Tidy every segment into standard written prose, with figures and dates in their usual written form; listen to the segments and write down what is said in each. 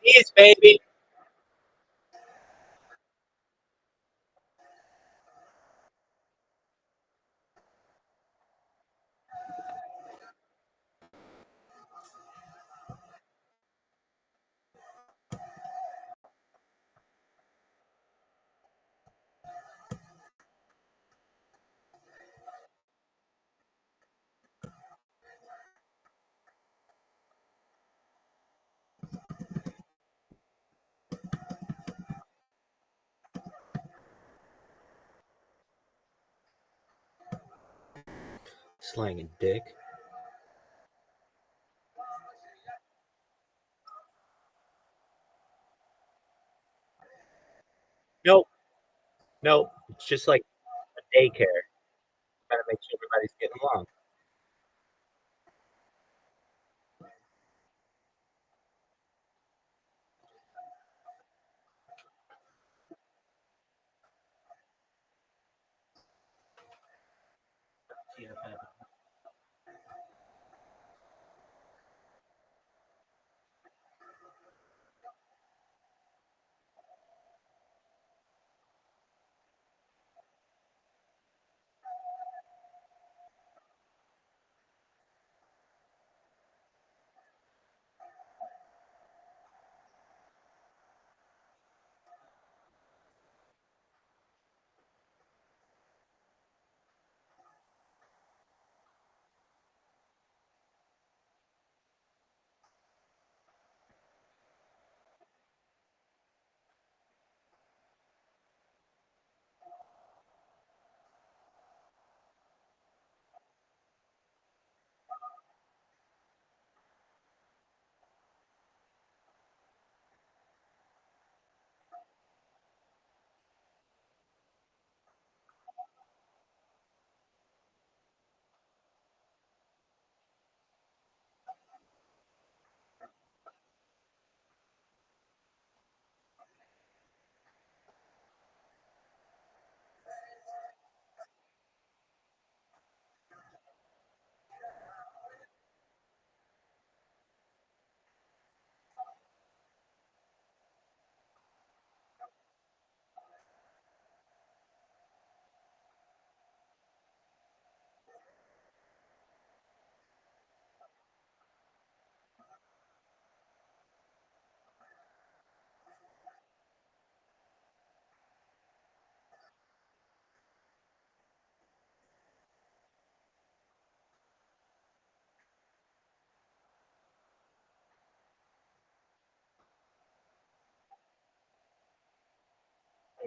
Yes, baby. Slanging dick. Nope. Nope. It's just like a daycare. Gotta make sure everybody's getting along.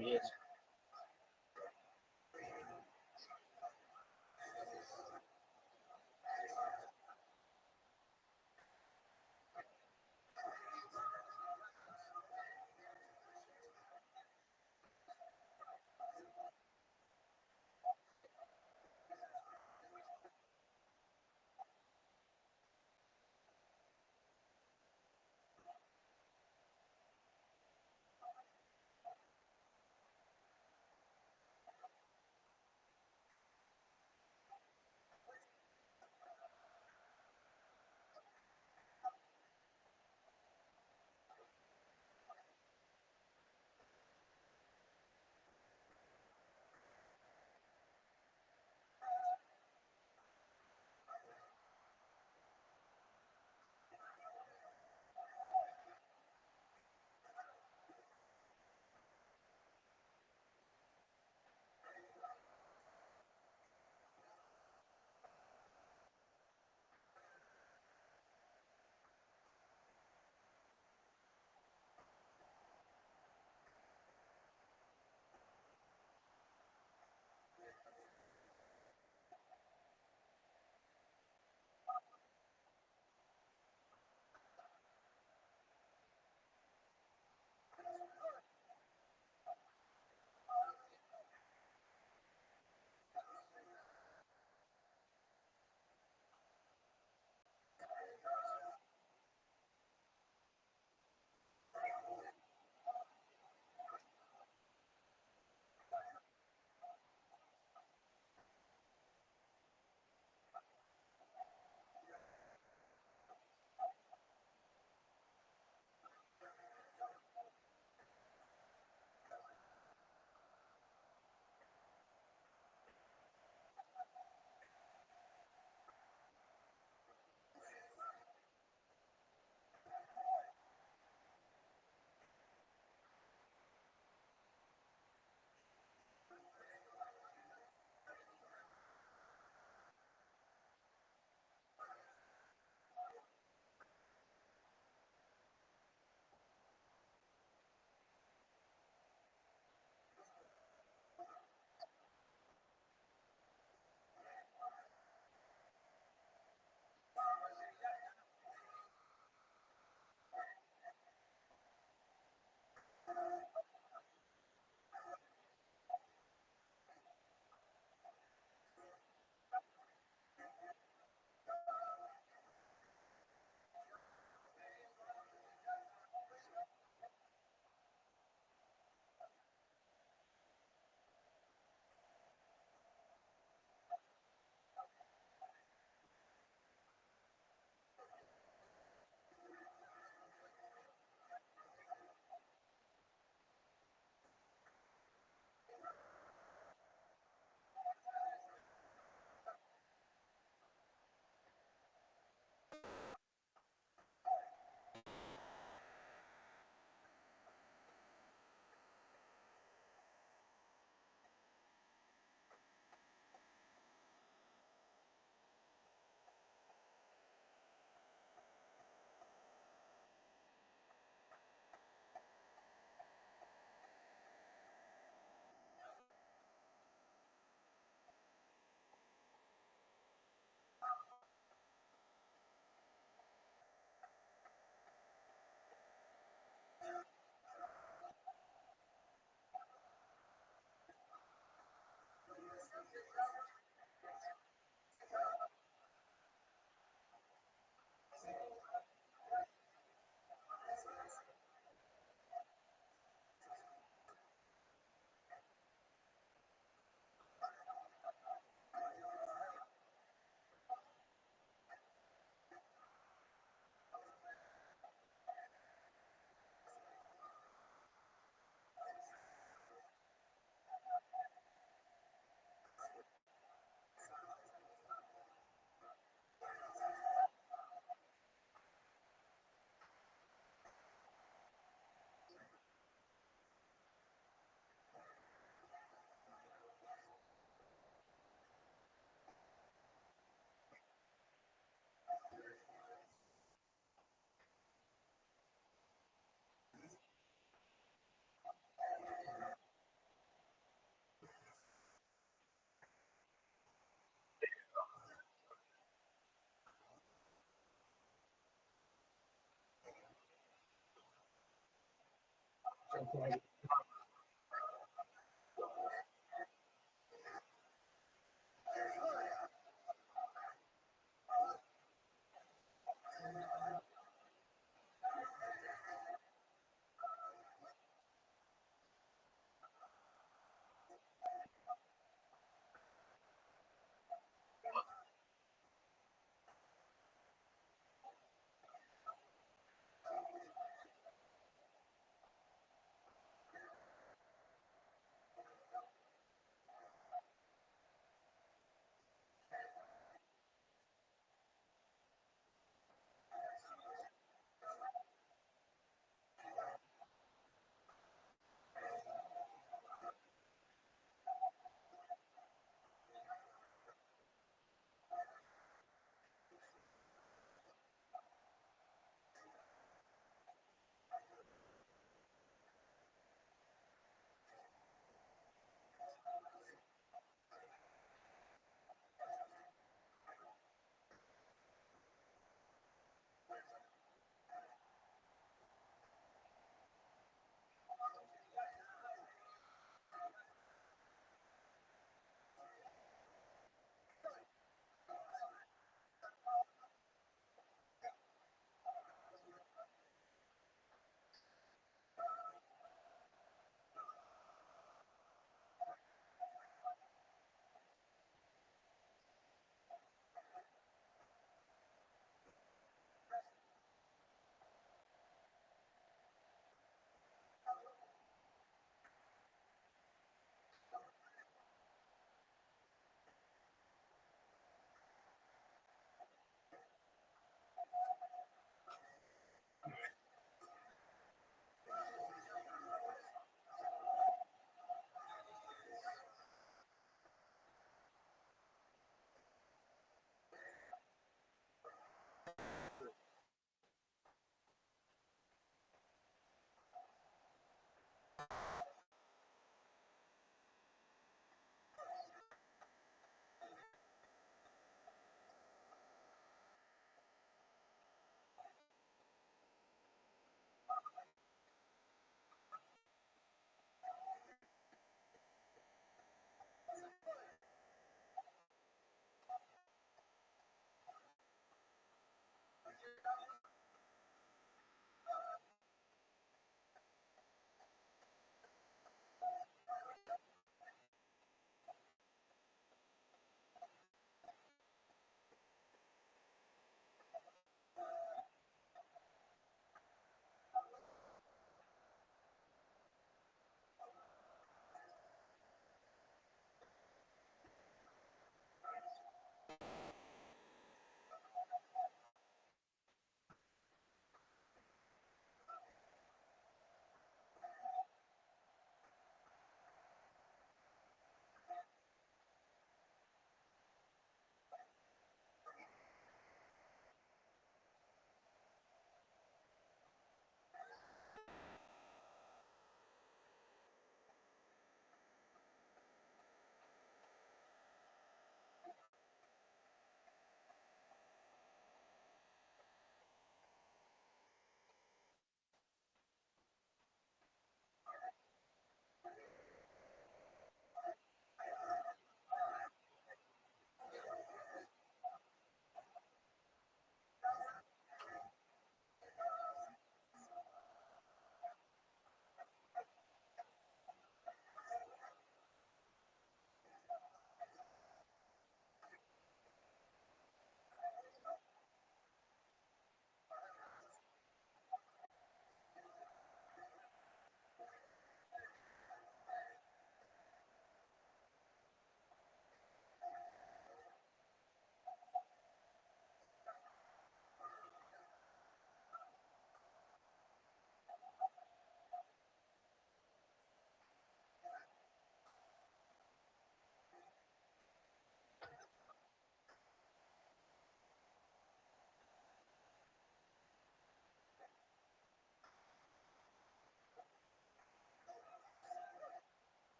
Yes.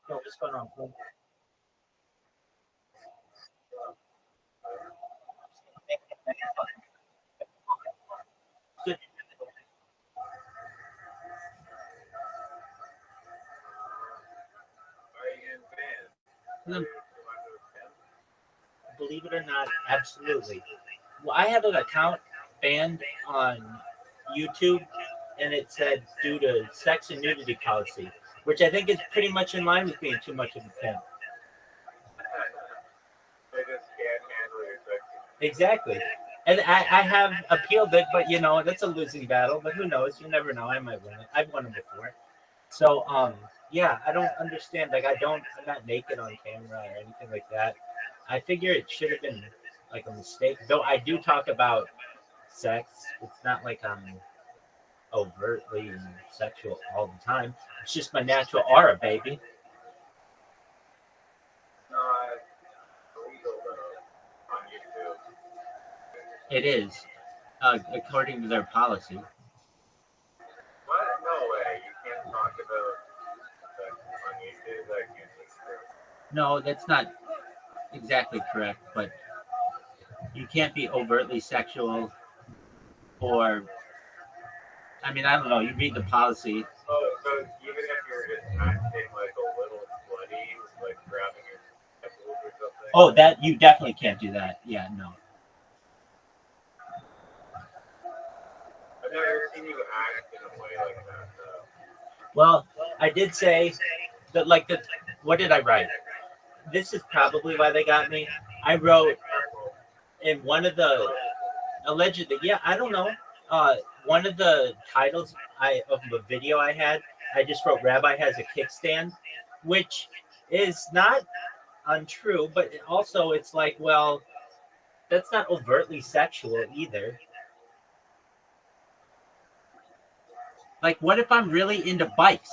No, what's going on? Good. Believe it or not, absolutely. Well, I have an account banned on YouTube, and it said due to sex and nudity policy, which I think is pretty much in line with being too much of a pimp. They just can't handle your sex. Exactly. And I have appealed it, but that's a losing battle. But who knows? You never know. I might win it. I've won it before. So yeah, I don't understand. Like I'm not naked on camera or anything like that. I figure it should have been like a mistake. Though I do talk about sex. It's not like I'm overtly sexual all the time. It's just my natural aura, baby. Not illegal though on YouTube. It is, according to their policy. What? No way. You can't talk about sex on YouTube. That can't be true. No, that's not exactly correct, but you can't be overtly sexual or, I mean, I don't know. You read the policy. Oh, so even if you're just acting like a little slutty, like grabbing your nipples or something. Oh, that you definitely can't do that. Yeah, no. I've never seen you act in a way like that though. Well, I did say that, like, what did I write? This is probably why they got me. I wrote in one of the allegedly, yeah, I don't know. One of the titles of the video I had, I just wrote "Rabbi has a kickstand," which is not untrue, but also it's like, well, that's not overtly sexual either. Like, what if I'm really into bikes?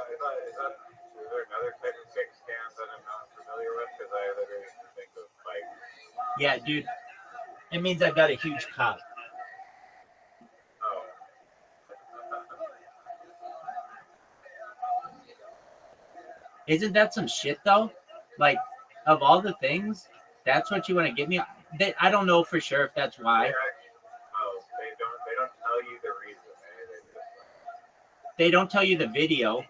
Is there another type of kickstand that I'm not familiar with? Because I literally think of bikes. Yeah, dude. It means I've got a huge cock. Oh. Isn't that some shit though? Like, of all the things, that's what you want to give me. I don't know for sure if that's why. Oh, they don't tell you the reason. They don't tell you the video.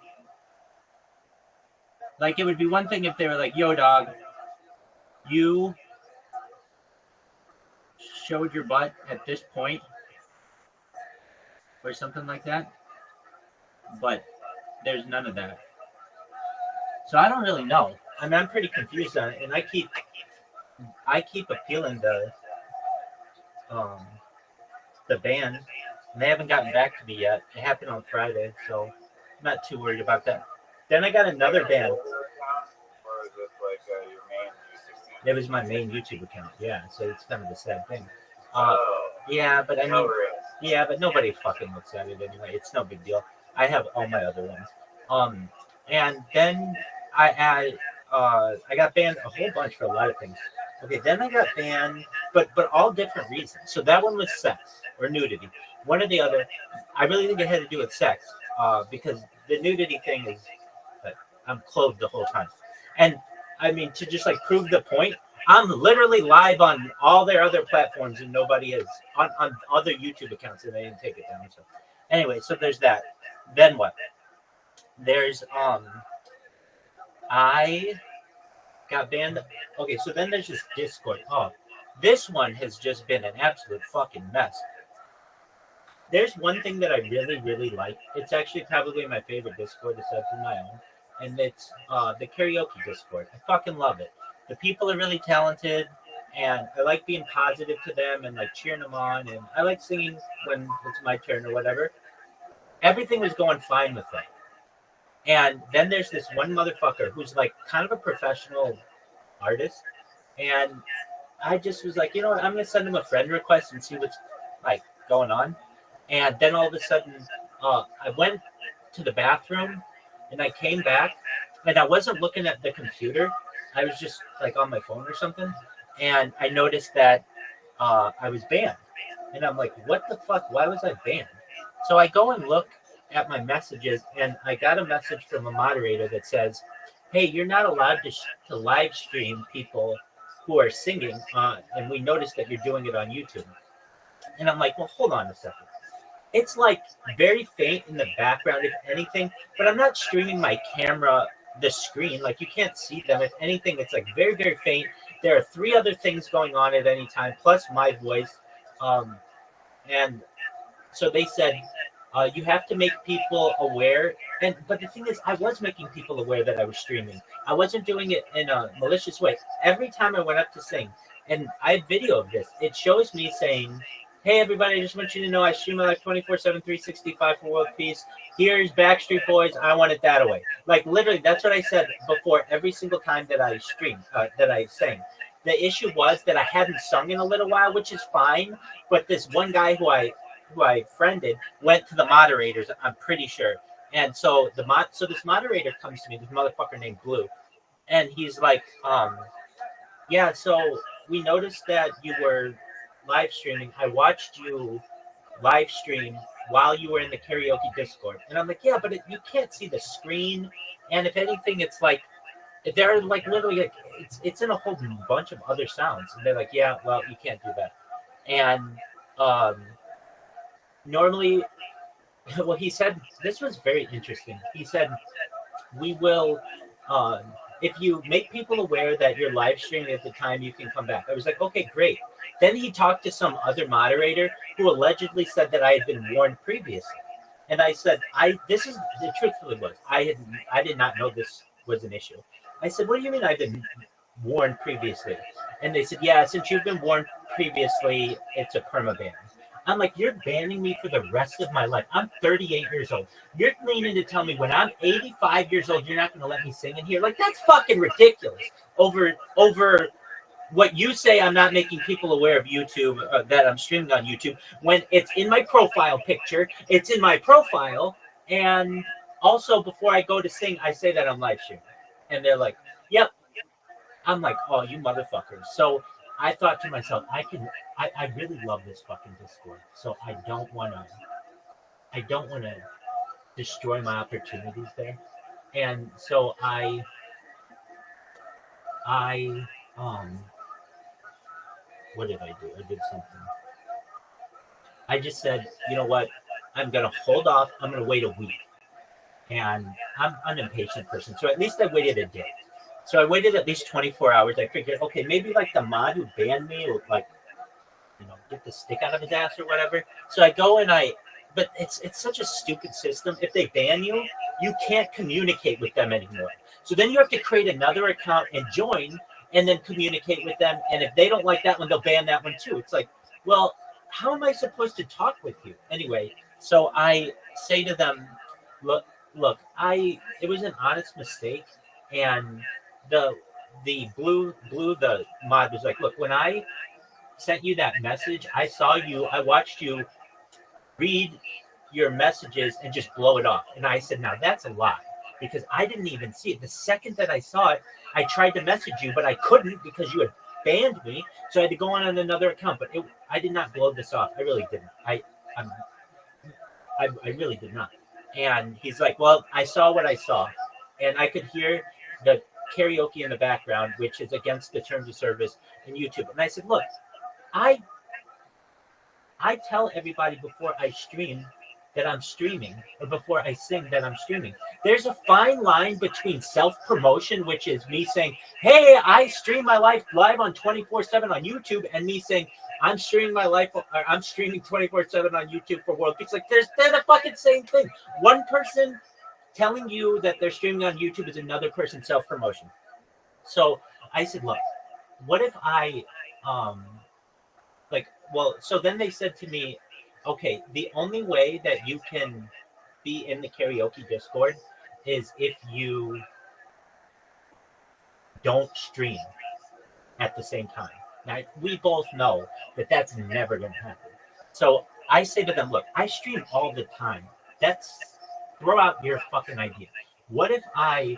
Like, it would be one thing if they were like, "Yo, dog, you showed your butt at this point," or something like that. But there's none of that. So I don't really know. I mean, I'm pretty confused on it, and I keep appealing um the band, and they haven't gotten back to me yet. It happened on Friday, so I'm not too worried about that. Then I got another band. Or is this like your main YouTube account? It was my main YouTube account, yeah. So it's kind of the sad thing. Oh. Yeah, but I mean, No risk. yeah, but nobody fucking looks at it anyway. It's no big deal. I have all my other ones. And then I got banned a whole bunch for a lot of things. Okay, then I got banned, but all different reasons. So that one was sex or nudity. One or the other. I really think it had to do with sex, because the nudity thing is, I'm clothed the whole time. And I mean, to just like prove the point, I'm literally live on all their other platforms, and nobody is on other YouTube accounts, and they didn't take it down. So anyway, so there's that. Then what? There's I got banned. Okay, so then there's this Discord. Oh, this one has just been an absolute fucking mess. There's one thing that I really, really like. It's actually probably my favorite Discord aside from my own, and it's the karaoke Discord. I fucking love it. The people are really talented, and I like being positive to them and like cheering them on, and I like singing when it's my turn or whatever. Everything was going fine with them. And then there's this one motherfucker who's like kind of a professional artist, and I just was like, you know what, I'm gonna send him a friend request and see what's like going on. And then all of a sudden, I went to the bathroom, and I came back, and I wasn't looking at the computer. I was just like on my phone or something, and I noticed that I was banned, and I'm like, what the fuck? Why was I banned? So I go and look at my messages, and I got a message from a moderator that says, "Hey, you're not allowed to live stream people who are singing, and we noticed that you're doing it on YouTube." And I'm like, "Well, hold on a second. It's like very faint in the background, if anything, but I'm not streaming my camera, the screen. Like you can't see them. If anything, it's like very, very faint. There are three other things going on at any time, plus my voice." Um, and so they said, you have to make people aware. And but the thing is, I was making people aware that I was streaming. I wasn't doing it in a malicious way. Every time I went up to sing, and I have video of this, it shows me saying, "Hey everybody, I just want you to know I stream my life 24/7, 365 for world peace. Here's Backstreet Boys. I want it that way." Like literally, that's what I said before every single time that I streamed, that I sang. The issue was that I hadn't sung in a little while, which is fine. But this one guy who I friended went to the moderators, I'm pretty sure. And so this moderator comes to me, this motherfucker named Blue, and he's like, yeah, so we noticed that you were live streaming. I watched you live stream while you were in the karaoke Discord. And I'm like, yeah, but you can't see the screen. And if anything, it's like they're like literally like it's in a whole bunch of other sounds. And they're like, yeah, well, you can't do that. And normally, well, he said this was very interesting. He said, we will, if you make people aware that you're live streaming at the time, you can come back. I was like, okay, great. Then he talked to some other moderator who allegedly said that I had been warned previously. And I said, this is the truthfully was I did not know this was an issue. I said, what do you mean I've been warned previously? And they said, yeah, since you've been warned previously, it's a permaban. I'm like, you're banning me for the rest of my life. I'm 38 years old. You're meaning to tell me when I'm 85 years old, you're not going to let me sing in here? Like, that's fucking ridiculous. Over what you say, I'm not making people aware of YouTube, that I'm streaming on YouTube, when it's in my profile picture, it's in my profile, and also before I go to sing, I say that I'm live streaming. And they're like, yep. I'm like, oh, you motherfuckers. So I thought to myself, I really love this fucking Discord. So I don't want to destroy my opportunities there. And so I what did I do? I did something. I just said, you know what? I'm going to hold off. I'm going to wait a week. And I'm an impatient person. So at least I waited a day. So I waited at least 24 hours. I figured, okay, maybe like the mod who banned me will like, get the stick out of his ass or whatever. So I go and but it's such a stupid system. If they ban you, you can't communicate with them anymore. So then you have to create another account and join and then communicate with them. And if they don't like that one, they'll ban that one too. It's like, well, how am I supposed to talk with you? Anyway, so I say to them, look, it was an honest mistake. And the blue the mod was like, look, when I sent you that message, I watched you read your messages and just blow it off. And I said, now that's a lie, because I didn't even see it. The second that I saw it, I tried to message you, but I couldn't because you had banned me. So I had to go on another account. But I did not blow this off. I really didn't. I really did not. And he's like, well, I saw what I saw. And I could hear the karaoke in the background, which is against the terms of service in YouTube. And I said, look, I tell everybody before I stream that I'm streaming, or before I sing that I'm streaming. There's a fine line between self-promotion, which is me saying, hey, I stream my life live on 24/7 on YouTube, and me saying, I'm streaming my life, or I'm streaming 24/7 on YouTube for world peace. Like, they're the fucking same thing. One person telling you that they're streaming on YouTube is another person's self-promotion. So I said, look, what if I, so then they said to me, okay, the only way that you can be in the karaoke Discord is if you don't stream at the same time. Now, we both know that that's never going to happen. So I say to them, look, I stream all the time. Throw out your fucking idea. What if I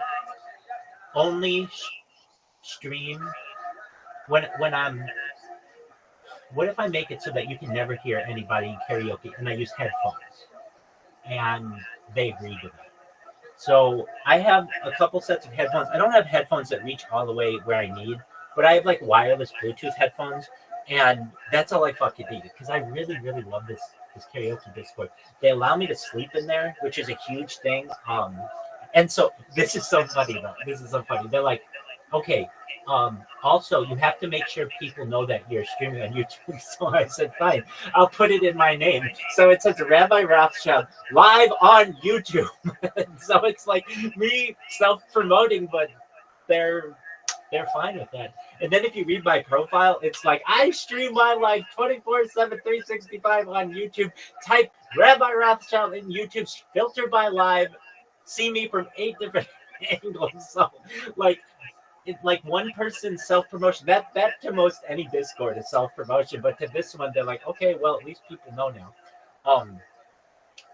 only stream when what if I make it so that you can never hear anybody in karaoke and I use headphones? and they agreed with it. So I have a couple sets of headphones. I don't have headphones that reach all the way where I need, but I have like wireless Bluetooth headphones, and that's all I fucking need because I really, really love this karaoke Discord. They allow me to sleep in there, which is a huge thing. And so this is so funny though. This is so funny. They're like, okay. Also, you have to make sure people know that you're streaming on YouTube. So I said, fine, I'll put it in my name. So it says Rabbi Rothschild live on YouTube. So it's like me self-promoting, but they're fine with that. And then if you read my profile, it's like I stream my life 24/7, 365 on YouTube. Type Rabbi Rothschild in YouTube, filter by live, see me from 8 different angles. So like it's like one person's self-promotion. That to most any Discord is self-promotion, but to this one, they're like, okay, well, at least people know now.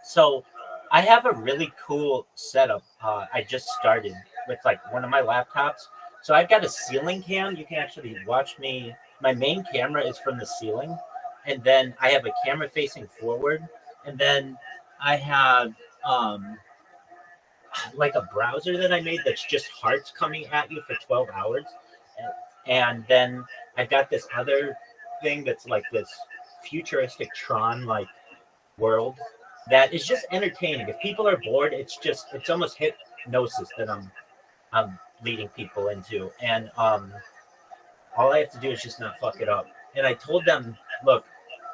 So I have a really cool setup. I just started with like one of my laptops. So I've got a ceiling cam. You can actually watch me. My main camera is from the ceiling, and then I have a camera facing forward, and then I have like a browser that I made that's just hearts coming at you for 12 hours. And then I've got this other thing that's like this futuristic Tron like world that is just entertaining. If people are bored, it's almost hypnosis that I'm leading people into. And all I have to do is just not fuck it up. And I told them, look,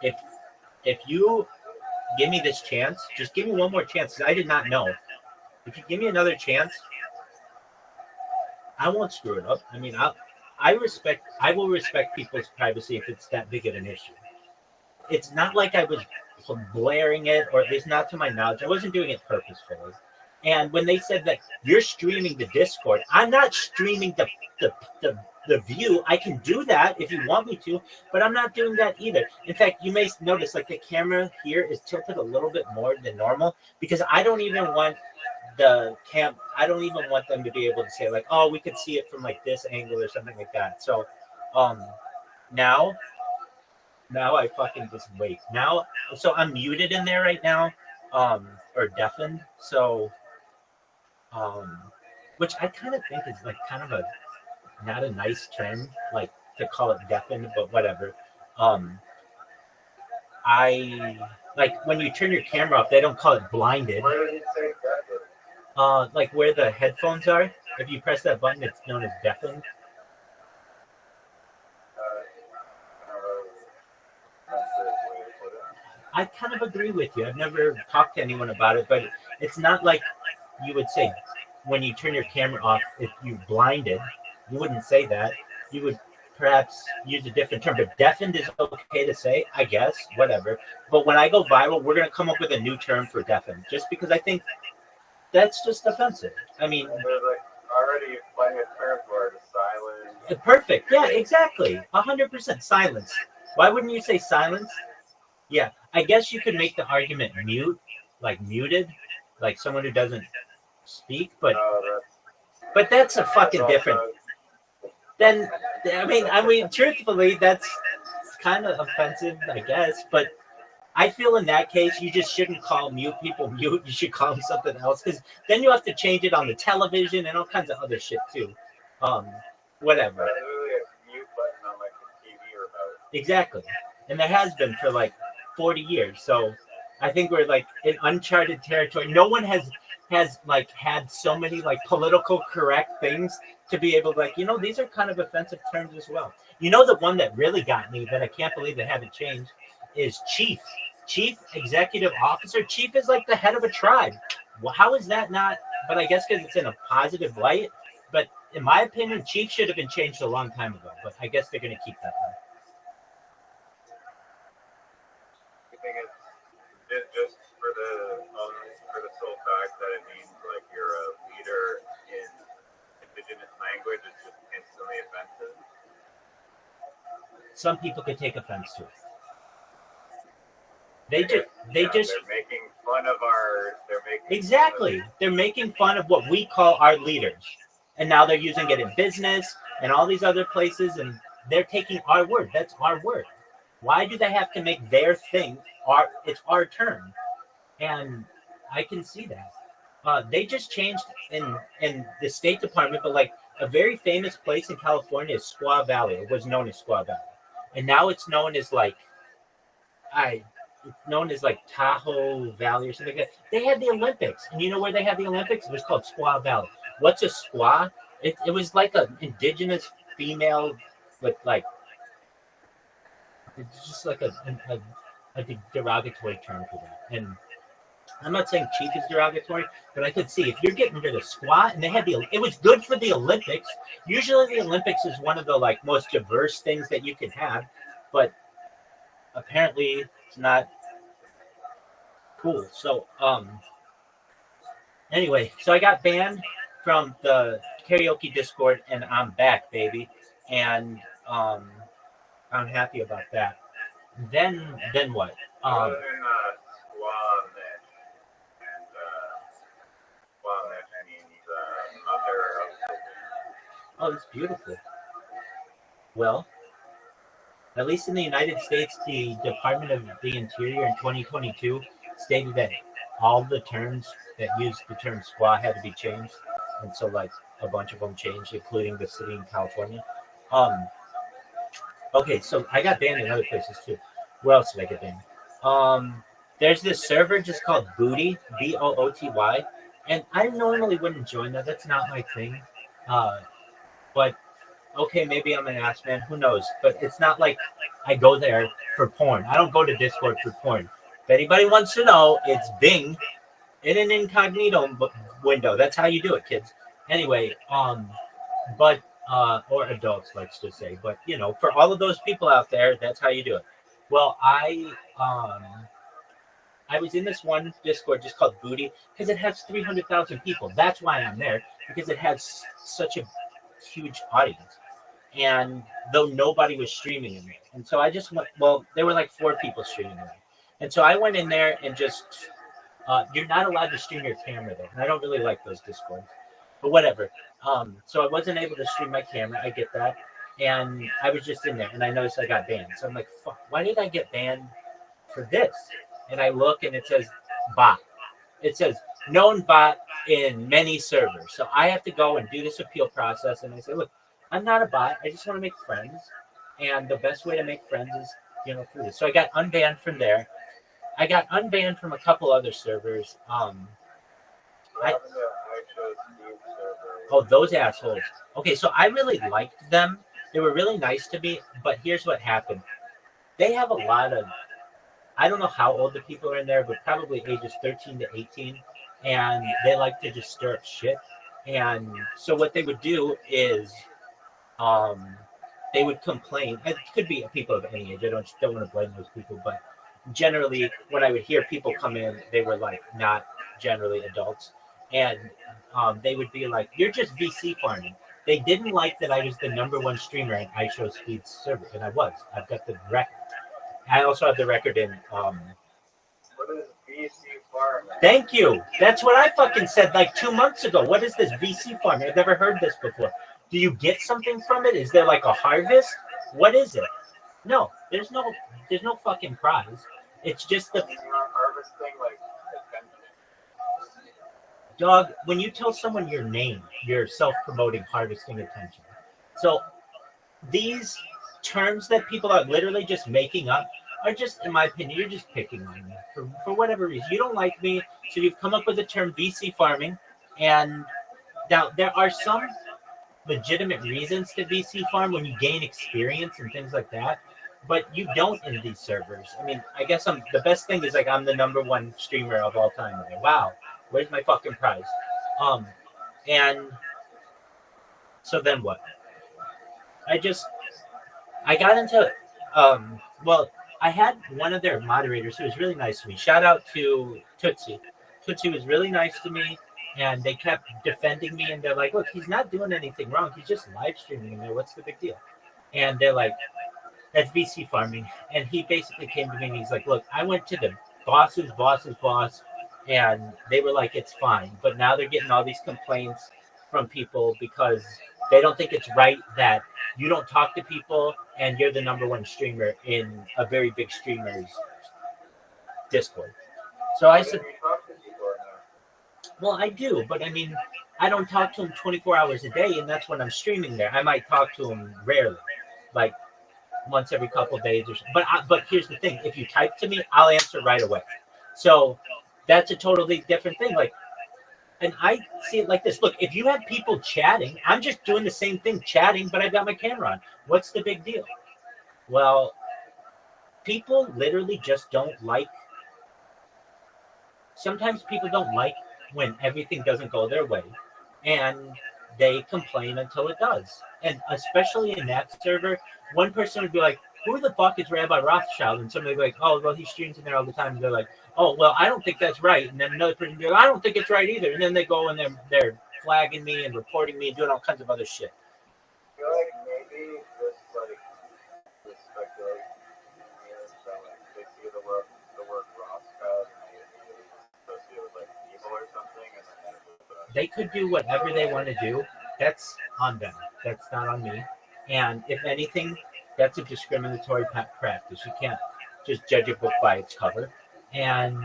if you give me this chance, just give me one more chance. I did not know. If you give me another chance, I won't screw it up. I mean, I will respect people's privacy if it's that big of an issue. It's not like I was blaring it, or at least not to my knowledge. I wasn't doing it purposefully. And when they said that you're streaming the Discord, I'm not streaming the view. I can do that if you want me to, but I'm not doing that either. In fact, you may notice like the camera here is tilted a little bit more than normal because I don't even want I don't even want them to be able to say like, oh, we could see it from like this angle or something like that. So now I fucking just wait. So I'm muted in there right now, or deafened. So which I kind of think is like kind of not a nice term, like to call it deafened, but whatever. I like when you turn your camera off, they don't call it blinded. Where did you say that? Like where the headphones are. If you press that button, it's known as deafened. I kind of agree with you. I've never talked to anyone about it, but it's not like you would say when you turn your camera off, if you blinded, you wouldn't say that. You would perhaps use a different term, but deafened is okay to say, I guess, whatever. But when I go viral, we're going to come up with a new term for deafened, just because I think that's just offensive. I mean, there's like already plenty of terms for it. Silence. Perfect. Yeah, exactly. 100% silence. Why wouldn't you say silence? Yeah, I guess you could make the argument mute, like muted, like someone who doesn't speak, but that's a fucking different. Then I mean, truthfully, that's kind of offensive, I guess. But I feel in that case, you just shouldn't call mute people mute. You should call them something else, because then you have to change it on the television and all kinds of other shit too. Whatever. Literally a mute button on like the TV remote. Exactly, and there has been for like 40 years. So I think we're like in uncharted territory. No one has like had so many like political correct things to be able to like, these are kind of offensive terms as well. The one that really got me that I can't believe they haven't changed is chief executive officer. Chief is like the head of a tribe. Well, how is that not? But I guess because it's in a positive light. But in my opinion, chief should have been changed a long time ago. But I guess they're going to keep that one. I think it's just for the sole fact that it means like you're a leader in indigenous language. It's just instantly offensive. Some people could take offense to it. They're making fun of they're making fun of what we call our leaders, and now they're using it in business and all these other places, and they're taking our word. That's our word. Why do they have to make their thing it's our term? And I can see that. They just changed in the State Department, but like a very famous place in California is Squaw Valley. It was known as Squaw Valley, and now it's known as like I. It's known as like Tahoe Valley or something like that. They had the Olympics, and you know where they had the Olympics? It was called Squaw Valley. What's a squaw? It was like an indigenous female with like it's just like a derogatory term for that. And I'm not saying chief is derogatory, but I could see if you're getting rid of squat, and they had it was good for the Olympics. Usually, the Olympics is one of the like most diverse things that you can have, but apparently, it's not cool. So, anyway, so I got banned from the karaoke Discord, and I'm back, baby, and I'm happy about that. Then what? Other than Squamish and Squamish, I mean, mother Oh, it's beautiful. Well, at least in the United States, the Department of the Interior in 2022 stated that all the terms that used the term squaw had to be changed, and so like a bunch of them changed, including the city in California. Um, okay, so I got banned in other places too. Where else did I get banned? There's this server just called Booty, Booty, and I normally wouldn't join that. That's not my thing. But okay, maybe I'm an ass man. Who knows? But it's not like I go there for porn. I don't go to Discord for porn. If anybody wants to know, it's Bing in an incognito window. That's how you do it, kids. Anyway, but or adults, let's just say. But you know, for all of those people out there, that's how you do it. Well, I was in this one Discord just called Booty because it has 300,000 people. That's why I'm there, because it has such a huge audience. And though nobody was streaming in there. And so I just went, well, there were like 4 people streaming in there. And so I went in there and just, you're not allowed to stream your camera there. And I don't really like those Discords, but whatever. So I wasn't able to stream my camera. I get that. And I was just in there and I noticed I got banned. So I'm like, fuck, why did I get banned for this? And I look and it says bot. It says known bot in many servers. So I have to go and do this appeal process. And I say, look, I'm not a bot. I just want to make friends. And the best way to make friends is, you know, through this. So I got unbanned from there. I got unbanned from a couple other servers. Oh, those assholes. Okay, so I really liked them. They were really nice to me. But here's what happened. They have a lot of, I don't know how old the people are in there, but probably ages 13 to 18. And they like to just stir up shit. And so what they would do is they would complain. It could be people of any age. I don't want to blame those people, but generally, when I would hear people come in, they were like not generally adults, and they would be like, "You're just VC farming." They didn't like that I was the #1 streamer in iShowSpeed's server, and I was. I've got the record. I also have the record in. What is VC farming? Thank you. That's what I fucking said like 2 months ago. What is this VC farming? I've never heard this before. Do you get something from it? Is there like a harvest? What is it? No, there's no fucking prize. It's just the harvesting, like dog. When you tell someone your name, you're self-promoting harvesting attention. So these terms that people are literally just making up are just, in my opinion, you're just picking on me for whatever reason. You don't like me, so you've come up with the term VC farming. And now there are some legitimate reasons to VC farm when you gain experience and things like that, but you don't in these servers. I mean, I guess the best thing is like I'm the #1 streamer of all time. Like, wow, where's my fucking prize? And so then what? I got into well, I had one of their moderators who was really nice to me. Shout out to Tootsie. Tootsie was really nice to me. And they kept defending me, and they're like, look, he's not doing anything wrong. He's just live streaming in there. What's the big deal? And they're like, that's VC farming. And he basically came to me, and he's like, look, I went to the boss's boss, and they were like, it's fine. But now they're getting all these complaints from people because they don't think it's right that you don't talk to people and you're the #1 streamer in a very big streamer's Discord. So I said, Well, I do, but I mean, I don't talk to him 24 hours a day, and that's when I'm streaming there. I might talk to him rarely, like once every couple of days or something. But here's the thing: if you type to me, I'll answer right away. So that's a totally different thing. Like, and I see it like this. Look, if you have people chatting, I'm just doing the same thing, chatting, but I've got my camera on. What's the big deal? Well, people literally just don't like. Sometimes people don't like when everything doesn't go their way, and they complain until it does. And especially in that server, one person would be like, "Who the fuck is Rabbi Rothschild?" And somebody would be like, "Oh, well, he streams in there all the time." And they're like, "Oh, well, I don't think that's right." And then another person would be like, "I don't think it's right either." And then they go and they're flagging me and reporting me and doing all kinds of other shit. I feel like maybe this speculation here, so like they see the word Rothschild and they associate with like evil or something, and then They could do whatever they want to do. That's on them. That's not on me. And if anything, that's a discriminatory practice. You can't just judge a book by its cover. And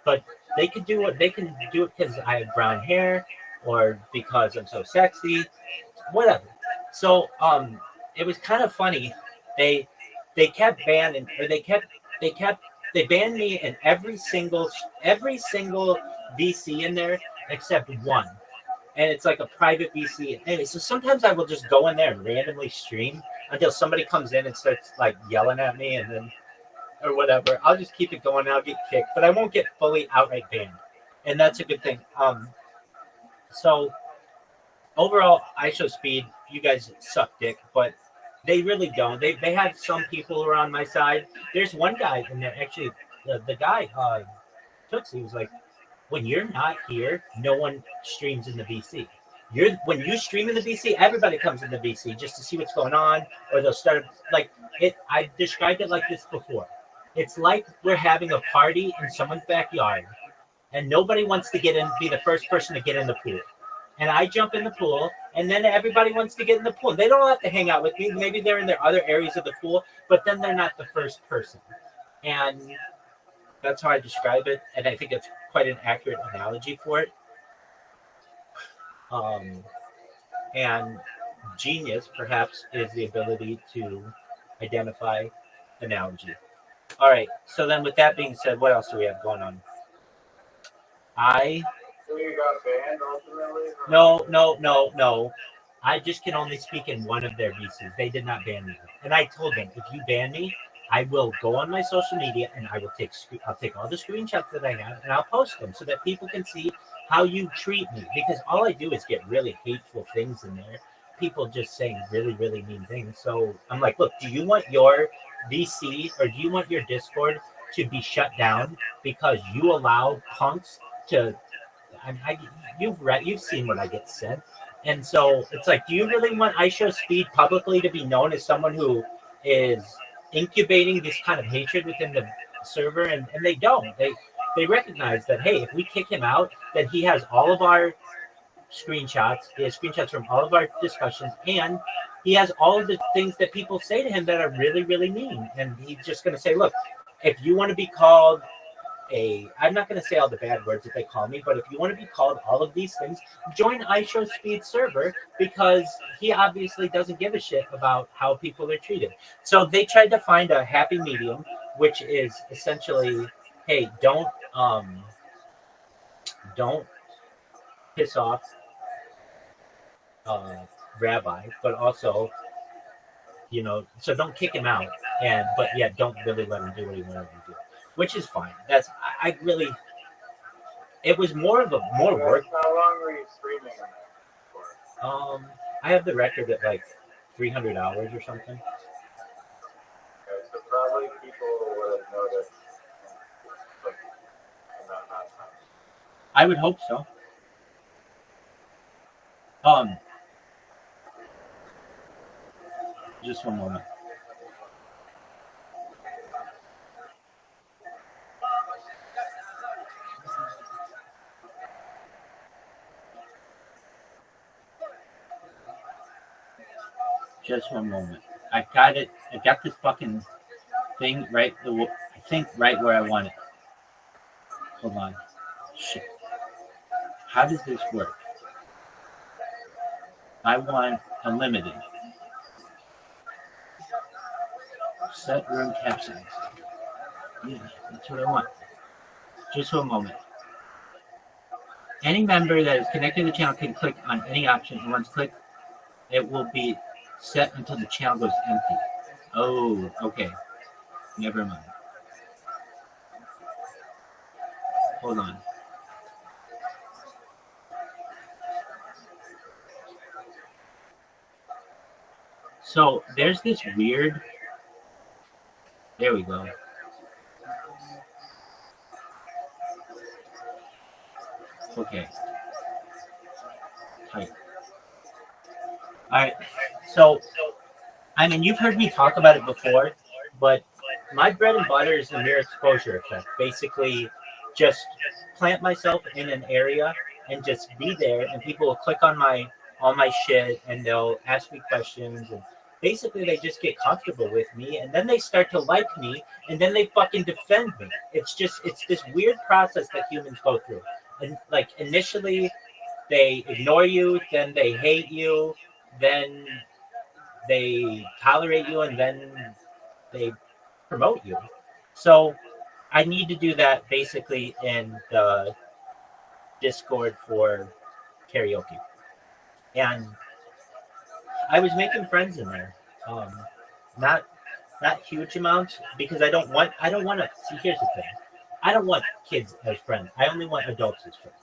but they could do what they can do it because I have brown hair or because I'm so sexy, whatever. So it was kind of funny. They they kept banning or they kept they banned me in every single VC in there except one, and it's like a private VC. Anyway, so sometimes I will just go in there and randomly stream until somebody comes in and starts like yelling at me, and then or whatever. I'll just keep it going. I'll get kicked, but I won't get fully outright banned, and that's a good thing. So overall, I show speed. You guys suck dick, but they really don't. They have some people who are on my side. There's one guy in there actually. The guy Tootsie was like, when you're not here, no one streams in the VC. When you stream in the VC, everybody comes in the VC just to see what's going on, or they'll start like it. I described it like this before. It's like we're having a party in someone's backyard, and nobody wants to get in, be the first person to get in the pool. And I jump in the pool, and then everybody wants to get in the pool. They don't have to hang out with me. Maybe they're in their other areas of the pool, but then they're not the first person. And that's how I describe it, and I think it's quite an accurate analogy for it. And genius, perhaps, is the ability to identify analogy. All right, so then with that being said, what else do we have going on? So you got banned ultimately? No. I just can only speak in one of their VCs. They did not ban me. And I told them, if you ban me, I will go on my social media and I'll take all the screenshots that I have and I'll post them so that people can see how you treat me. Because all I do is get really hateful things in there. People just saying really, really mean things. So I'm like, look, do you want your VC or do you want your Discord to be shut down because you allow punks to you've seen what I get sent. And so it's like, do you really want iShowSpeed publicly to be known as someone who is incubating this kind of hatred within the server? And they don't. They recognize that, hey, if we kick him out, then he has all of our screenshots. He has screenshots from all of our discussions, and he has all of the things that people say to him that are really, really mean. And he's just going to say, look, if you want to be called I'm not going to say all the bad words that they call me, but if you want to be called all of these things, join iShowSpeed's server, because he obviously doesn't give a shit about how people are treated. So they tried to find a happy medium, which is essentially, hey, don't piss off Rabbi, but also, so don't kick him out, but yet don't really let him do what he wanted to do, which is fine. I really, it was more work. How long were you streaming for? I have the record at like 300 hours or something. Okay, so probably people would have noticed, like, in that amount of time. I would hope so. Just one moment. Just one moment. I got it. I got this fucking thing right. I think right where I want it. Hold on. Shit. how does this work? I want unlimited. Set room cap size. Yeah, that's what I want. Just for a moment. Any member that is connected to the channel can click on any option, and once clicked, it will be set until the channel goes empty. Oh, okay. Never mind. Hold on. So there's this weird. There we go. Okay. Tight. All right. So, I mean, you've heard me talk about it before, but my bread and butter is the mere exposure effect. Basically, just plant myself in an area and just be there, and people will click on all my shit, and they'll ask me questions, and basically they just get comfortable with me, and then they start to like me, and then they fucking defend me. It's this weird process that humans go through. And like initially they ignore you, then they hate you, then they tolerate you, and then they promote you. So I need to do that basically in the Discord for karaoke. And I was making friends in there. Not huge amounts, because I don't want to see. Here's the thing. I don't want kids as friends. I only want adults as friends.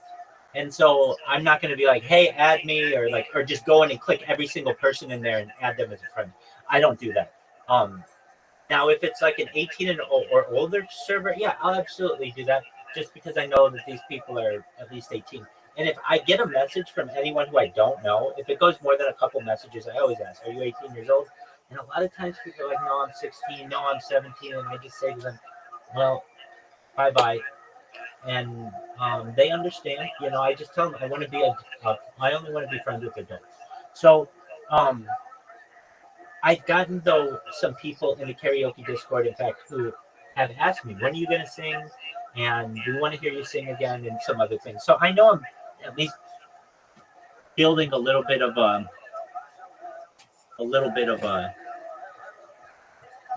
And so I'm not going to be like, hey, add me, or just go in and click every single person in there and add them as a friend. I don't do that. Now, if it's like an 18 or older server, yeah, I'll absolutely do that, just because I know that these people are at least 18. And if I get a message from anyone who I don't know, if it goes more than a couple messages, I always ask, are you 18 years old? And a lot of times people are like, no, I'm 16, no, I'm 17. And I just say to them, well, bye-bye. And they understand. I just tell them I want to be I only want to be friends with adults. So I've gotten, though, some people in the karaoke Discord, in fact, who have asked me, when are you going to sing? And we want to hear you sing again, and some other things. So I know I'm at least building a little bit of a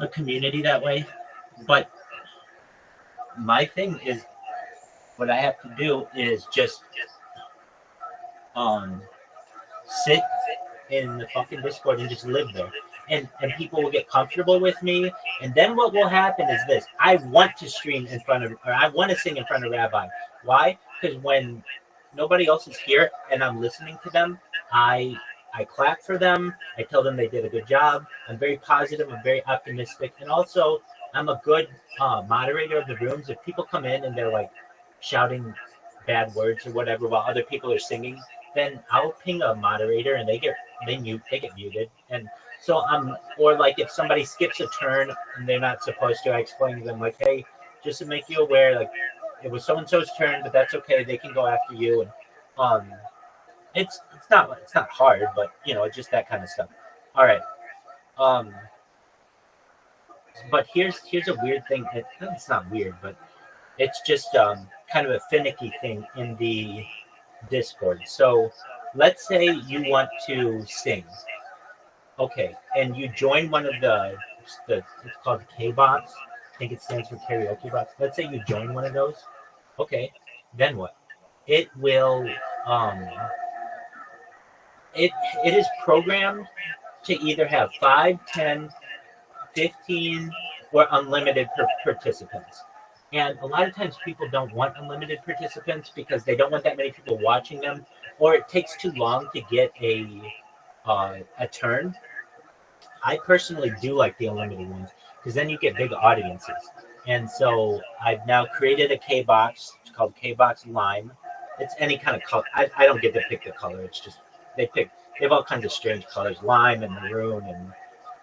community that way. But my thing is, what I have to do is just sit in the fucking Discord and just live there. And people will get comfortable with me. And then what will happen is this. I want to stream in front of, or I want to sing in front of Rabbi. Why? Because when nobody else is here and I'm listening to them, I clap for them. I tell them they did a good job. I'm very positive. I'm very optimistic. And also, I'm a good moderator of the rooms. If people come in and they're like shouting bad words or whatever while other people are singing, then I'll ping a moderator and they get muted. And so or like if somebody skips a turn and they're not supposed to, I explain to them like, hey, just to make you aware, like it was so and so's turn, but that's okay. They can go after you. And it's not hard, but just that kind of stuff. All right. But here's a weird thing. It's not weird, but it's just kind of a finicky thing in the Discord. So let's say you want to sing. Okay, and you join one of the it's called the K-Box. I think it stands for karaoke box. Let's say you join one of those. Okay, then what? It will it is programmed to either have 5, 10, 15, or unlimited participants. And a lot of times people don't want unlimited participants because they don't want that many people watching them, or it takes too long to get a turn. I personally do like the unlimited ones because then you get big audiences. And so I've now created a K-Box. It's called K-Box Lime. It's any kind of color. I don't get to pick the color. It's just they have all kinds of strange colors: lime and maroon and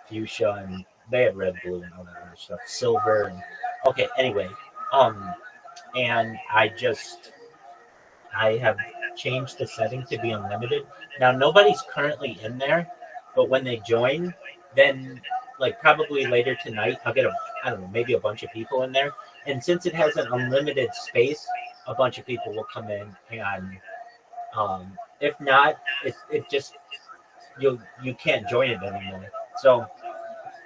fuchsia, and they have red, blue, and all that other stuff. Silver. And okay, anyway, and I have changed the setting to be unlimited. Now nobody's currently in there, but when they join, then like probably later tonight, I'll get maybe a bunch of people in there. And since it has an unlimited space, a bunch of people will come in and If not, it just you can't join it anymore. So,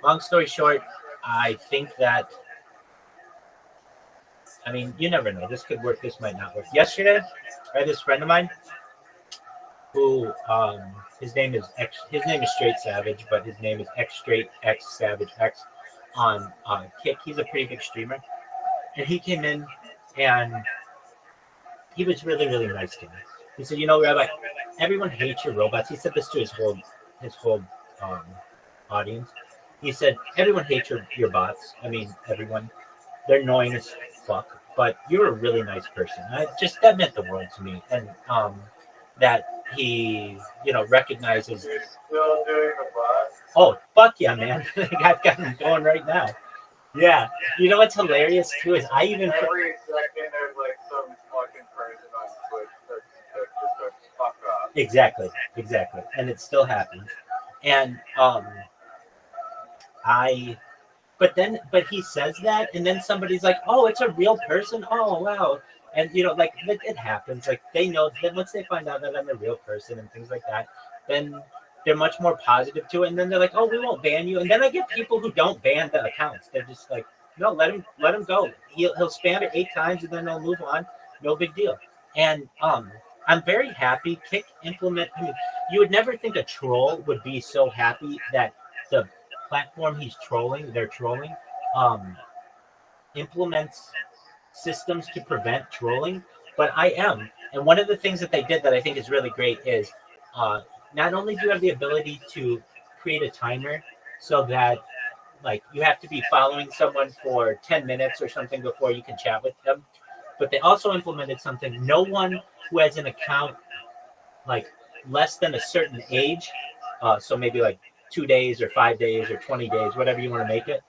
long story short, I think that I mean you never know. This could work. This might not work. Yesterday, I had this friend of mine who his name is Straight Savage, but his name is X Straight X Savage X on Kick. He's a pretty big streamer, and he came in and he was really really nice to me. He said, "You know, Rabbi, everyone hates your robots." He said this to his whole um, audience. He said, "Everyone hates your bots. I mean, everyone. They're annoying as fuck, but you're a really nice person." That meant the world to me, and that he recognizes. You're still doing the bot? Oh fuck yeah, man! I've got him going right now. Yeah, you know what's hilarious too is I even Every second there's like some fucking person on Twitch that just goes fuck off. exactly, and it still happens, and I but he says that, and then somebody's like, "Oh, it's a real person. Oh, wow." And like it happens. Like they know that once they find out that I'm a real person and things like that, then they're much more positive to it. And then they're like, "Oh, we won't ban you." And then I get people who don't ban the accounts. They're just like, "No, let him go. He'll spam it 8 times and then they'll move on. No big deal." And I'm very happy. Kick implement. I mean, you would never think a troll would be so happy that the platform they're trolling, um, implements systems to prevent trolling. But I am, and one of the things that they did that I think is really great is uh, not only do you have the ability to create a timer so that like you have to be following someone for 10 minutes or something before you can chat with them, but they also implemented something. No one who has an account like less than a certain age, so maybe like 2 days or 5 days or 20 days, whatever you want to make it,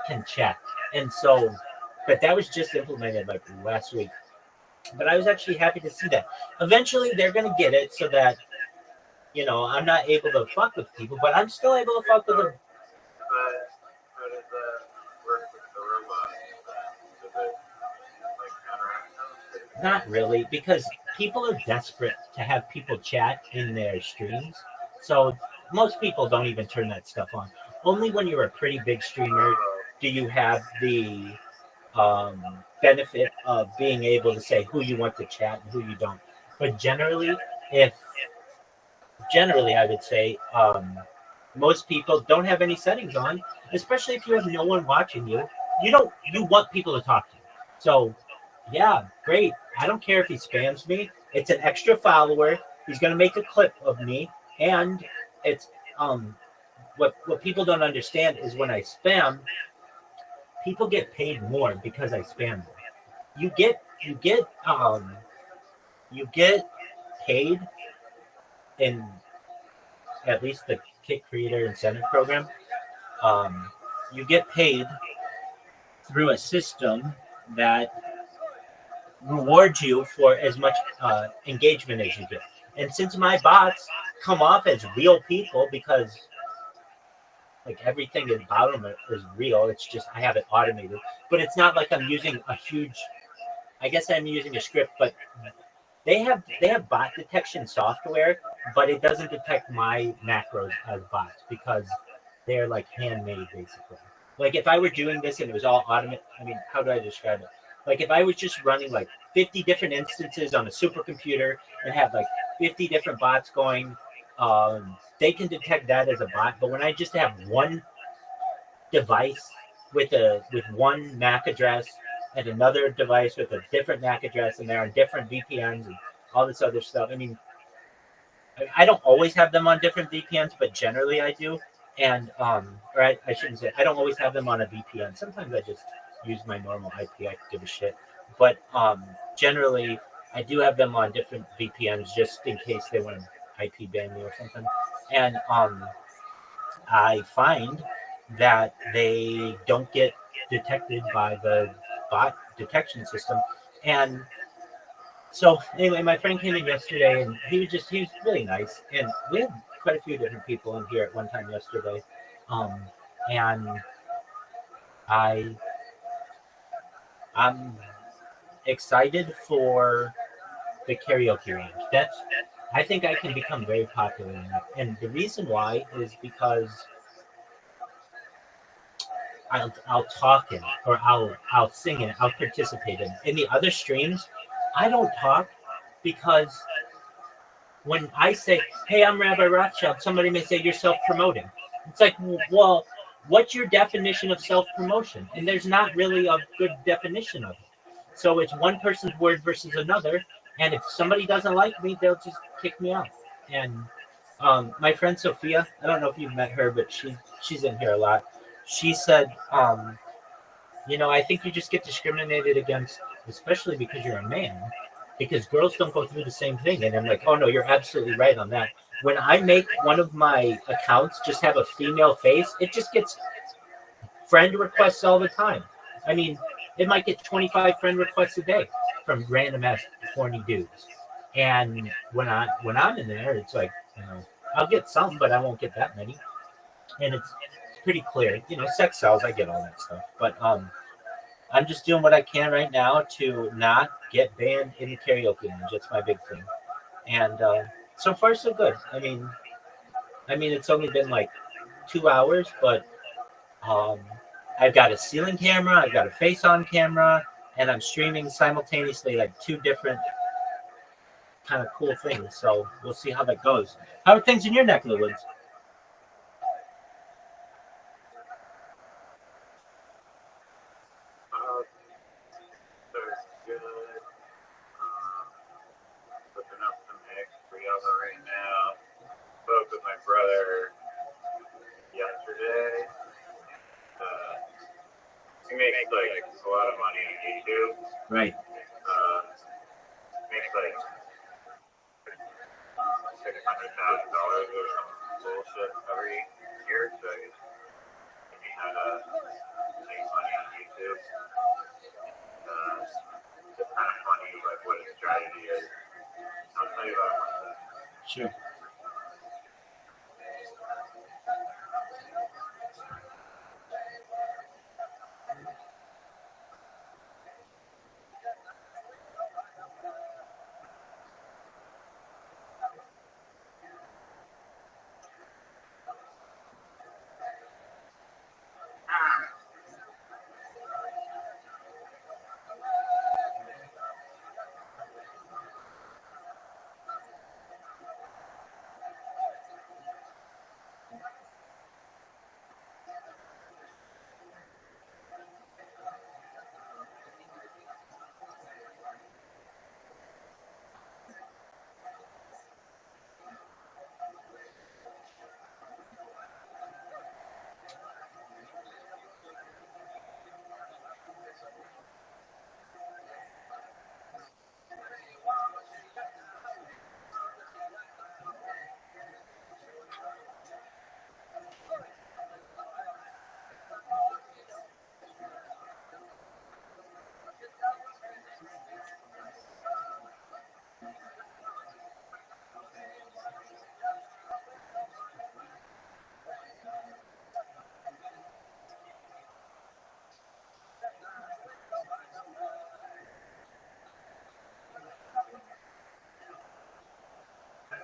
can chat. And so, but that was just implemented like last week. But I was actually happy to see that. Eventually, they're going to get it so that, I'm not able to fuck with people, but I'm still able to fuck with them. How does that work with the robot? Does it like counteract them? Not really, because people are desperate to have people chat in their streams. So most people don't even turn that stuff on. Only when you're a pretty big streamer do you have the benefit of being able to say who you want to chat and who you don't. But if generally, I would say most people don't have any settings on, especially if you have no one watching you. You want people to talk to you. So yeah, great. I don't care if he spams me. It's an extra follower. He's gonna make a clip of me, and it's what people don't understand is when I spam, people get paid more because I spam them. You get you get you get paid in at least the Kick Creator Incentive Program. Um, you get paid through a system that rewards you for as much engagement as you get. And since my bots come off as real people because like everything about them is real, it's just I have it automated. But it's not like I'm using a huge. I guess I'm using a script, but they have bot detection software, but it doesn't detect my macros as bots because they're like handmade basically. Like if I were doing this and it was all automated, I mean, how do I describe it? Like if I was just running like 50 different instances on a supercomputer and have like 50 different bots going, they can detect that as a bot. But when I just have one device with one MAC address and another device with a different MAC address, and they're on different VPNs and all this other stuff. I mean, I don't always have them on different VPNs, but generally I do. And or I shouldn't say I don't always have them on a VPN. Sometimes I just use my normal IP. I give a shit. But generally, I do have them on different VPNs just in case they want to IP ban me or something. And I find that they don't get detected by the bot detection system. And so anyway, my friend came in yesterday and he was really nice. And we had quite a few different people in here at one time yesterday. Um, and I I'm excited for the karaoke range. I think I can become very popular in that. And the reason why is because I'll talk in it, or I'll sing in it, I'll participate in it. In the other streams, I don't talk because when I say, "Hey, I'm Rabbi Rothschild," somebody may say you're self-promoting. It's like, well, what's your definition of self-promotion? And there's not really a good definition of it. So it's one person's word versus another. And if somebody doesn't like me, they'll just kick me out. And my friend Sophia, I don't know if you've met her, but she's in here a lot. She said, I think you just get discriminated against, especially because you're a man, because girls don't go through the same thing. And I'm like, oh no, you're absolutely right on that. When I make one of my accounts just have a female face, it just gets friend requests all the time. I mean, it might get 25 friend requests a day from random ass horny dudes. And when I'm in there, it's like, I'll get some, but I won't get that many. And it's pretty clear. Sex sells, I get all that stuff. But I'm just doing what I can right now to not get banned in the karaoke lounge. That's my big thing. And so far so good. I mean it's only been like 2 hours, but um, I've got a ceiling camera, I've got a face on camera, and I'm streaming simultaneously like two different kind of cool things. So we'll see how that goes. How are things in your neck of the woods? There's good. Cooking up some eggs for Yellow right now. Spoke with my brother yesterday. He makes like a lot of money on YouTube. Right. Makes like $600,000 or some bullshit every year. So he had to make money on YouTube. It's kind of funny like what his strategy is. I'll tell you about it. Sure.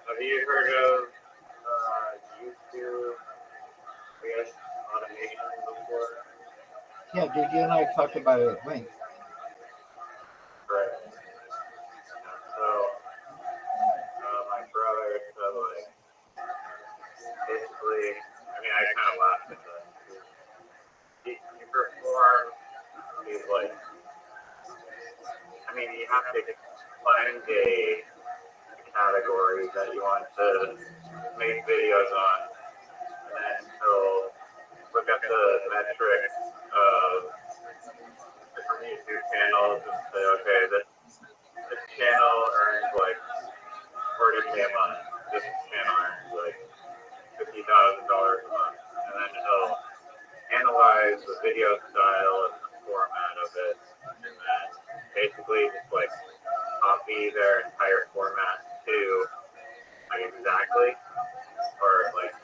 Have you heard of YouTube automation before? Yeah, dude, you and I talked about it at length. Right. So, my brother said, like, basically, I kind of laughed at this. He performed these, like, you have to find a category that you want to make videos on, and then he'll look at the metrics of different YouTube channels and say, okay, this channel earns like 40K a month, this channel earns like $50,000 a month, and then he'll analyze the video style and the format of it, and then basically just like copy their entire format to like exactly, or like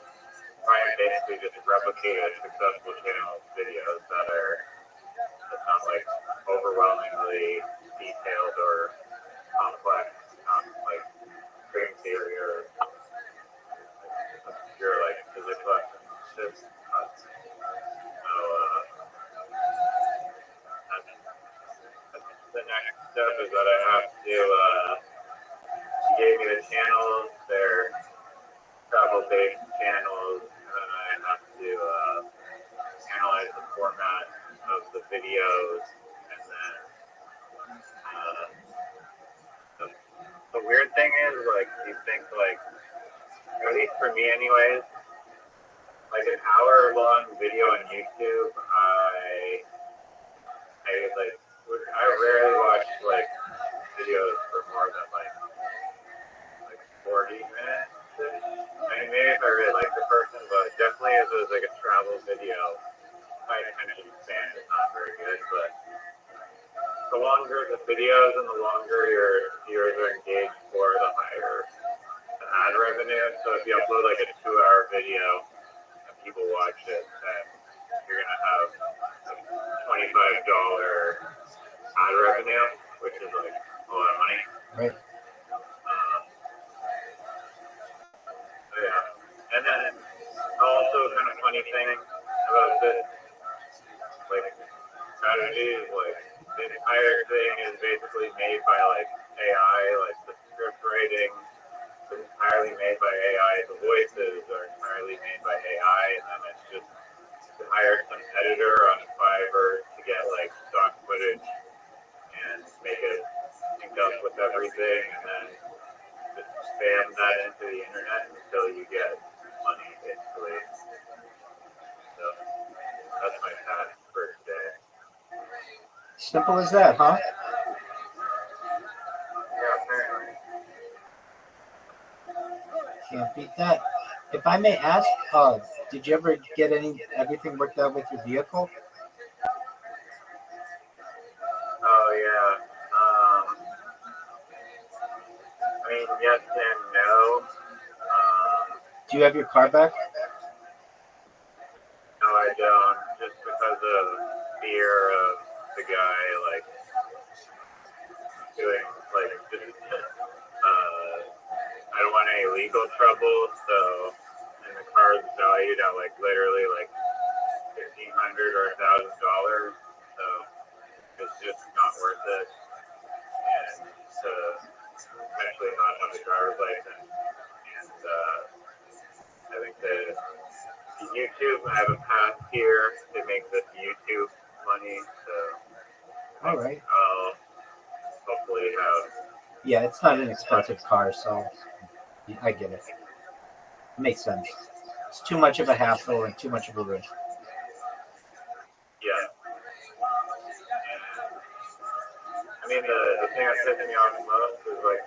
try and basically just replicate a successful channel's videos that's not like overwhelmingly detailed or complex. based channels, and then I have to analyze the format of the videos, and then the weird thing is, like, you think, like, at least for me anyways, like an hour-long video on YouTube, I rarely watch, like, videos for more than, like 40 minutes. I mean, maybe if I really like the person, but definitely if it was, like, a travel video, my attention span is not very good, but the longer the videos and the longer your viewers are engaged for, the higher the ad revenue. So if you upload like a 2-hour video and people watch it, then you're gonna have like $25 ad revenue, which is like a lot of money. Right. Yeah. And then also kind of funny thing about this like strategy is like the entire thing is basically made by like AI, like the script writing is entirely made by AI, the voices are entirely made by AI, and then it's just to hire some editor on Fiverr to get like stock footage and make it sync up with everything, and then just spam that into the internet until you get money, basically. So that's my task for today. Simple as that, huh? Yeah, apparently. Can't beat that. If I may ask, did you ever get everything worked out with your vehicle? Oh, yeah. I mean, yes and no. Do you have your car back? No, I don't. Just because of fear of the guy, like, doing, like, just, I don't want any legal trouble, so, and the car is valued at, like, literally, like, $1,500 or $1,000, so it's just not worth it. And to actually not have a driver's license, and I think that YouTube, I have a path here to make this YouTube money, so All right. I'll hopefully have. Yeah, it's not an expensive car, so I get it. It makes sense. It's too much of a hassle and too much of a risk. Yeah. And, I mean, the thing that's pissing me off the most is like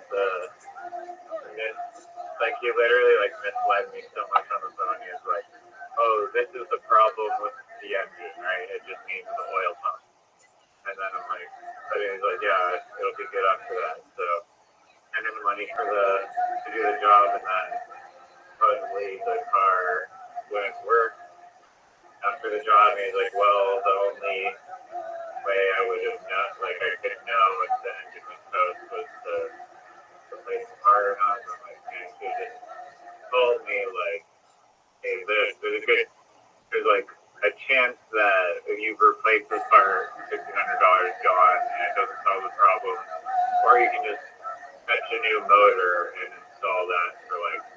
like he literally like misled me so much on the phone. He was like, "Oh, this is the problem with the engine, right? It just needs the oil pump." And then I'm like, but he's like, "Yeah, it'll be good after that." So, and then the money for to do the job, and then supposedly the car wouldn't work after the job. And he's like, "Well, the only way I would have known, like I could know if the engine was toast was to replace the car or not." And I'm like, "Man, you just told me like, hey, there's like a chance that if you replace this car, $1,500 gone, and it doesn't solve the problem, or you can just fetch a new motor and install that for like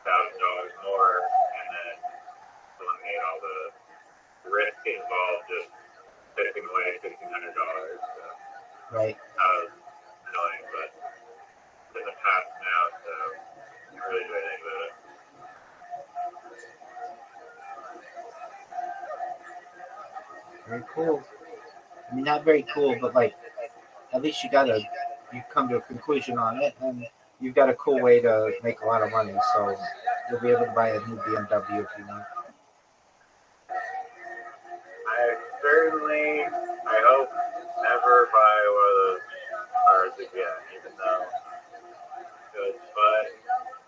$1,000 more, and then eliminate all the risk involved just taking away $1,500." So Right. that was annoying, but it's in the past now, so I really do anything about it. Very cool. I mean, not very cool, but like, at least you come to a conclusion on it, and you've got a cool way to make a lot of money. So you'll be able to buy a new BMW if you want. I hope, never buy one of those cars again, even though it was fun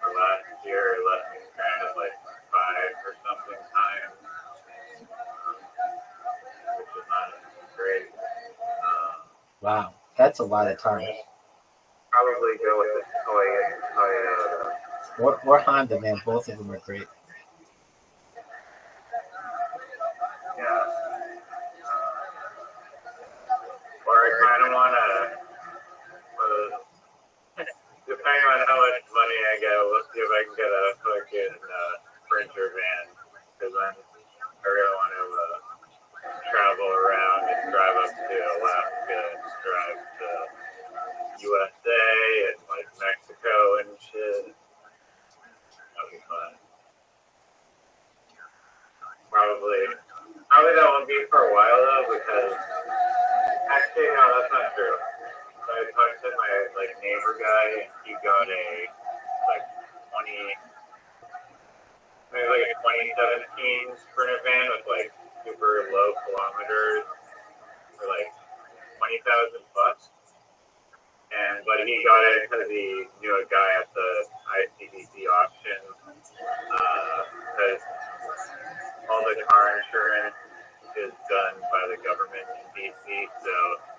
for last year. It left me stranded like 5 or something times, which is not great. Wow, that's a lot of time. Probably go with the Toyota. Or Honda, man. Both of them are great. Yeah. Or I kind of want to, depending on how much money I get, we'll see if I can get a fucking he got a like 2017 Sprinter van with like super low kilometers for like $20,000. But he got it because he knew a guy at the ICBC auction because all the car insurance is done by the government in DC. So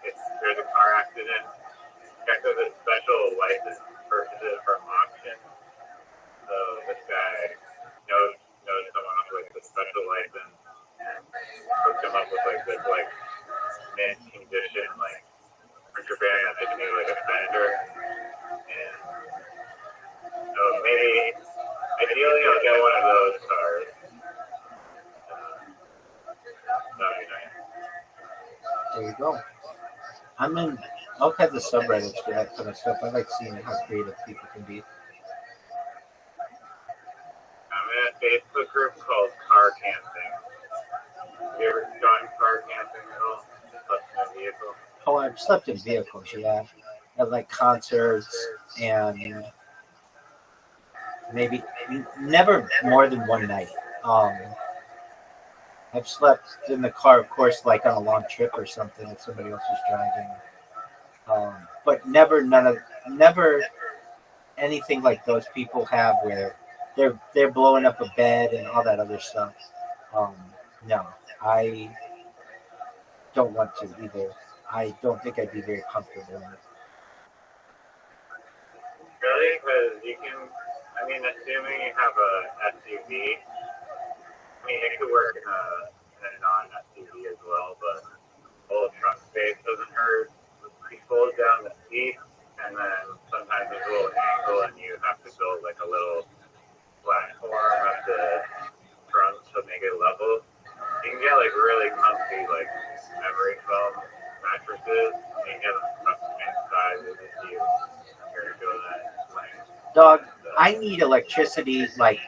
if there's a car accident, check with a special license purchases from auction. So this guy knows someone with a special license and hooked him up with like this like mint condition like printer van that they can do like a fender. And so maybe ideally I'll get one of those cars. That'd be nice. There you go. I'll have the subreddits for that kind of stuff. I like seeing how creative people can be. I'm in a Facebook group called Car Camping. Have you ever gone car camping at all? Slept in a vehicle? Oh, I've slept in vehicles, yeah. At like concerts and maybe never more than one night. I've slept in the car, of course, like on a long trip or something if somebody else is driving. But never anything like those people have where they're blowing up a bed and all that other stuff. No, I don't want to either. I don't think I'd be very comfortable in it. Really? Because you can, assuming you have a SUV, it could work in a non-SUV as well, but full truck space doesn't hurt. He folds down the seat, and then sometimes there's a little angle, and you have to build like a little platform of the trunk to make it level. You can get like really comfy like memory foam mattresses. You can get them custom made sizes if you're doing that. Dog, I need electricity like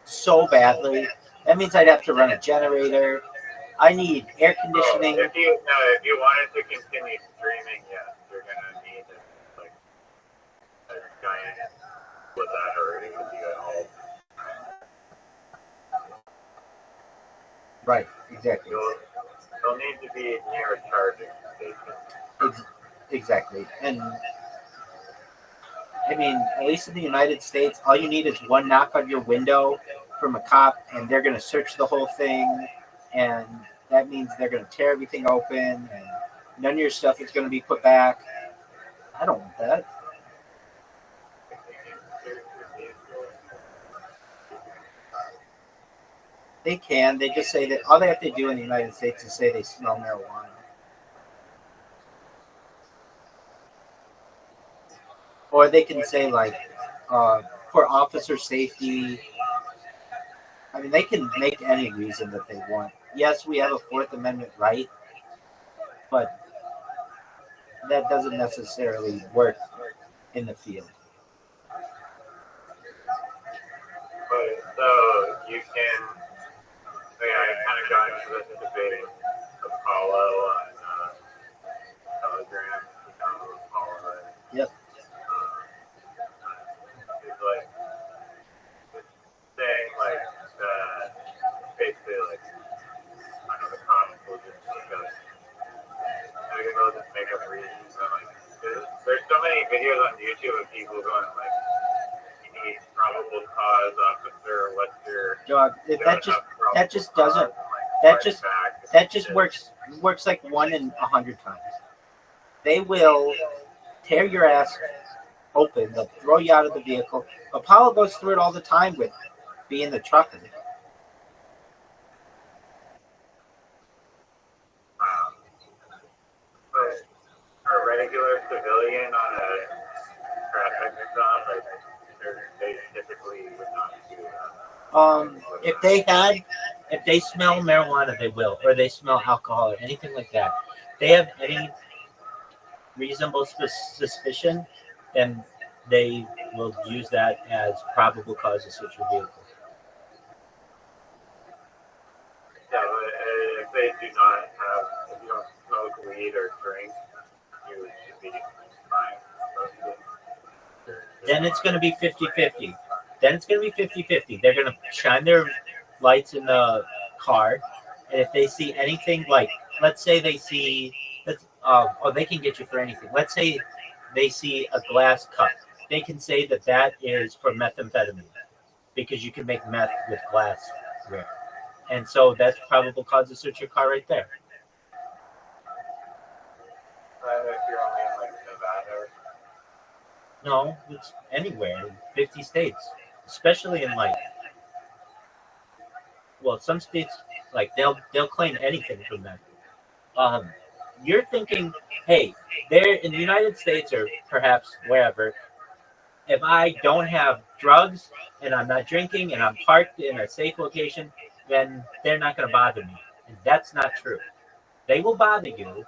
so badly. That means I'd have to run a generator. I need air conditioning. If you wanted to continue streaming, yes, you're gonna need like a giant with that already with you at home. Right, exactly. You'll need to be near a charging station. Exactly. And at least in the United States, all you need is one knock on your window from a cop, and they're going to search the whole thing, and that means they're going to tear everything open, and none of your stuff is going to be put back. I don't want that. They can. They just say that all they have to do in the United States is say they smell marijuana. Or they can say, like, for officer safety. They can make any reason that they want. Yes, we have a Fourth Amendment right, but that doesn't necessarily work in the field. So you can, I kind of got into this debate Apollo on Telegram. Apollo. Yep. It's like saying like basically like I don't know the comments will just make up reasons. And, like there's so many videos on YouTube of people going like, you need probable cause, officer. What's your Dog? That just works like 1 in 100 times. They will tear your ass open. They'll throw you out of the vehicle. Apollo goes through it all the time with being the trucker. But a regular civilian on a traffic stop, they typically would not do that. If they smell marijuana, they will, or they smell alcohol or anything like that. If they have any reasonable suspicion, then they will use that as probable cause to search your vehicle. Yeah, but if they do not have, if you don't smoke weed or drink, you should be fine. then it's going to be 50-50. Then it's going to be 50-50. They're going to shine their lights in the car, and if they see anything like, let's say they see, they can get you for anything. Let's say they see a glass cup. They can say that that is for methamphetamine because you can make meth with glassware. And so that's probable cause to search your car right there. If you're only in like Nevada. No, it's anywhere in 50 states, especially in like, well, some states like they'll claim anything from that. You're thinking, hey, there in the United States or perhaps wherever, if I don't have drugs and I'm not drinking and I'm parked in a safe location, then they're not going to bother me. And that's not true. They will bother you.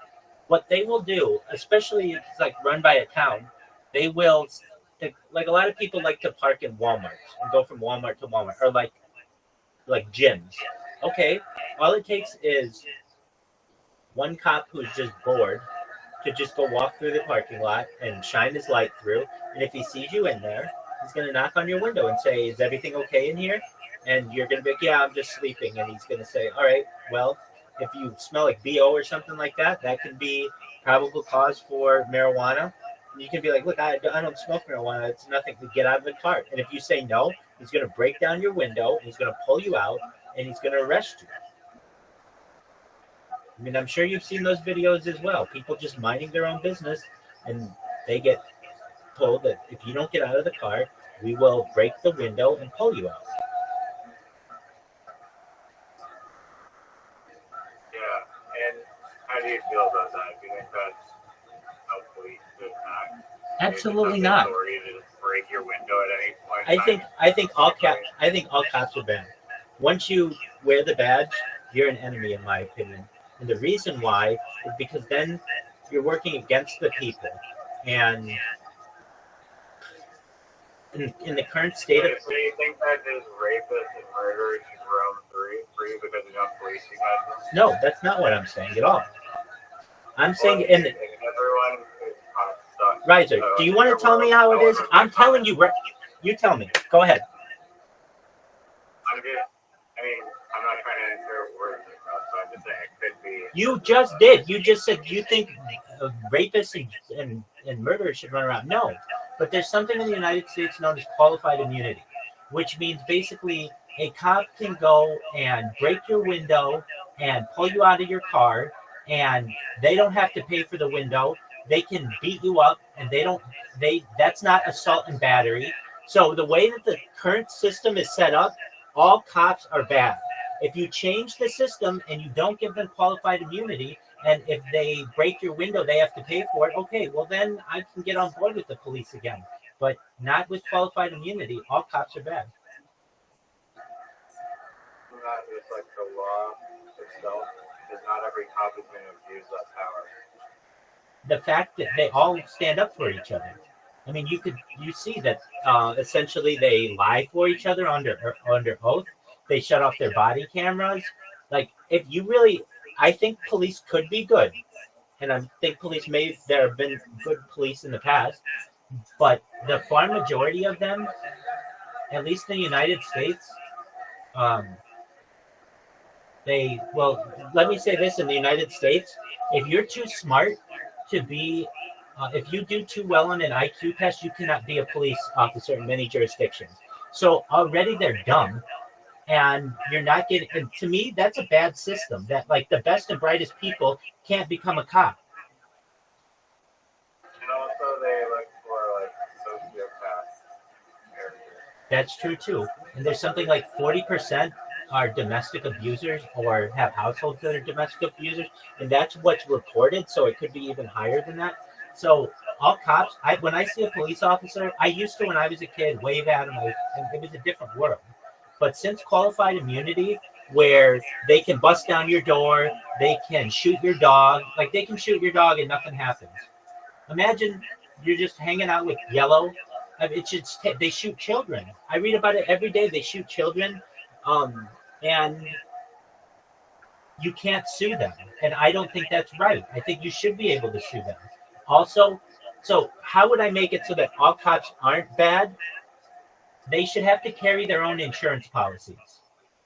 What they will do, especially if it's like run by a town, they will, like a lot of people like to park in Walmart and go from Walmart to Walmart, or like gyms. Okay, all it takes is one cop who's just bored to just go walk through the parking lot and shine his light through. And if he sees you in there, he's going to knock on your window and say, is everything okay in here? And you're going to be like, yeah, I'm just sleeping. And he's going to say, all right, well, if you smell like BO or something like that, that can be probable cause for marijuana. And you can be like, look, I don't smoke marijuana. It's nothing to get out of the car. And if you say no, he's going to break down your window. He's going to pull you out and he's going to arrest you. I mean, I'm sure you've seen those videos as well. People just minding their own business, and they get told that if you don't get out of the car, we will break the window and pull you out. Yeah, and how do you feel about that? Do you think that's how police should act? Absolutely not. Authority to just break your window at any point. I think all cops are bad. Once you wear the badge, you're an enemy, in my opinion. And the reason why is because then you're working against the people. And in the current state of... So you think that just rapists and murderers should roam free because they're not policing us? No, that's not what I'm saying at all. I'm saying... everyone is stuck. Riser, do you want to tell me how it is? I'm telling you. You tell me. Go ahead. I'm not trying to insert words in your mouth, so I'm just saying it could be. You just did. You just said you think rapists and murderers should run around. No, but there's something in the United States known as qualified immunity, which means basically a cop can go and break your window and pull you out of your car, and they don't have to pay for the window. They can beat you up, and that's not assault and battery. So the way that the current system is set up, all cops are bad. If you change the system and you don't give them qualified immunity, and if they break your window, they have to pay for it, okay, well then I can get on board with the police again. But not with qualified immunity. All cops are bad. Not just like the law itself, because not every cop is going to abuse that power. The fact that they all stand up for each other. I mean, you see that essentially they lie for each other under oath. They shut off their body cameras. Like, if you really, I think police could be good, and I think there have been good police in the past, but the far majority of them, at least in the United States, let me say this: in the United States, if you're too smart to be, if you do too well on an IQ test, you cannot be a police officer in many jurisdictions. So already they're dumb. And you're not getting, and to me, that's a bad system, that like the best and brightest people can't become a cop. And also they look for like sociopath areas. That's true too. And there's something like 40% are domestic abusers or have households that are domestic abusers. And that's what's reported. So it could be even higher than that. So all cops, when I see a police officer, I used to, when I was a kid, wave at them. It was a different world. But since qualified immunity, where they can bust down your door, they can shoot your dog, like they can shoot your dog and nothing happens. Imagine you're just hanging out with Yellow. They shoot children. I read about it every day. They shoot children, and you can't sue them. And I don't think that's right. I think you should be able to sue them. Also, So how would I make it so that all cops aren't bad? They should have to carry their own insurance policies.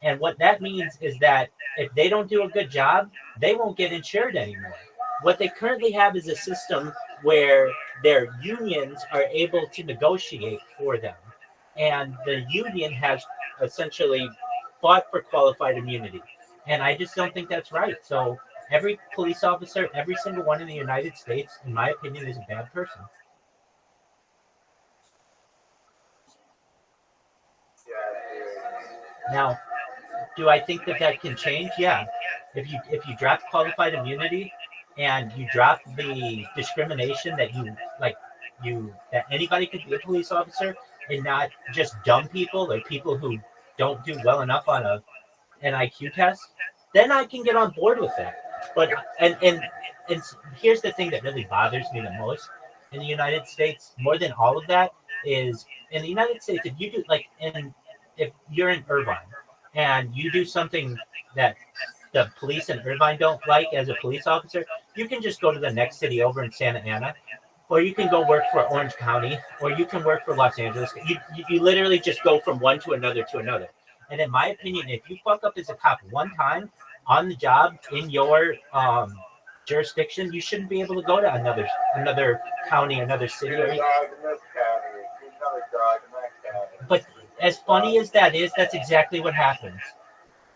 And what that means is that if they don't do a good job, they won't get insured anymore. What they currently have is a system where their unions are able to negotiate for them. And the union has essentially fought for qualified immunity. And I just don't think that's right. So every police officer, every single one in the United States, in my opinion, is a bad person. Now, do I think that that can change? Yeah. If you drop qualified immunity and you drop the discrimination that that anybody could be a police officer and not just dumb people or people who don't do well enough on an IQ test, then I can get on board with that. But and here's the thing that really bothers me the most in the United States, more than all of that, is in the United States, if you do if you're in Irvine and you do something that the police in Irvine don't like as a police officer, you can just go to the next city over in Santa Ana, or you can go work for Orange County, or you can work for Los Angeles. You literally just go from one to another to another. And in my opinion, if you fuck up as a cop one time on the job in your jurisdiction, you shouldn't be able to go to another county, another city. But as funny as that is, that's exactly what happens.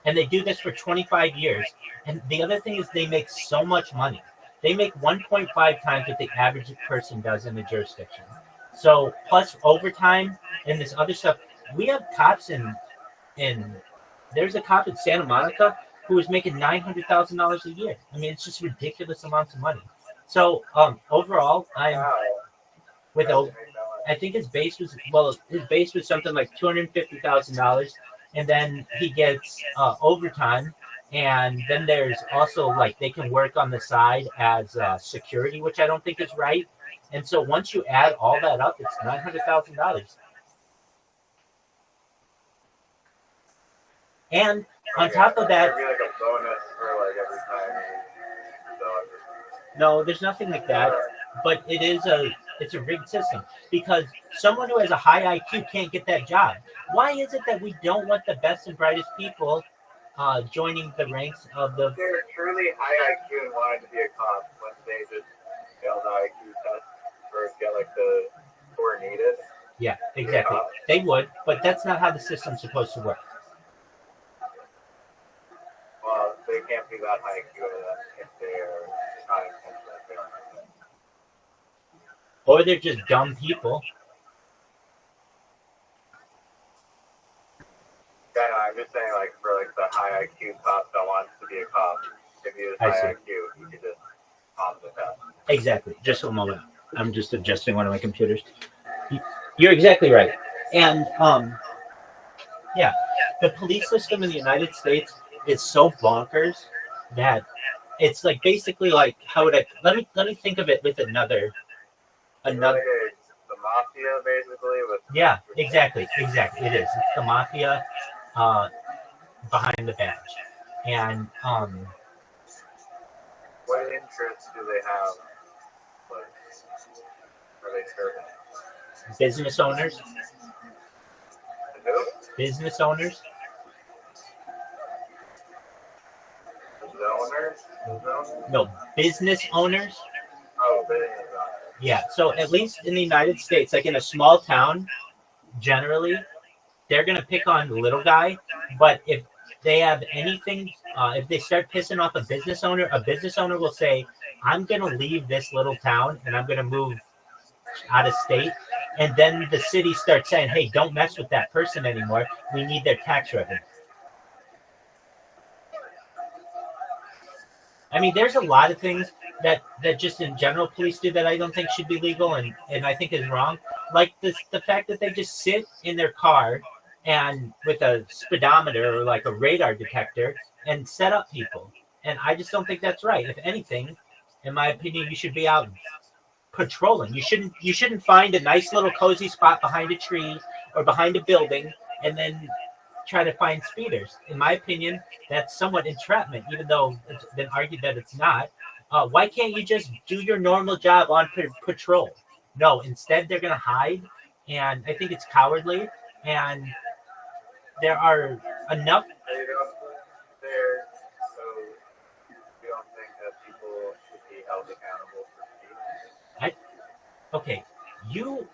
And they do this for 25 years. And the other thing is they make so much money. They make 1.5 times what the average person does in the jurisdiction. So plus overtime and this other stuff. We have cops in there's a cop in Santa Monica who is making $900,000 a year. I mean, it's just ridiculous amounts of money. So overall, I think his base was something like $250,000, and then he gets overtime, and then there's also like they can work on the side as security, which I don't think is right. And so once you add all that up, it's $900,000. And on top of that, like a bonus for like every time no, there's nothing like that. But it's a rigged system because someone who has a high IQ can't get that job. Why is it that we don't want the best and brightest people joining the ranks of the? They're truly high IQ and wanted to be a cop once they just failed the IQ test or get like the score needed. Yeah, exactly. They would, but that's not how the system's supposed to work. Well, they can't be that high IQ if they're not intentionally failing. Or they're just dumb people. Yeah, no, I'm just saying, like, for like the high IQ cop that wants to be a cop, if he has high IQ, you could just pass the test. Exactly. Just a moment. I'm just adjusting one of my computers. You're exactly right. And yeah, the police system in the United States is so bonkers that it's like basically like how would I let me think of it with another. Like the mafia, basically. Yeah, exactly. It is. It's the mafia behind the badge, and what interests do they have? Like, are they serving? Business owners. Who? Business owners. The owners? No, business owners. Oh, business owners. Yeah, so at least in the United States, like in a small town, generally, they're going to pick on the little guy. But if they have anything, if they start pissing off a business owner will say, I'm going to leave this little town and I'm going to move out of state. And then the city starts saying, hey, don't mess with that person anymore. We need their tax revenue. I mean, there's a lot of things that just in general police do that I don't think should be legal and I think is wrong. Like the fact that they just sit in their car and with a speedometer or like a radar detector and set up people. And I just don't think that's right. If anything, in my opinion, you should be out patrolling. You shouldn't find a nice little cozy spot behind a tree or behind a building and then try to find speeders. In my opinion, that's somewhat entrapment, even though it's been argued that it's not. Why can't you just do your normal job on patrol? No, instead they're going to hide, and I think it's cowardly. And there are enough. They don't there, so you don't think that people should be held accountable for speeding? Okay, you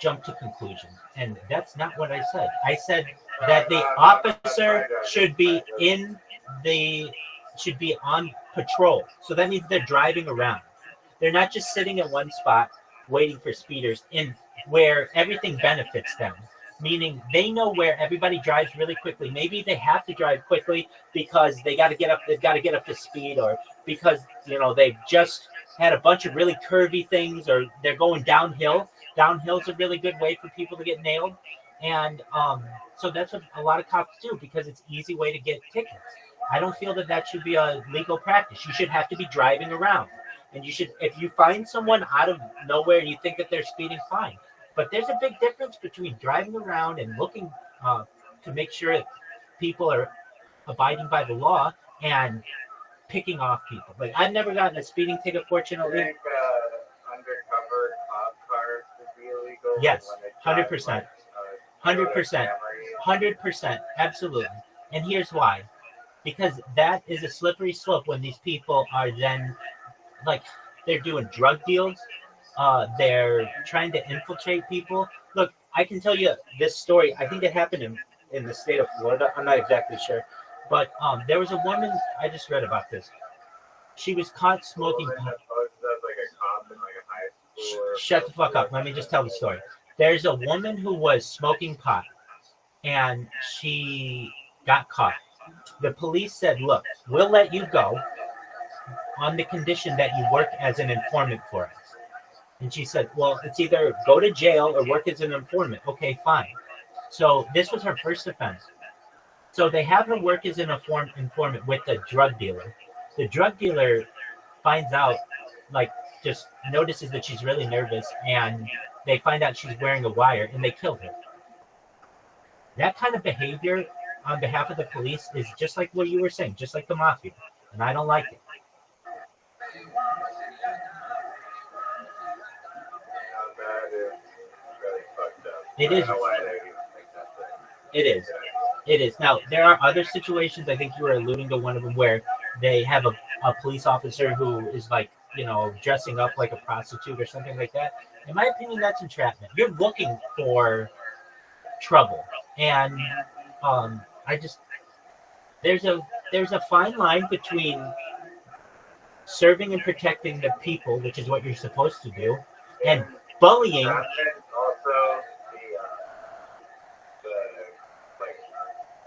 jump to conclusions, and that's not what I said. I said that the officer should be the should be on patrol. So that means they're driving around. They're not just sitting in one spot waiting for speeders in where everything benefits them. Meaning they know where everybody drives really quickly. Maybe they have to drive quickly because they've got to get up to speed, or because they've just had a bunch of really curvy things, or they're going downhill. Downhill's a really good way for people to get nailed. And so that's what a lot of cops do, because it's an easy way to get tickets. I don't feel that should be a legal practice. You should have to be driving around. And you should, if you find someone out of nowhere and you think that they're speeding, fine. But there's a big difference between driving around and looking to make sure that people are abiding by the law and picking off people. Like, I've never gotten a speeding ticket, I fortunately. think undercover cop cars would be illegal. Yes, when they 100%. drive, 100%. Camry. 100%. Absolutely. And here's why. Because that is a slippery slope when these people are then, like, they're doing drug deals. They're trying to infiltrate people. Look, I can tell you this story. I think it happened in the state of Florida. I'm not exactly sure. But there was a woman, I just read about this. She was caught smoking Woman pot. that posed as like a cop in like a high school. Or Shut the fuck up. Let me just tell the story. There's a woman who was smoking pot, and she got caught. The police said, look, we'll let you go on the condition that you work as an informant for us. And she said, well, it's either go to jail or work as an informant. Okay, fine. So this was her first offense. So they have her work as an informant with the drug dealer. The drug dealer finds out, like, just notices that she's really nervous, and they find out she's wearing a wire, and they kill her. That kind of behavior on behalf of the police is just like what you were saying, just like the mafia. And I don't like it. That is really fucked up. It I is. don't know why they even think that's it. It is. It is. Now, there are other situations, I think you were alluding to one of them, where they have a police officer who is, like, dressing up like a prostitute or something like that. In my opinion, that's entrapment. You're looking for trouble. And there's a fine line between serving and protecting the people, which is what you're supposed to do, and bullying. Also, the like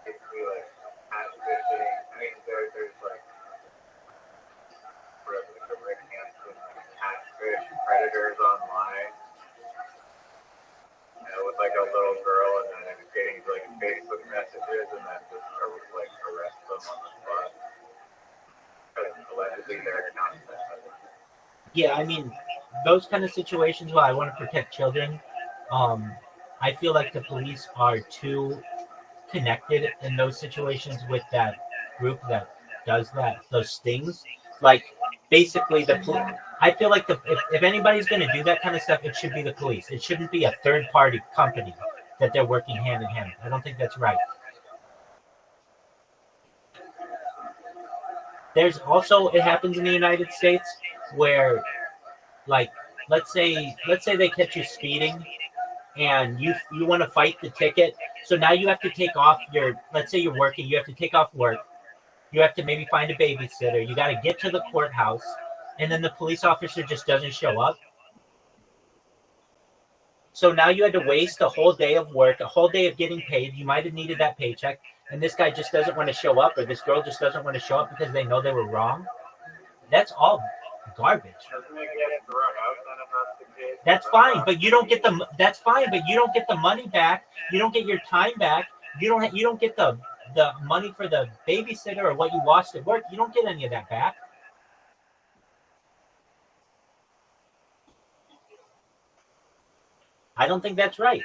basically like catfishing. I mean, there's like whatever the Rick Hansen like catfish predators online. With like a little girl, and then exchanging like Facebook messages, and then just like arrest them on the spot because allegedly their account. Yeah, I mean, those kind of situations, while I want to protect children, I feel like the police are too connected in those situations with that group that does those things. Like, basically, I feel like if anybody's going to do that kind of stuff, it should be the police. It shouldn't be a third-party company that they're working hand in hand. I don't think that's right. There's also, it happens in the United States where, like, let's say they catch you speeding, and you want to fight the ticket. So now you have to take off let's say you're working, you have to take off work. You have to maybe find a babysitter. You got to get to the courthouse, and then the police officer just doesn't show up. So now you had to waste a whole day of work, a whole day of getting paid. You might have needed that paycheck, and this guy just doesn't want to show up, or this girl just doesn't want to show up because they know they were wrong. That's all garbage. That's fine, but you don't get the. That's fine, but you don't get the money back. You don't get your time back. You don't get the money for the babysitter or what you lost at work. You don't get any of that back. I don't think that's right.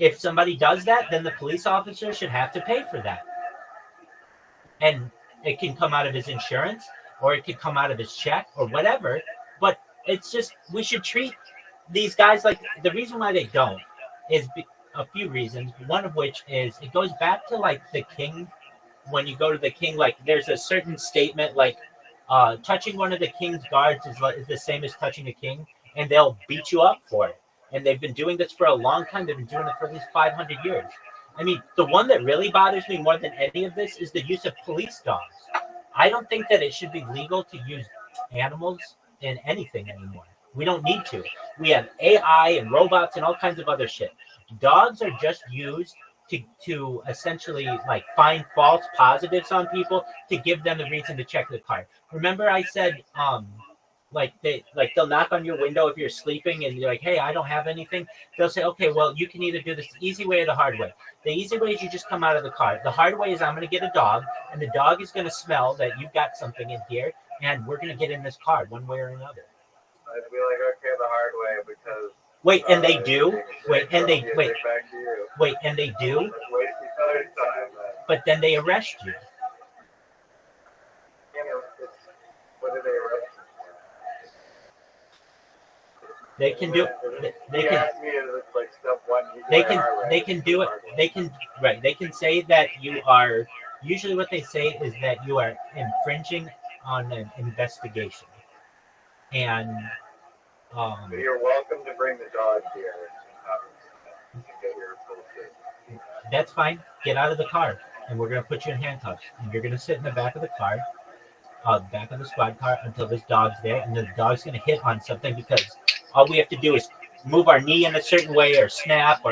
If somebody does that, then the police officer should have to pay for that. And it can come out of his insurance, or it could come out of his check, or whatever. But it's just, we should treat these guys, like, the reason why they don't is a few reasons. One of which is it goes back to like the king. When you go to the king, like there's a certain statement like touching one of the king's guards is the same as touching a king, and they'll beat you up for it. And they've been doing this for a long time. They've been doing it for at least 500 years. I mean, the one that really bothers me more than any of this is the use of police dogs. I don't think that it should be legal to use animals in anything anymore. We don't need to. We have AI and robots and all kinds of other shit. Dogs are just used to essentially like find false positives on people to give them the reason to check the car. Remember I said they'll knock on your window if you're sleeping and you're like, hey, I don't have anything. They'll say, okay, well, you can either do this the easy way or the hard way. The easy way is you just come out of the car. The hard way is I'm going to get a dog, and the dog is going to smell that you've got something in here, and we're going to get in this car one way or another. I'd be like, okay, the hard way, because wait, and they do. Wait, and they wait. Back to you. Wait, and they do. Let's wait another time. But then they arrest you. What do they arrest you? They can do. They can. Ask me, is it like step one? They can. They can do it. They can. Right. They can say that you are. Usually, what they say is that you are infringing on an investigation, and. So you're welcome to bring the dog here and get your bullshit. That's fine. Get out of the car, and we're gonna put you in handcuffs, and you're gonna sit in the back of the car, back of the squad car, until this dog's there, and the dog's gonna hit on something because all we have to do is move our knee in a certain way or snap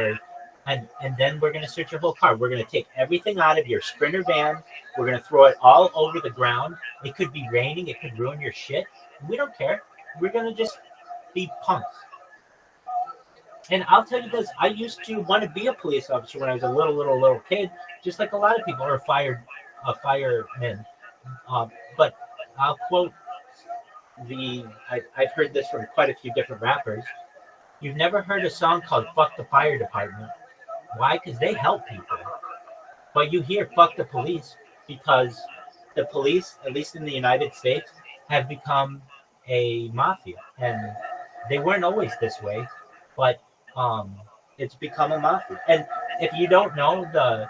and then we're gonna search your whole car. We're gonna take everything out of your Sprinter van. We're gonna throw it all over the ground. It could be raining. It could ruin your shit. We don't care. We're gonna just be punks. And I'll tell you this, I used to want to be a police officer when I was a little kid, just like a lot of people, or a fireman. But I'll quote I've heard this from quite a few different rappers. You've never heard a song called Fuck the Fire Department. Why? Because they help people. But you hear Fuck the Police because the police, at least in the United States, have become a mafia. And they weren't always this way, but it's become a mafia. And if you don't know, the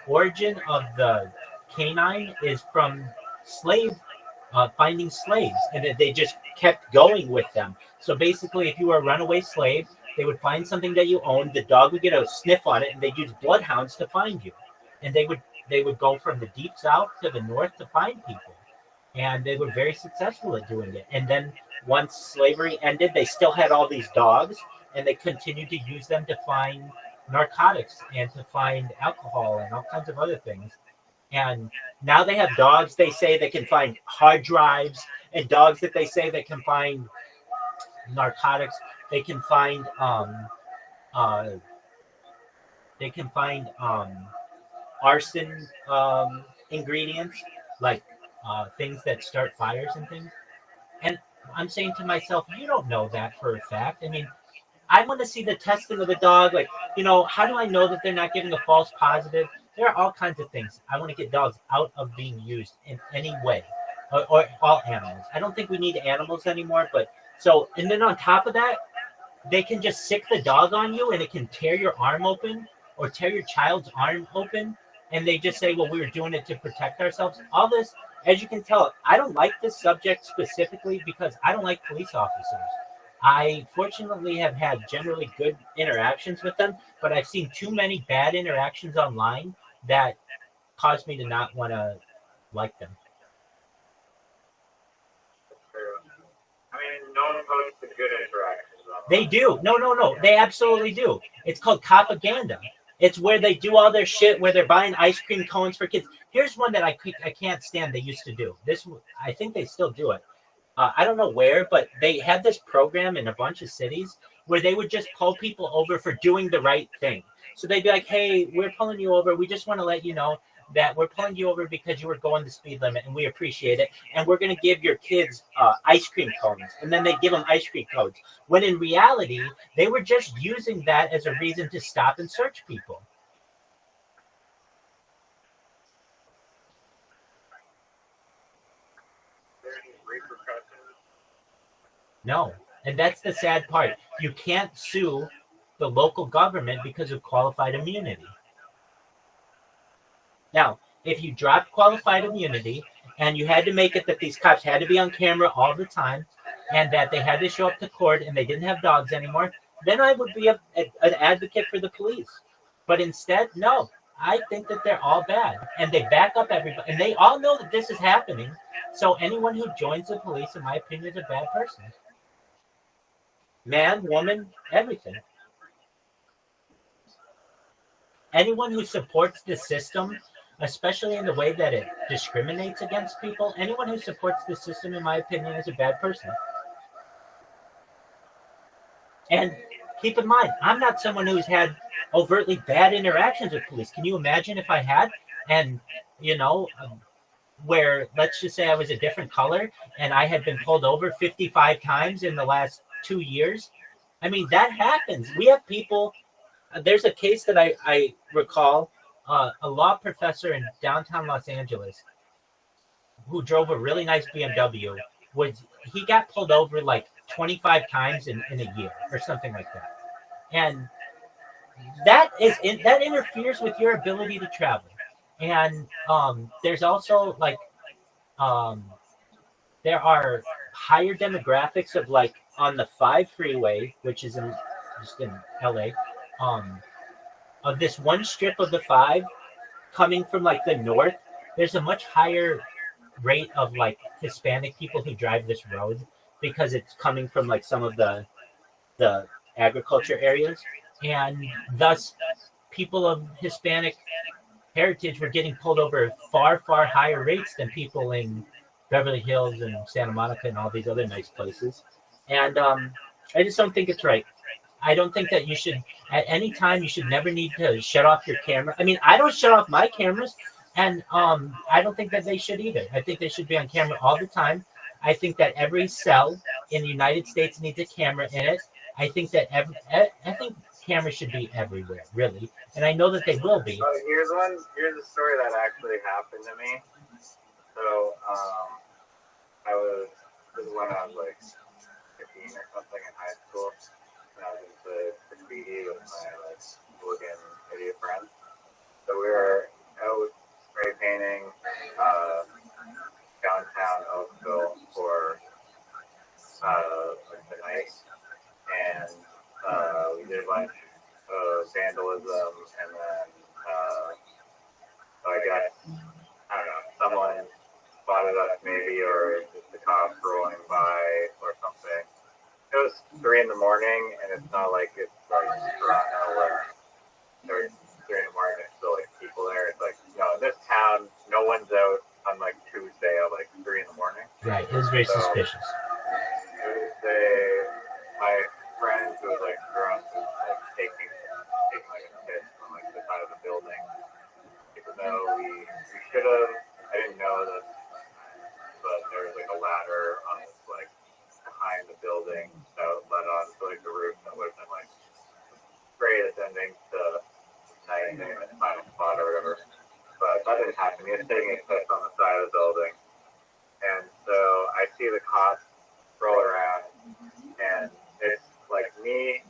origin of the canine is from finding slaves, and they just kept going with them. So basically, if you were a runaway slave, they would find something that you owned. The dog would get a sniff on it, and they'd use bloodhounds to find you. And they would go from the deep south to the north to find people. And they were very successful at doing it. And then once slavery ended, they still had all these dogs, and they continued to use them to find narcotics and to find alcohol and all kinds of other things. And now they have dogs they say that can find hard drives, and dogs that they say that can find narcotics. They can find arson ingredients, like things that start fires and things. And I'm saying to myself, you don't know that for a fact. I mean, I want to see the testing of the dog. Like, how do I know that they're not giving a false positive? There are all kinds of things. I want to get dogs out of being used in any way, or all animals. I don't think we need animals anymore. But and then on top of that, they can just sick the dog on you, and it can tear your arm open or tear your child's arm open. And they just say, well, we were doing it to protect ourselves. All this, as you can tell, I don't like this subject specifically because I don't like police officers. I fortunately have had generally good interactions with them, but I've seen too many bad interactions online that caused me to not want to like them. I mean, no one posts the good interactions. They do. No. They absolutely do. It's called propaganda. It's where they do all their shit, where they're buying ice cream cones for kids. Here's one that I can't stand. They used to do this. I think they still do it. I don't know where, but they had this program in a bunch of cities where they would just pull people over for doing the right thing. So they'd be like, hey, we're pulling you over. We just want to let you know that we're pulling you over because you were going the speed limit, and we appreciate it. And we're going to give your kids ice cream cones. And then they give them ice cream cones. When in reality, they were just using that as a reason to stop and search people. Repercussions? No. And that's the sad part. You can't sue the local government because of qualified immunity. Now, if you dropped qualified immunity and you had to make it that these cops had to be on camera all the time and that they had to show up to court and they didn't have dogs anymore, then I would be an advocate for the police. But instead, no. I think that they're all bad and they back up everybody. And they all know that this is happening. So anyone who joins the police, in my opinion, is a bad person. Man, woman, everything. Anyone who supports the system, especially in the way that it discriminates against people, anyone who supports the system, in my opinion, is a bad person. And keep in mind, I'm not someone who's had overtly bad interactions with police. Can you imagine if I had? And, where let's just say I was a different color and I had been pulled over 55 times in the last 2 years. I mean, that happens. We have people. There's a case that I recall, a law professor in downtown Los Angeles who drove a really nice BMW. He got pulled over like 25 times in a year or something like that. And that interferes with your ability to travel. And there's also like there are higher demographics of like on the 5 freeway, which is just in LA, of this one strip of the 5 coming from like the north. There's a much higher rate of like Hispanic people who drive this road because it's coming from like some of the agriculture areas, and thus people of Hispanic heritage were getting pulled over far higher rates than people in Beverly Hills and Santa Monica and all these other nice places. And I just don't think it's right. I don't think that you should, at any time, you should never need to shut off your camera. I mean, I don't shut off my cameras, and I don't think that they should either. I think they should be on camera all the time. I think that every cell in the United States needs a camera in it. I think that I think cameras should be everywhere, really, and I know that they will be. Here's a story that actually happened to me. So this is when I was like 15 or something in high school, and I was into graffiti with my like hooligan idiot friends. So we were out spray painting downtown Oakville for like the night, and we did a bunch of vandalism, and then I guess, I don't know, someone spotted us maybe, or just the cops rolling by or something. It was 3 a.m, and it's not like it's like Toronto where there's 3 a.m, there's still like people there. It's like, in this town, no one's out on like Tuesday at like 3 a.m. Right, it was very suspicious. Tuesday, my friend who was like drunk was like taking like a piss from like the side of the building. Even though we should have, I didn't know that, but there was like a ladder on this like behind the building that led on to like the roof that would have been like great ascending to night and the final spot or whatever. But that didn't happen. He was taking a piss on the side of the building, and so I see the cops roll around, and it's like me,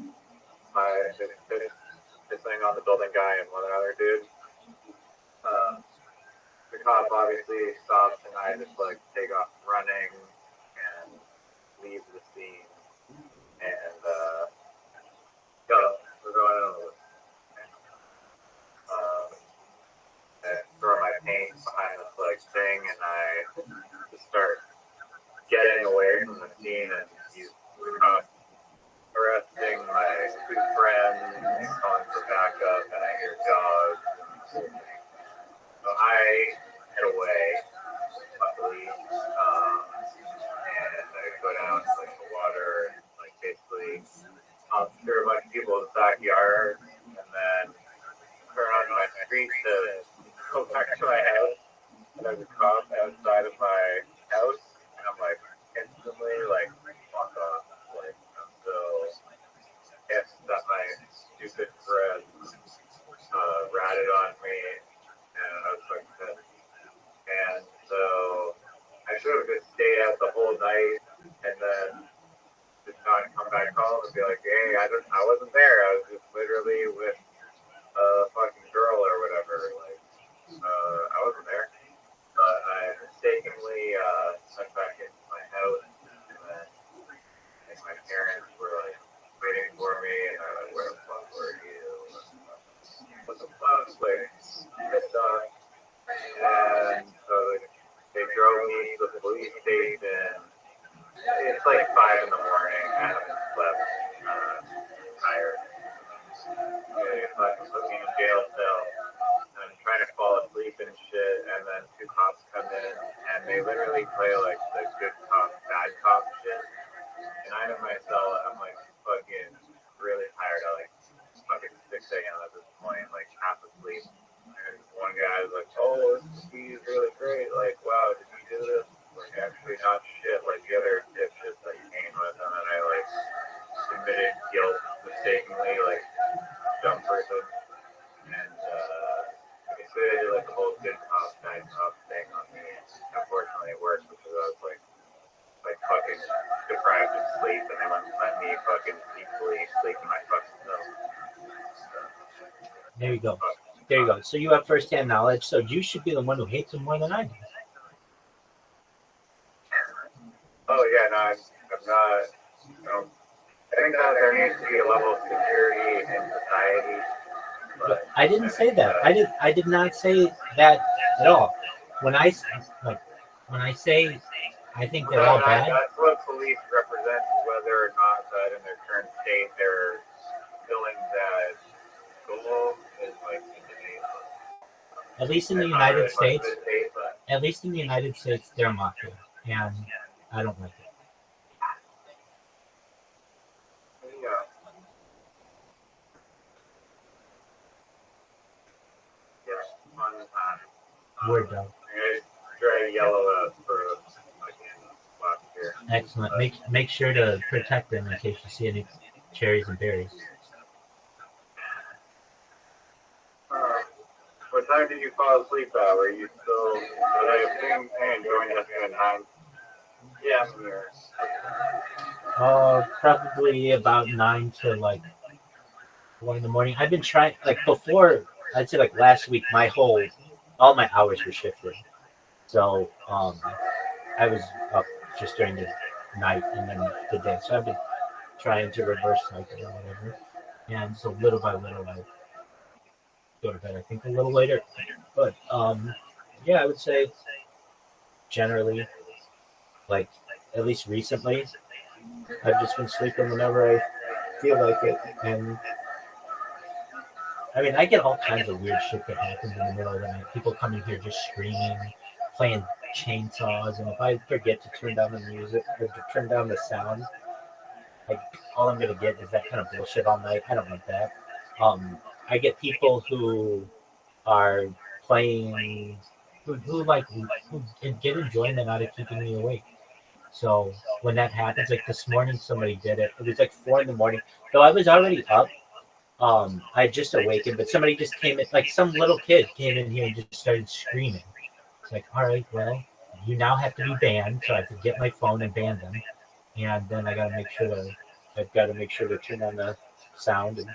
this thing on the building guy, and one other dude. The cop obviously stops, and I just like take off running and leave the scene, and we're going over. And throw my paint behind this like thing, and I just start getting away from the scene, and he's arresting my 2 friends and calling for backup, and I hear dogs. So I head away, luckily, and I go down to like the water, and like basically through a bunch of people in the backyard, and then turn on my street to go back to my house, and there's a cop outside of my house, and I'm like instantly like fuck off, like I'm so pissed that my stupid friends ratted on me, and I was like pissed. And so I should have just stayed out the whole night and then just not 6 a.m. at this point, like half asleep. And one guy was like, "Oh, this ski is really great. Like, wow, did you do this?" Like, actually, not shit. Like the other dipshits that you came with, and then I like admitted guilt mistakenly, like dumb person, and basically I did like the whole good cop bad cop thing on me. Unfortunately, it worked because I was like fucking deprived of sleep, and they wouldn't let me fucking peacefully sleep in my fucking cell. There you go. There you go. So you have firsthand knowledge. So you should be the one who hates him more than I do. Oh yeah, no, I'm not. I think that there needs to be a level of security in society. But I didn't say that. I did not say that at all. When I say I think they're all bad. That's what police represent, whether or not that in their current state they're filling that goal is like At least in the United States. At least in the United States, they're mafia, and I don't like it. Word dog. Try yellow for last year. Excellent. Make sure to protect them in case you see any cherries and berries. What time did you fall asleep at? Were you still? I assume enjoying yesterday time. Yeah. Probably about 9 to like 1 in the morning. I've been trying like before. I'd say like last week. All my hours were shifted. So I was up just during the night and then the day. So I've been trying to reverse cycle or whatever. And so little by little, I go to bed. I think a little later. But yeah, I would say generally, like at least recently, I've just been sleeping whenever I feel like it. And I mean, I get all kinds of weird shit that happens in the middle of the night. People coming here just screaming, playing chainsaws, and if I forget to turn down the music or to turn down the sound, like all I'm gonna get is that kind of bullshit all night. I don't like that. I get people who are playing, who get enjoyment out of keeping me awake. So when that happens, like this morning, somebody did it. It was like 4 in the morning, though I was already up. I just awakened, but somebody just came in, like some little kid came in here and just started screaming. It's like, all right, well, you now have to be banned, so I have to get my phone and ban them, and then I've got to make sure to turn on the sound. And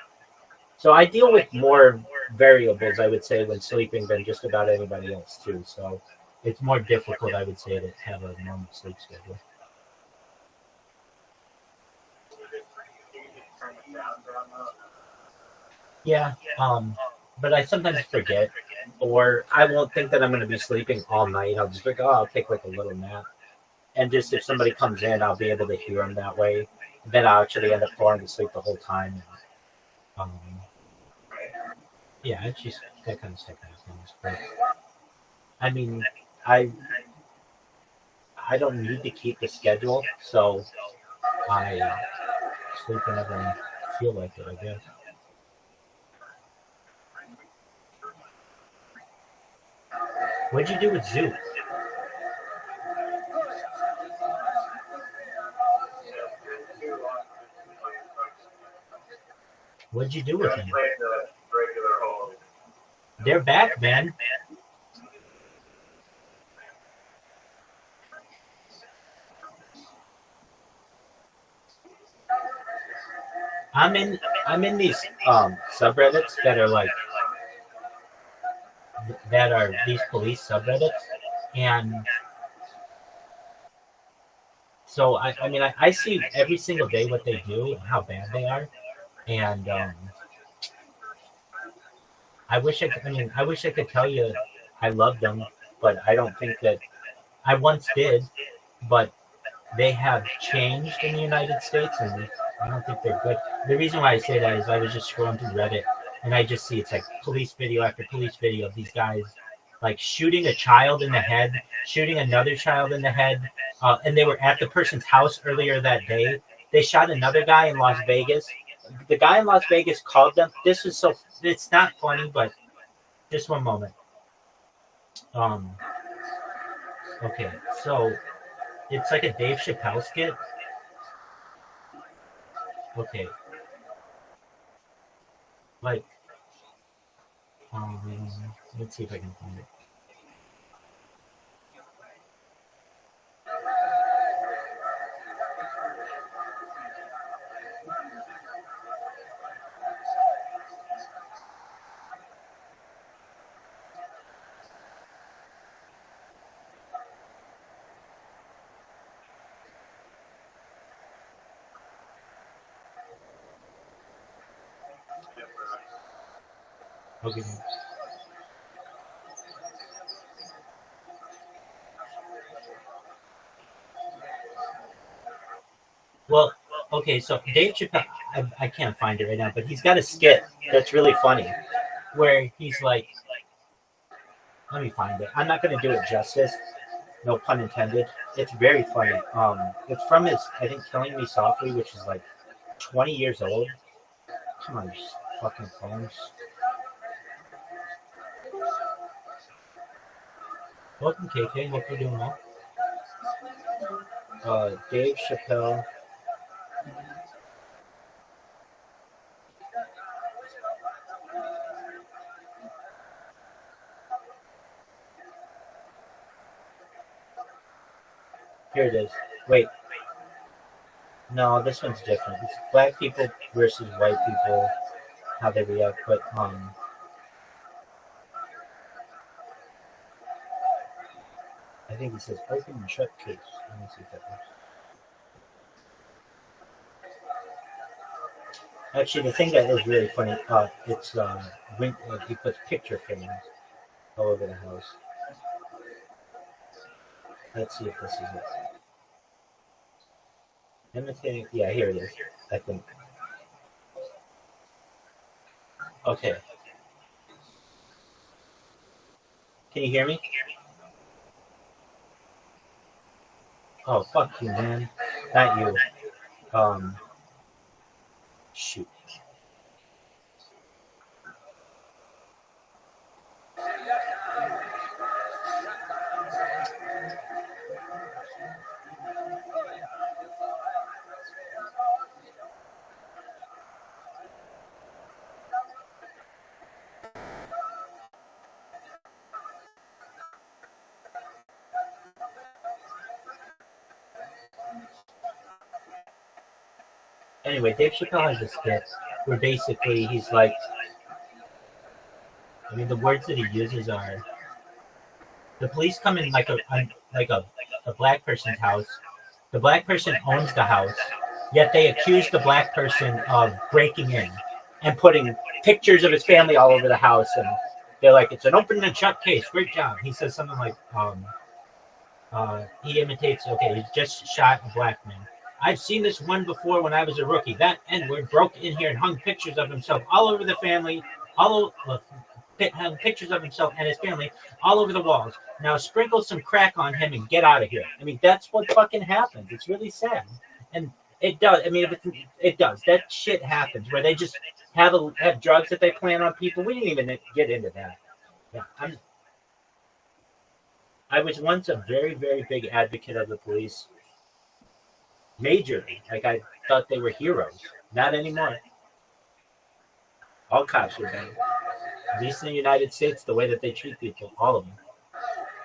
so I deal with more variables, I would say, when sleeping than just about anybody else too. So it's more difficult, I would say, to have a normal sleep schedule. Yeah, but I sometimes forget, or I won't think that I'm going to be sleeping all night. I'll just be like, oh, I'll take like a little nap. And just if somebody comes in, I'll be able to hear them that way. Then I'll actually end up falling asleep the whole time. Yeah, it's just that kind of stuff happens. But I mean, I don't need to keep the schedule, so I sleep whenever I feel like it, I guess. What'd you do with Zoo? What'd you do with him? They're back, man. I'm in these subreddits that are these police subreddits, and so I see every single day what they do and how bad they are, and I wish I could tell you I love them, but I don't think that I once did, but they have changed in the United States, and I don't think they're good. The reason why I say that is I was just scrolling through Reddit, and I just see it's like police video after police video of these guys like shooting a child in the head, shooting another child in the head, and they were at the person's house earlier that day. They shot another guy in Las Vegas, the guy in Las Vegas called them. This is so. It's not funny, but just one moment. Okay, so it's like a Dave Chappelle skit. Okay, like let's see if I can find it. Okay. Well, okay, so Dave Chappelle, I can't find it right now, but he's got a skit that's really funny where he's like, let me find it. I'm not going to do it justice, no pun intended. It's very funny. It's from his, I think, Killing Me Softly, which is like 20 years old. Come on, you fucking phones. Welcome, KK. Hope you're doing well. Dave Chappelle. Here it is. Wait. No, this one's different. It's black people versus white people, how they react. But I think it says open and shut case. Let me see if that works. Actually, the thing that is really funny, it's he puts picture frames all over the house. Let's see if this is it. Imitating, yeah, here it is. I think. Okay. Can you hear me? Oh, fuck you, man. Not you. Shoot. Anyway, Dave Chappelle has a skit where basically he's like, I mean, the words that he uses are, the police come in like a black person's house. The black person owns the house, yet they accuse the black person of breaking in and putting pictures of his family all over the house. And they're like, it's an open and shut case. Great job. He says something like, he imitates, okay, he just shot a black man. I've seen this one before when I was a rookie. That N-word broke in here and hung pictures of himself all over the family, hung pictures of himself and his family all over the walls. Now sprinkle some crack on him and get out of here. I mean, that's what fucking happens. It's really sad. And it does. I mean, it does. That shit happens where they just have drugs that they plant on people. We didn't even get into that. Yeah, I was once a very, very big advocate of the police. Majorly. Like, I thought they were heroes. Not anymore. All cops are bad. At least in the United States, the way that they treat people, all of them.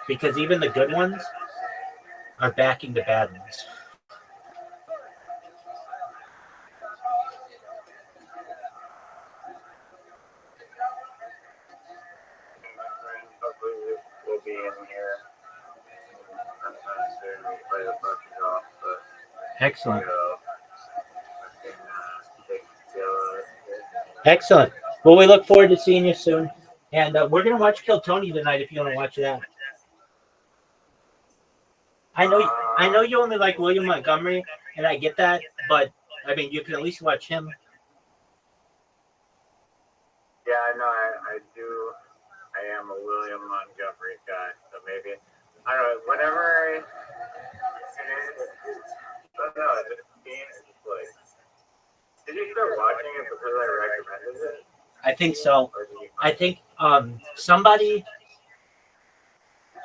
Because even the good ones are backing the bad ones. We'll be in here. Excellent. Excellent. Well, we look forward to seeing you soon. And we're going to watch Kill Tony tonight if you want to watch that. I know you only like William Montgomery, and I get that, but, I mean, you can at least watch him. Yeah, I know. I do. I am a William Montgomery guy, so maybe, I don't know, whenever it is, I don't know, it just seems like, did you start watching it because I recommended it? I think so. Or did you I think somebody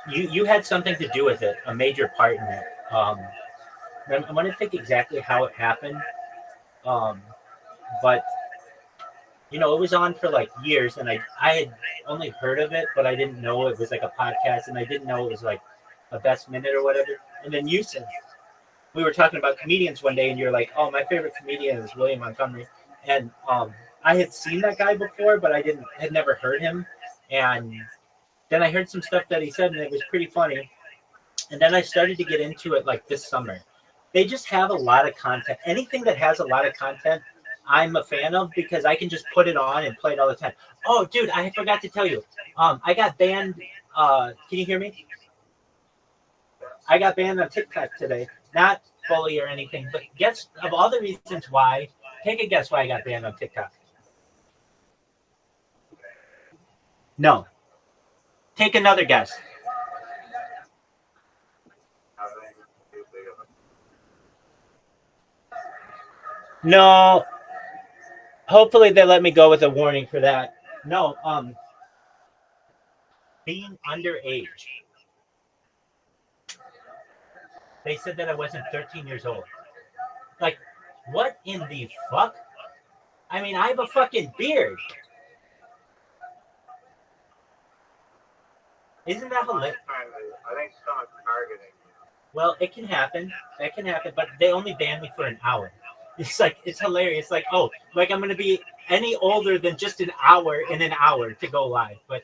you had something to do with it, a major part in it. I want to think exactly how it happened, but it was on for like years, and I had only heard of it, but I didn't know it was like a podcast, and I didn't know it was like a best minute or whatever. And then you said we were talking about comedians one day, and you're like, "Oh, my favorite comedian is William Montgomery," and I had seen that guy before, but I had never heard him, and then I heard some stuff that he said, and it was pretty funny. And then I started to get into it like this summer. They just have a lot of content. Anything that has a lot of content, I'm a fan of because I can just put it on and play it all the time. Oh, dude, I forgot to tell you. I got banned. Can you hear me? I got banned on TikTok today. Not fully or anything, but guess of all the reasons why. Take a guess why I got banned on TikTok. No. Take another guess. No. Hopefully they let me go with a warning for that. No, being underage. They said that I wasn't 13 years old. Like, what in the fuck? I mean, I have a fucking beard. Isn't that hilarious? I think someone's targeting you. Well, it can happen. That can happen, but they only banned me for an hour. It's hilarious. Like, oh, like I'm gonna be any older than just an hour in an hour to go live. But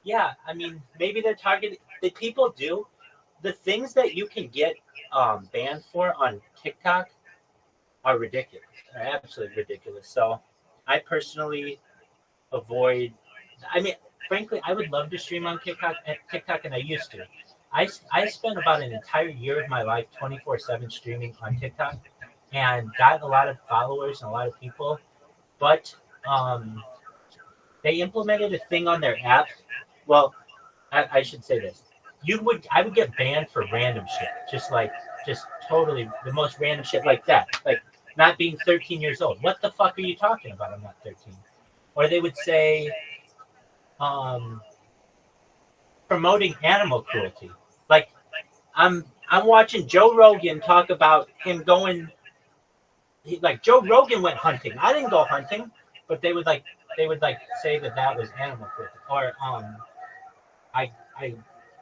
yeah, I mean, maybe they're targeting. The people do the things that you can get banned for on TikTok are ridiculous. Are absolutely ridiculous. So I personally avoid. I mean, frankly, I would love to stream on TikTok, and I used to. I spent about an entire year of my life 24/7 streaming on TikTok and got a lot of followers and a lot of people. But they implemented a thing on their app. Well, I should say this. I would get banned for random shit. Just totally the most random shit like that. Like not being 13 years old. What the fuck are you talking about? I'm not 13. Or they would say promoting animal cruelty. Like I'm watching Joe Rogan talk about him going. Like Joe Rogan went hunting. I didn't go hunting, but they would say that was animal cruelty. Or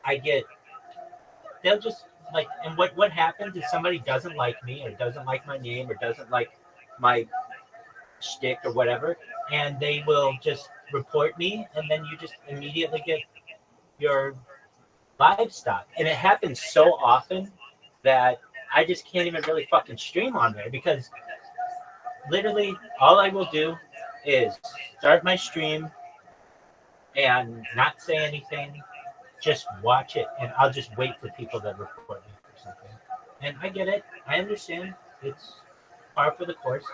I get. They'll just like, and what happens is somebody doesn't like me or doesn't like my name or doesn't like my shtick or whatever, and they will just report me, and then you just immediately get your livestock. And it happens so often that I just can't even really fucking stream on there because literally all I will do is start my stream and not say anything, just watch it, and I'll just wait for people that report me for something. And I get it. I understand. It's par for the course.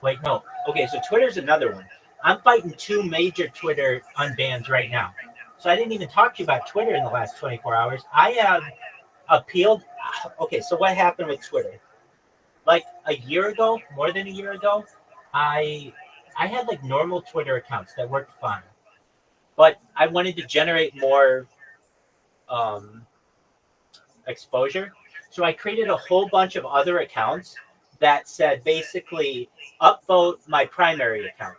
Wait, no. Okay, so Twitter's another one. I'm fighting two major Twitter unbans right now. So I didn't even talk to you about Twitter in the last 24 hours. I have appealed. Okay, so what happened with Twitter? Like a year ago, more than a year ago, I had like normal Twitter accounts that worked fine. But I wanted to generate more exposure. So I created a whole bunch of other accounts that said basically upvote my primary account.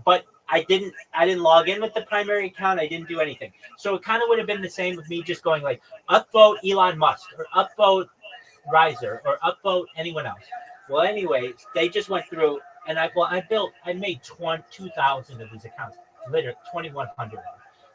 But I didn't log in with the primary account. I didn't do anything. So it kind of would have been the same with me just going like upvote Elon Musk or upvote Riser or upvote anyone else. Well, anyways, they just went through and I made 2,000 of these accounts, literally 2,100.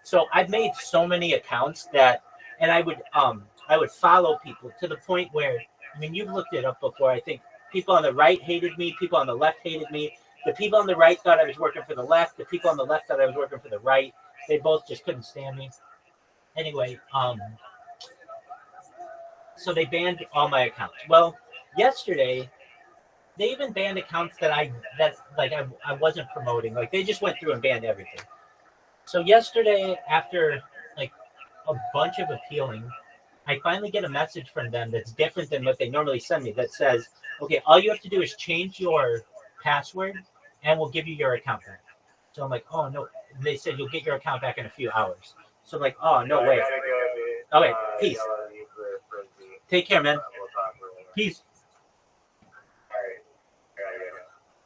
So I've made so many accounts that, and I would follow people to the point where, I mean, you've looked it up before. I think people on the right hated me. People on the left hated me. The people on the right thought I was working for the left. The people on the left thought I was working for the right. They both just couldn't stand me. Anyway, so they banned all my accounts. Well, yesterday, they even banned accounts that I wasn't promoting. Like they just went through and banned everything. So yesterday, after like a bunch of appealing, I finally get a message from them that's different than what they normally send me that says, okay, all you have to do is change your password and we'll give you your account back. So I'm like, oh no. They said you'll get your account back in a few hours. So I'm like, oh no way. Okay, peace. Take care, man. Peace.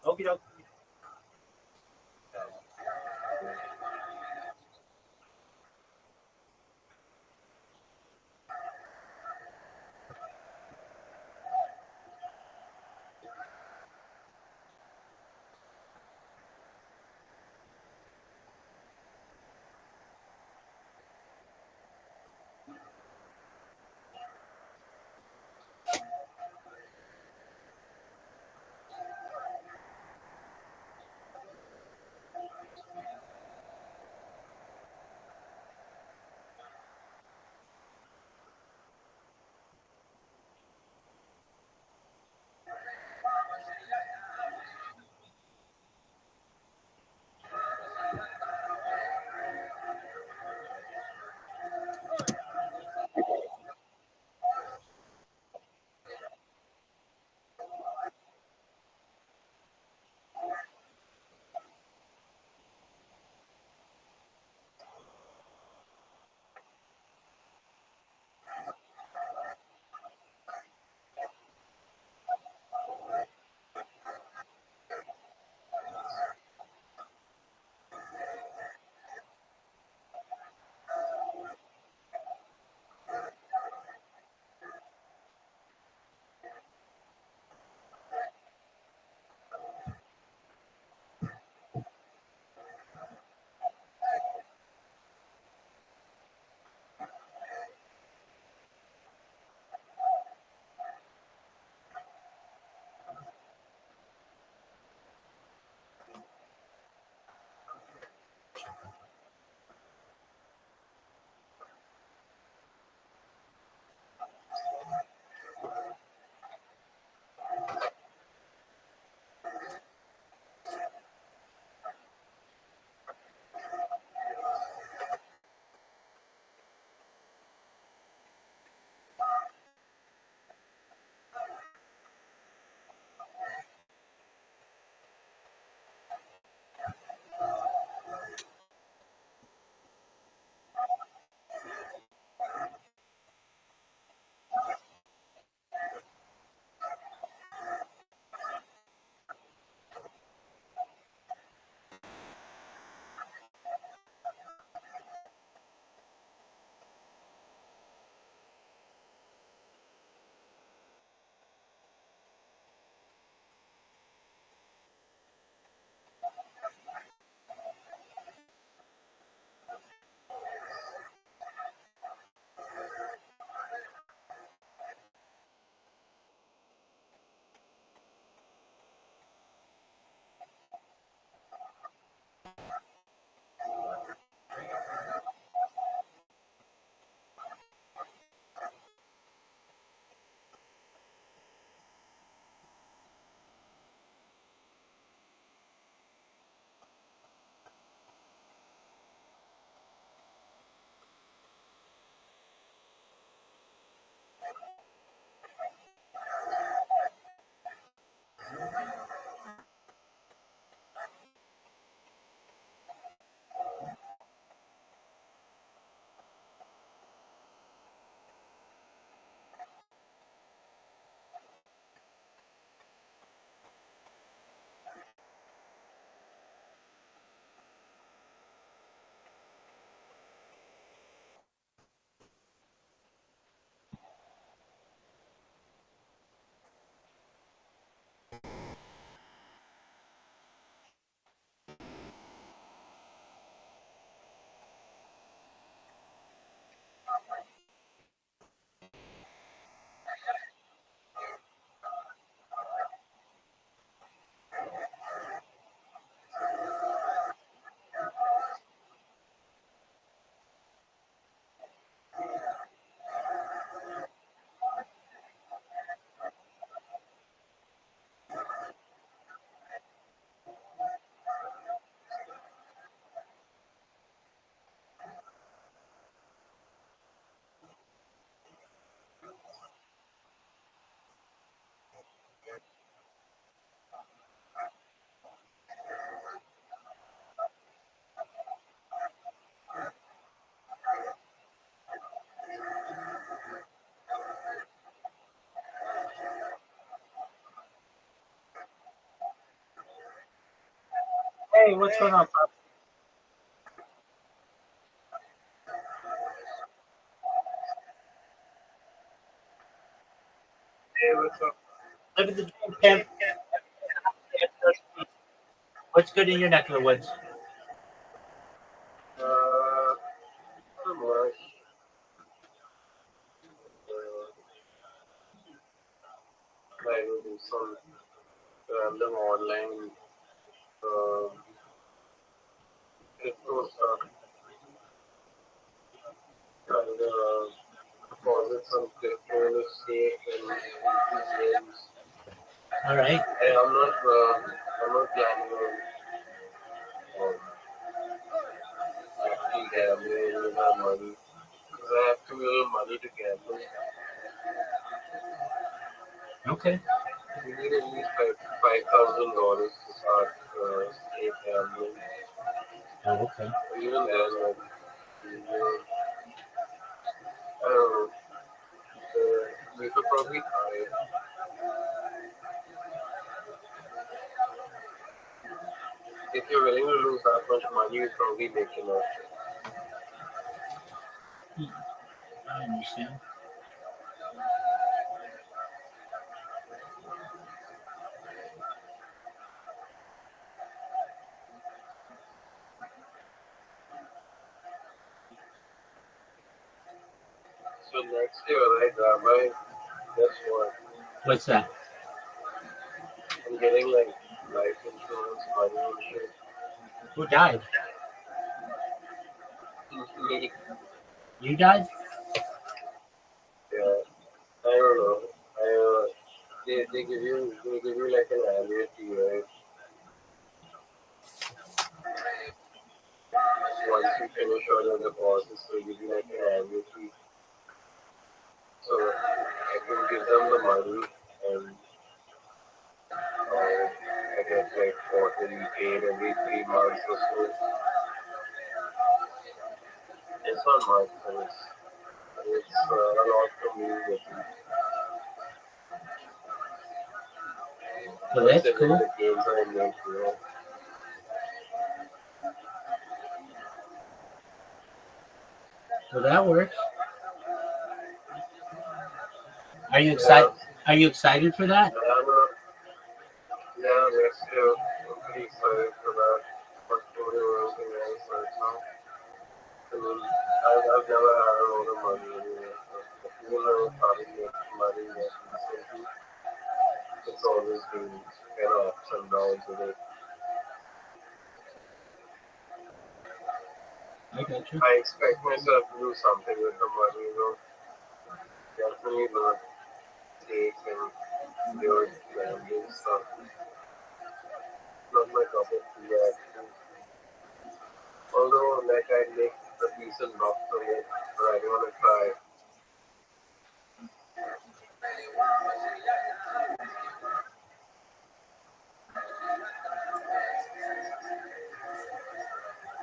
Okie doke. Hey, what's going on, Pop? Hey, what's up? Live in the dream, pimp. What's good in your neck of the woods? Not much. I will do some random online crypto stuff and deposit some crypto in a safe and games. All right. I'm not planning on actually gambling with my money because I have too little money to gamble. Okay. You need at least $5,000 to start safe gambling. Oh, okay. Even then, like, I don't know. We could probably try. If you're willing to lose that much money, you probably make enough. I understand. So next year, right, Rabbi, guess what? What's that? I'm getting like life insurance money and shit. Who died? Me, You died? yeah. I don't know. They give you like an annuity, right? Once you finish all your deposits, they give you like an annuity. So I can give them the money and I get like quarterly paid every 3 months or so. It's not much, but it's a lot for me. Well, that's Considering cool. the games I make, you know. Well, that works. Are you excited? Are you excited for that? Yeah, next year, I'm pretty excited for that. Portfolio everything else right now. I mean, I've never had a lot of money anyway. So even though I'm starting to make money yet recently, it's always been kind of ups and downs with it. I got you. I expect myself to do something with the money, you know. Definitely not take and do it gambling stuff. Not my cup of tea, actually. Although, like, I make a decent buck from it, but I want to try.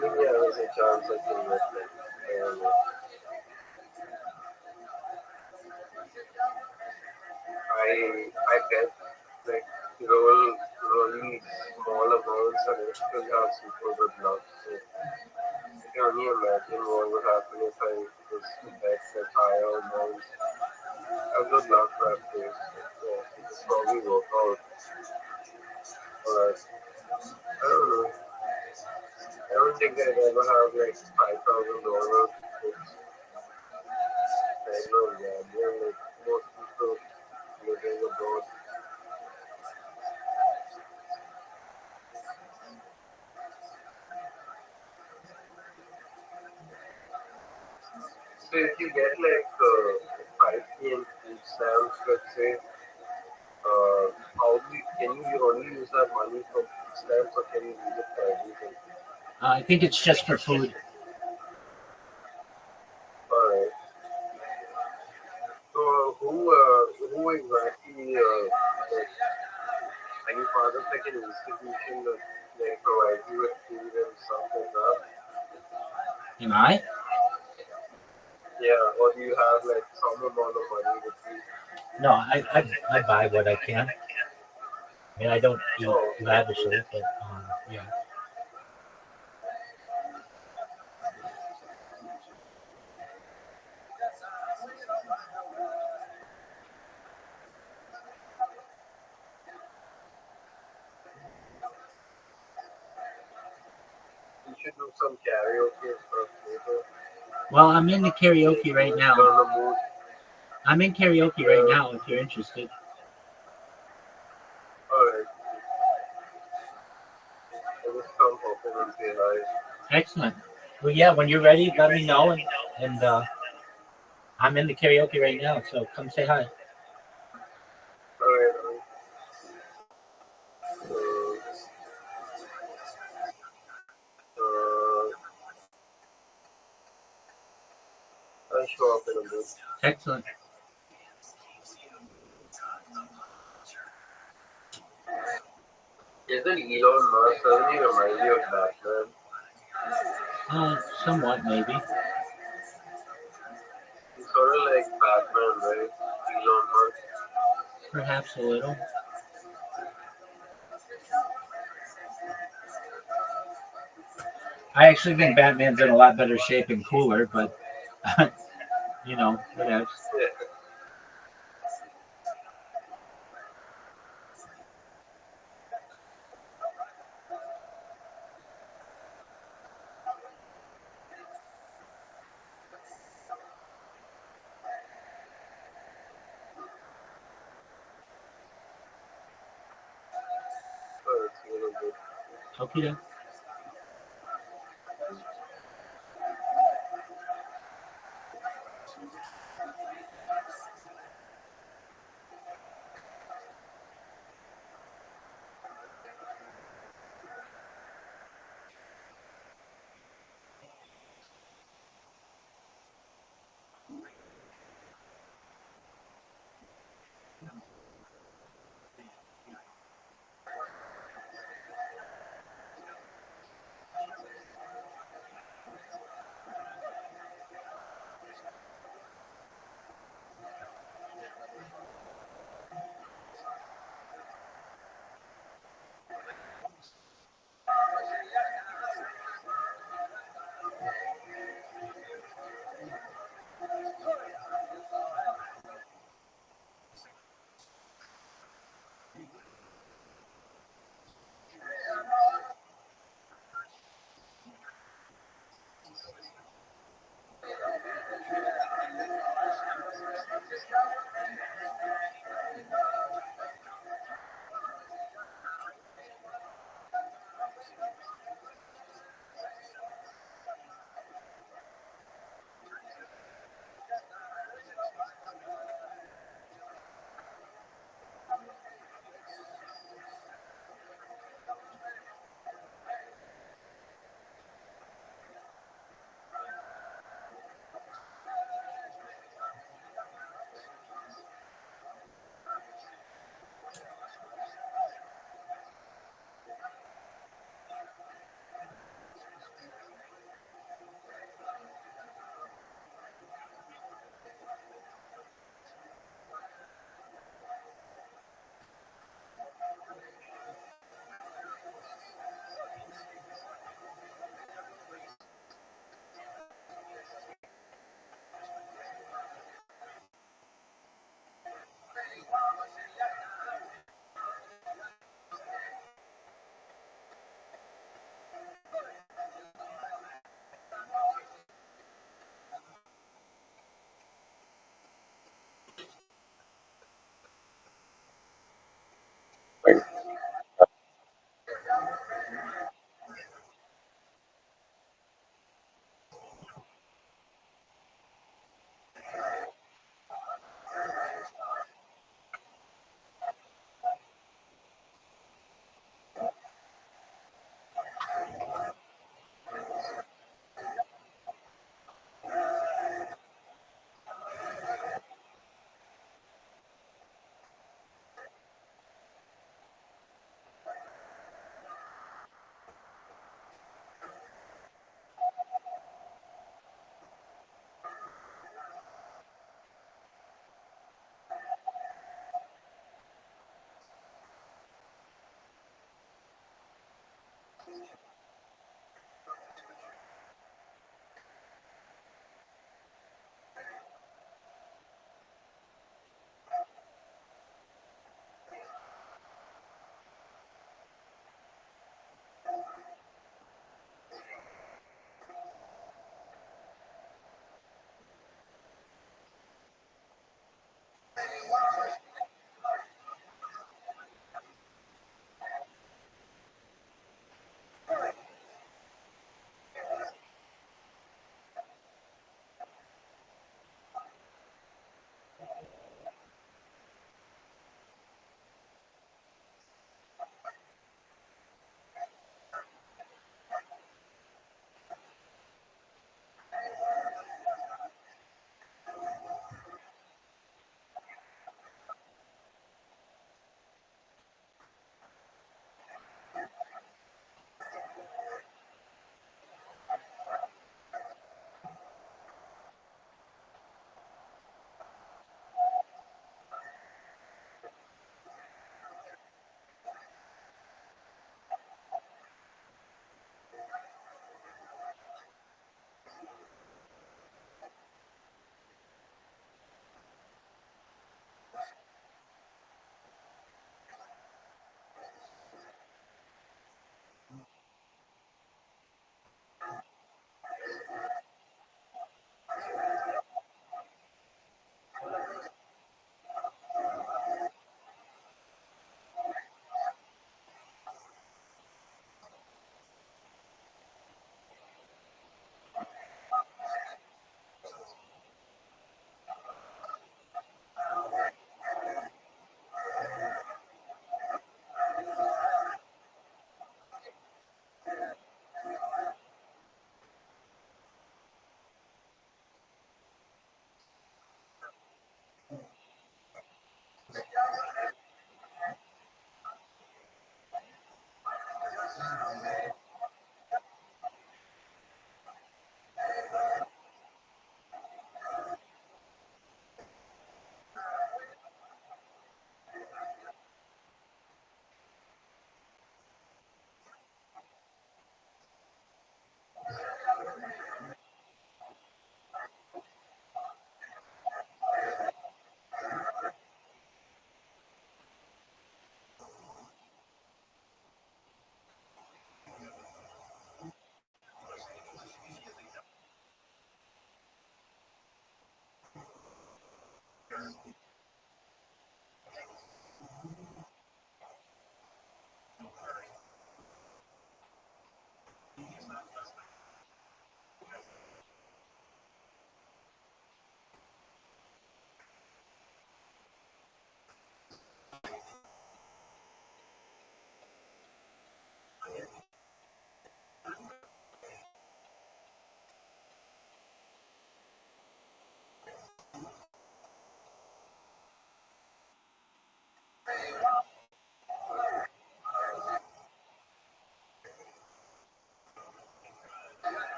Maybe there's a chance I can make it. I don't know. I bet, like, really small amounts and it still have super good luck. So I can only imagine what would happen if I just bet such higher amounts. I have good luck that day. So, yeah, it just probably work out. But I don't know. I don't think I'd ever have like $5,000 spend on gambling. Like most people living abroad. So if you get like 5K in food stamps, let's say, can you only use that money for food stamps or can you use it for everything? I think it's just for food. Alright. So who exactly like, are you part of like an institution that like provides you with food and stuff like that? Am I? Yeah, or do you have like some amount of money with you? No, I buy what I can. I mean, I don't eat Oh, lavishly, but yeah. should do some karaoke and stuff later. Well, I'm in the karaoke right Get now. on the mood. I'm in karaoke right now if you're interested. Alright. I just come home and say hi. Excellent. Well, yeah, when you're ready, let me know. And I'm in the karaoke right now, so come say hi. Alright. I'll show up in a bit. Excellent. Isn't Elon Musk, doesn't he remind you of Batman? Somewhat, maybe. He's sort of like Batman, right? Elon Musk. Perhaps a little. I actually think Batman's in a lot better shape and cooler, but whatever. Yeah. Oh, it's really good. Okay.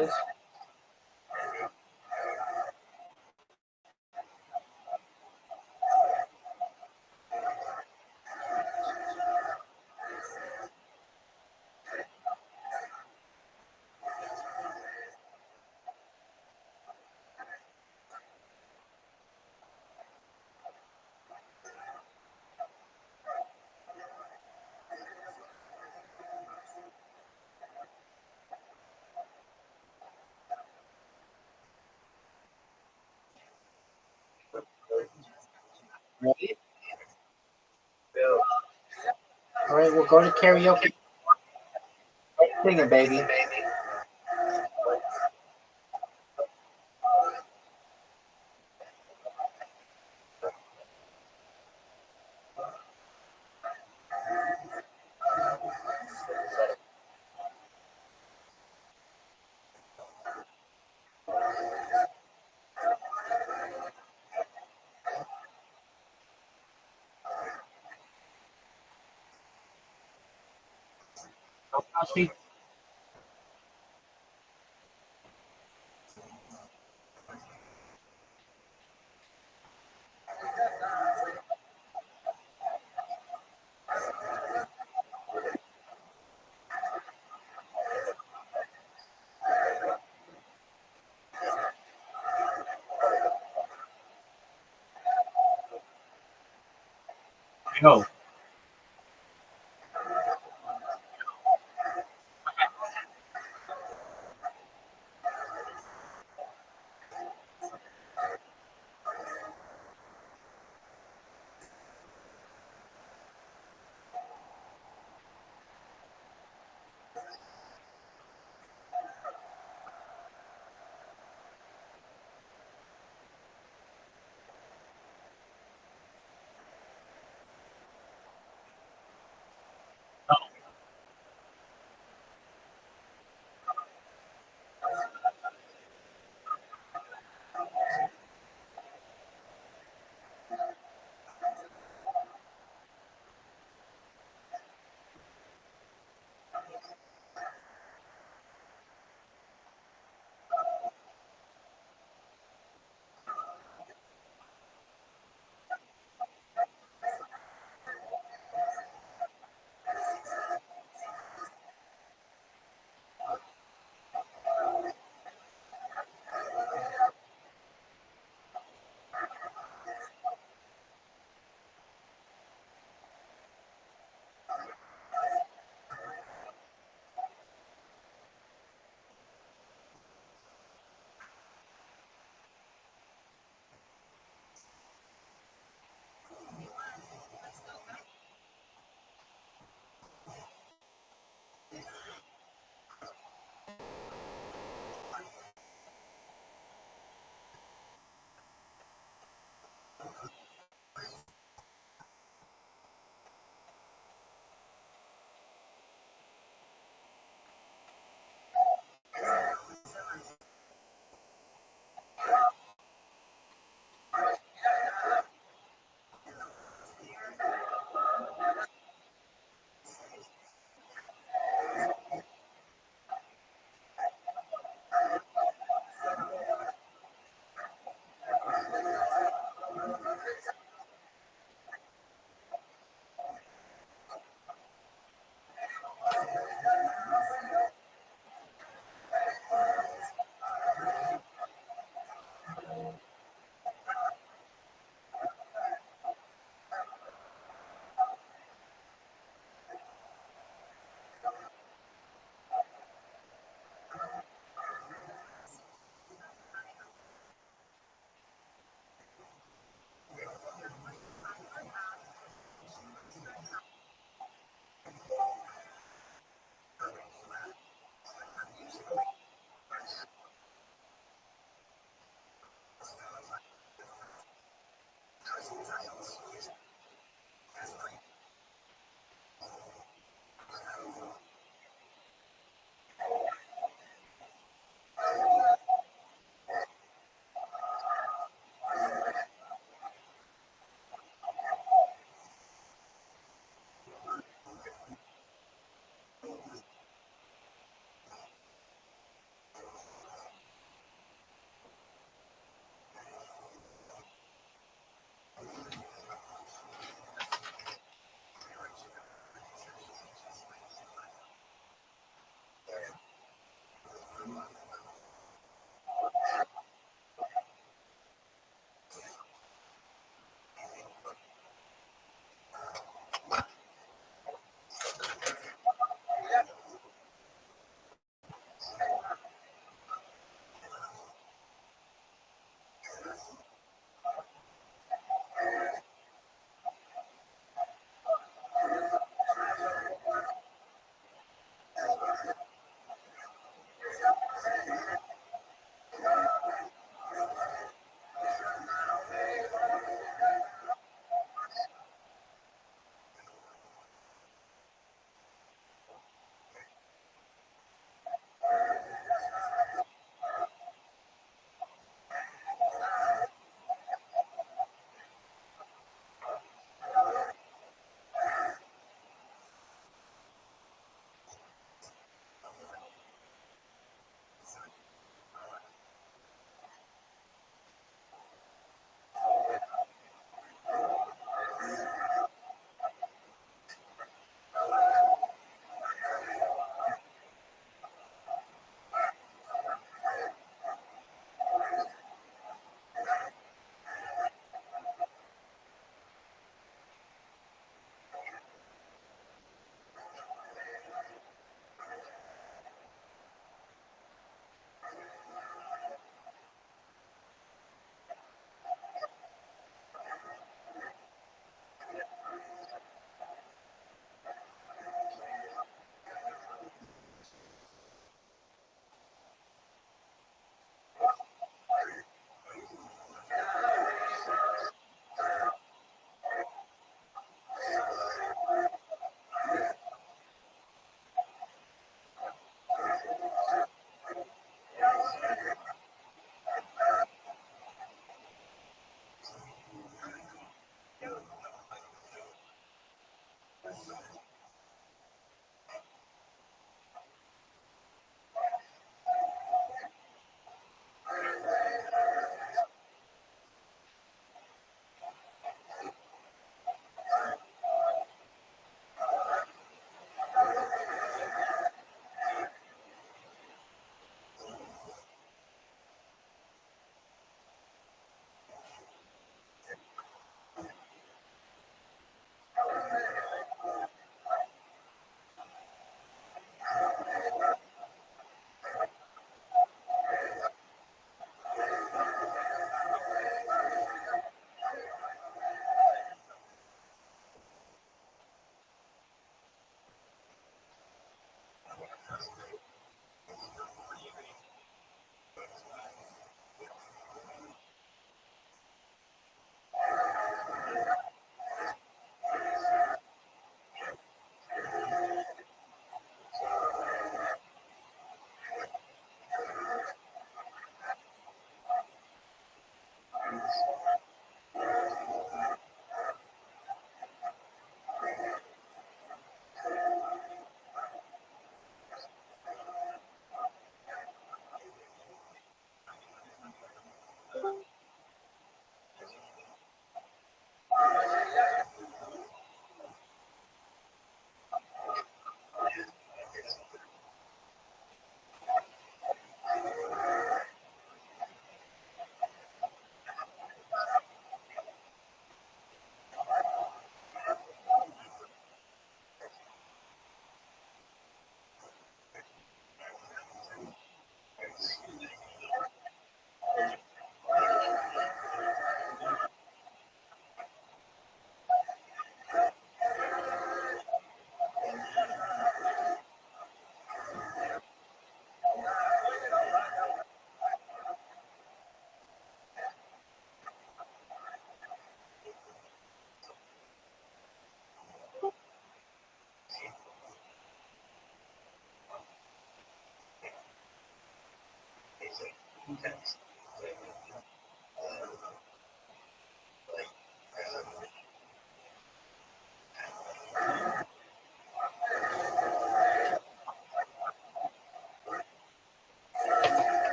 is. Ready? All right, we'll go to karaoke. Singing, baby. Frosty. Go.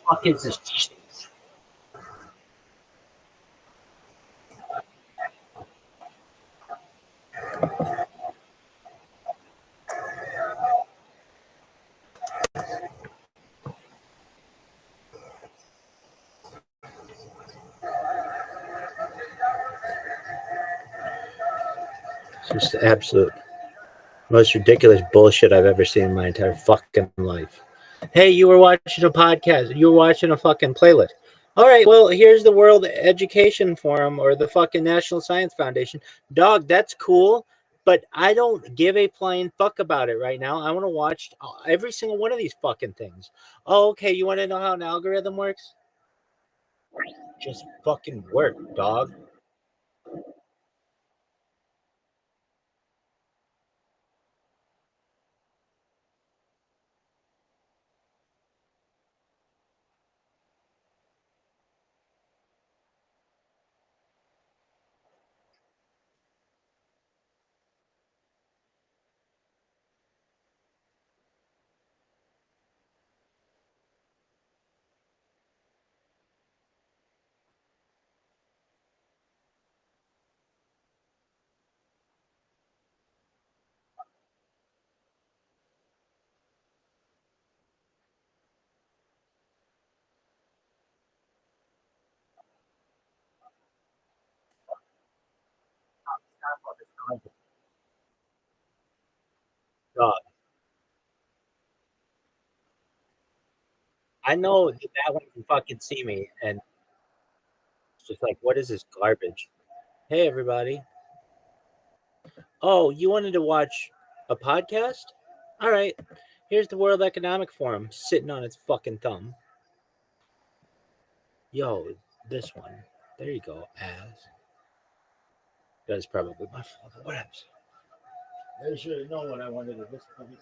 Fuck is this shit? It's just absolute most ridiculous bullshit I've ever seen in my entire fucking life. Hey, you were watching a podcast. You were watching a fucking playlist. All right, well, here's the World Education Forum or the fucking National Science Foundation. Dog, that's cool, but I don't give a flying fuck about it right now. I want to watch every single one of these fucking things. Oh, okay, you want to know how an algorithm works? Just fucking work, dog. Dog. I know that one can fucking see me, and it's just like, what is this garbage? Hey, everybody. Oh, you wanted to watch a podcast? All right. Here's the World Economic Forum sitting on its fucking thumb. Yo, this one. There you go, ass. That's probably my fault. Whatever. I should have known what I wanted at this point.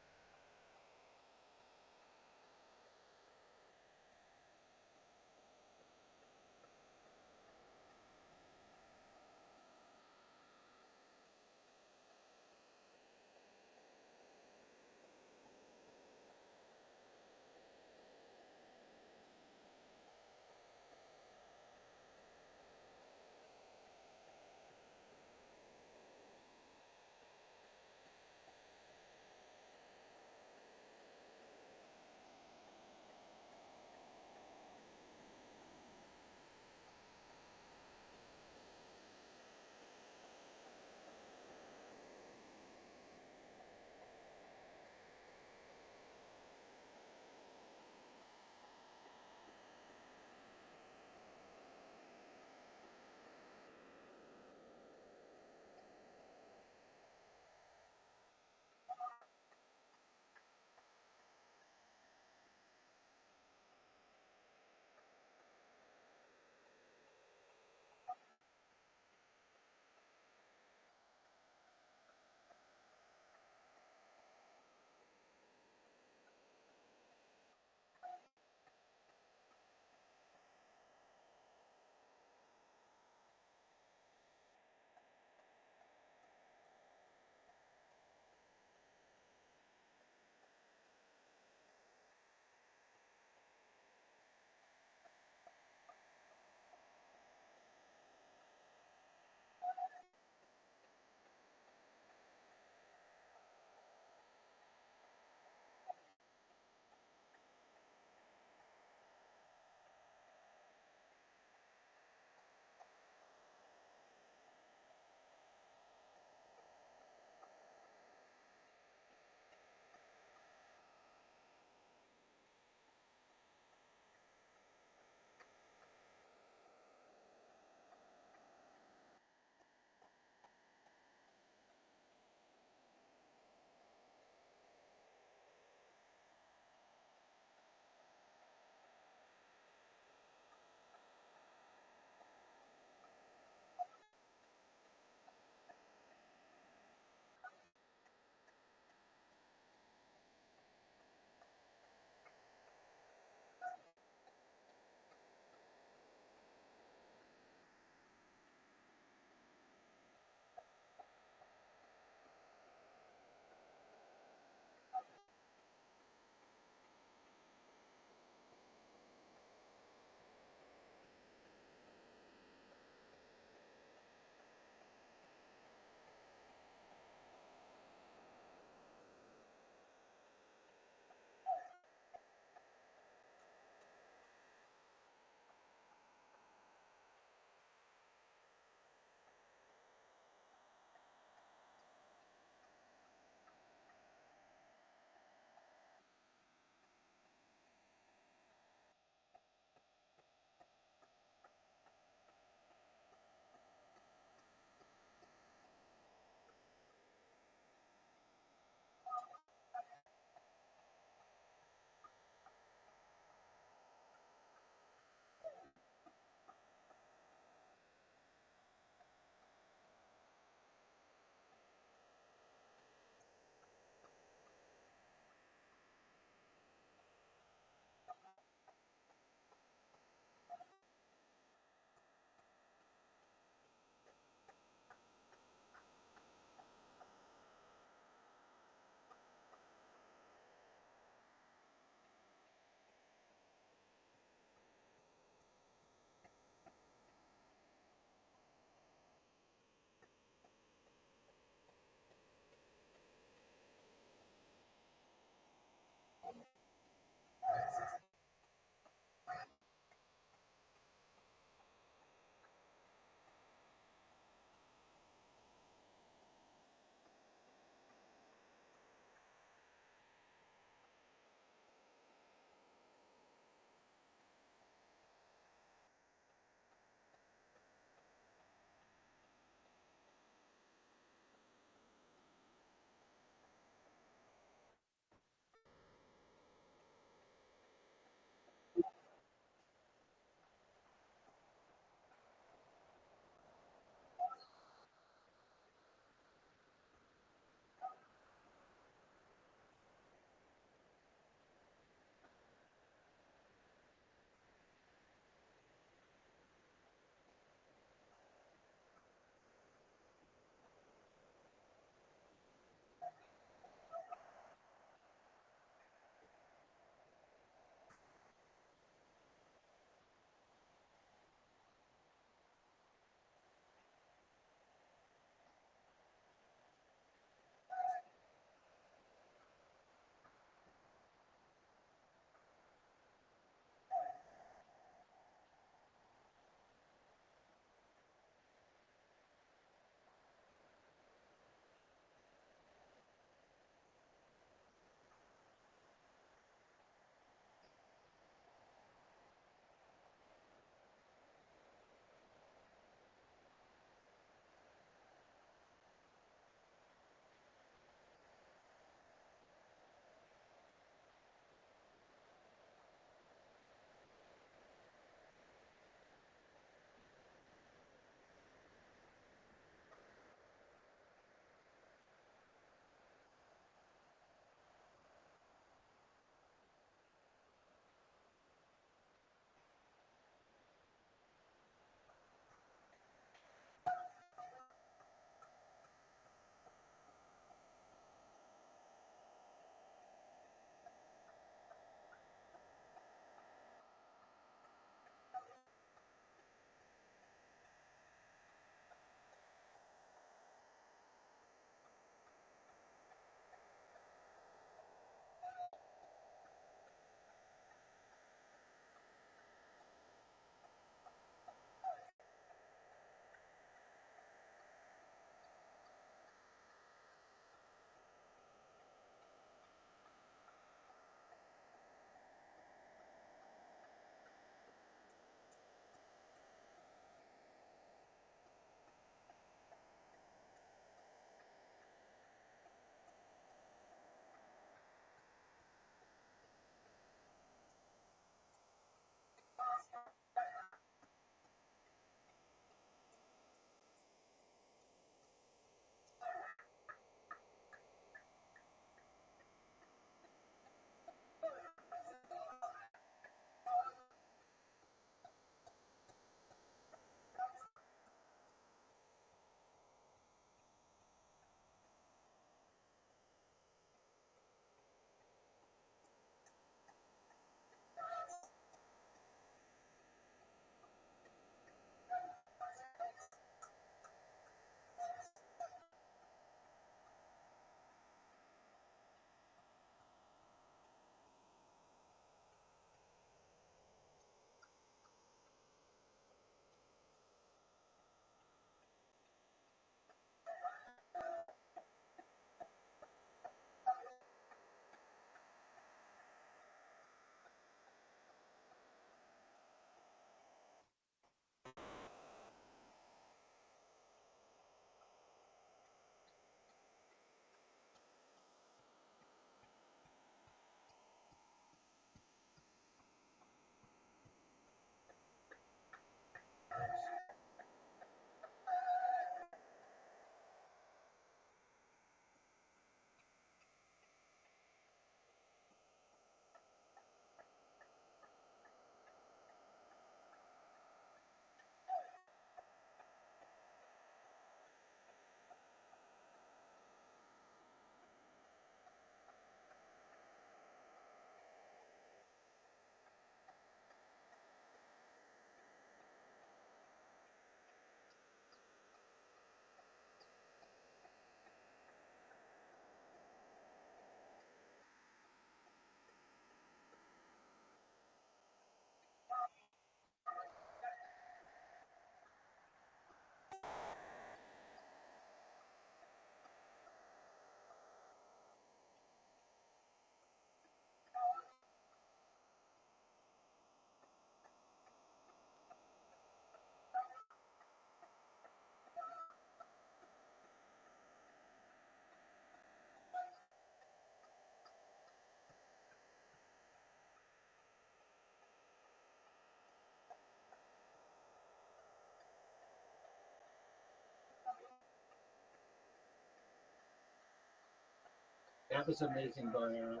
That was amazing, Boyero.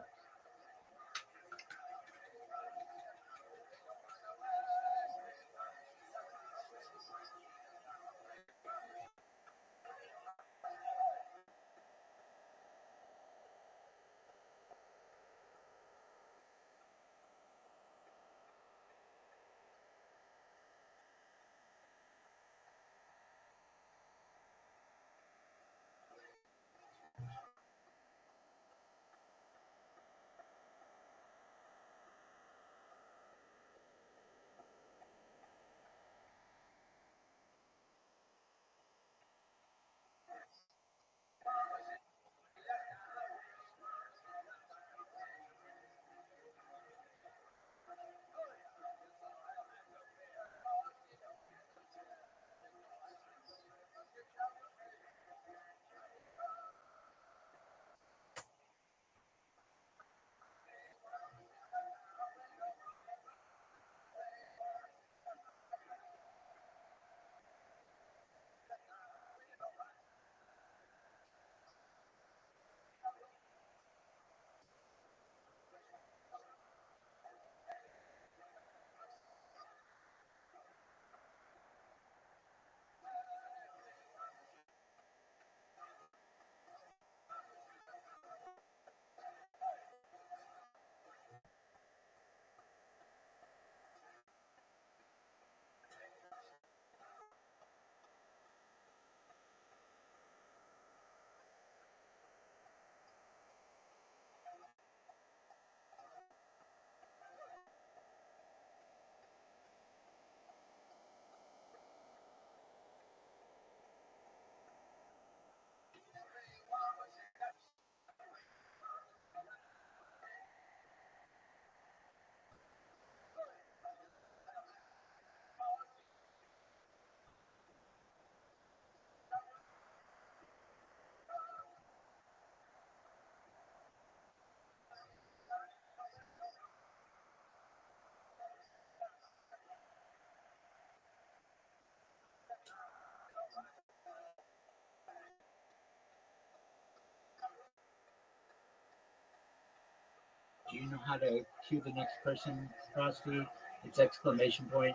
Do you know how to cue the next person, Frosty? It's exclamation point.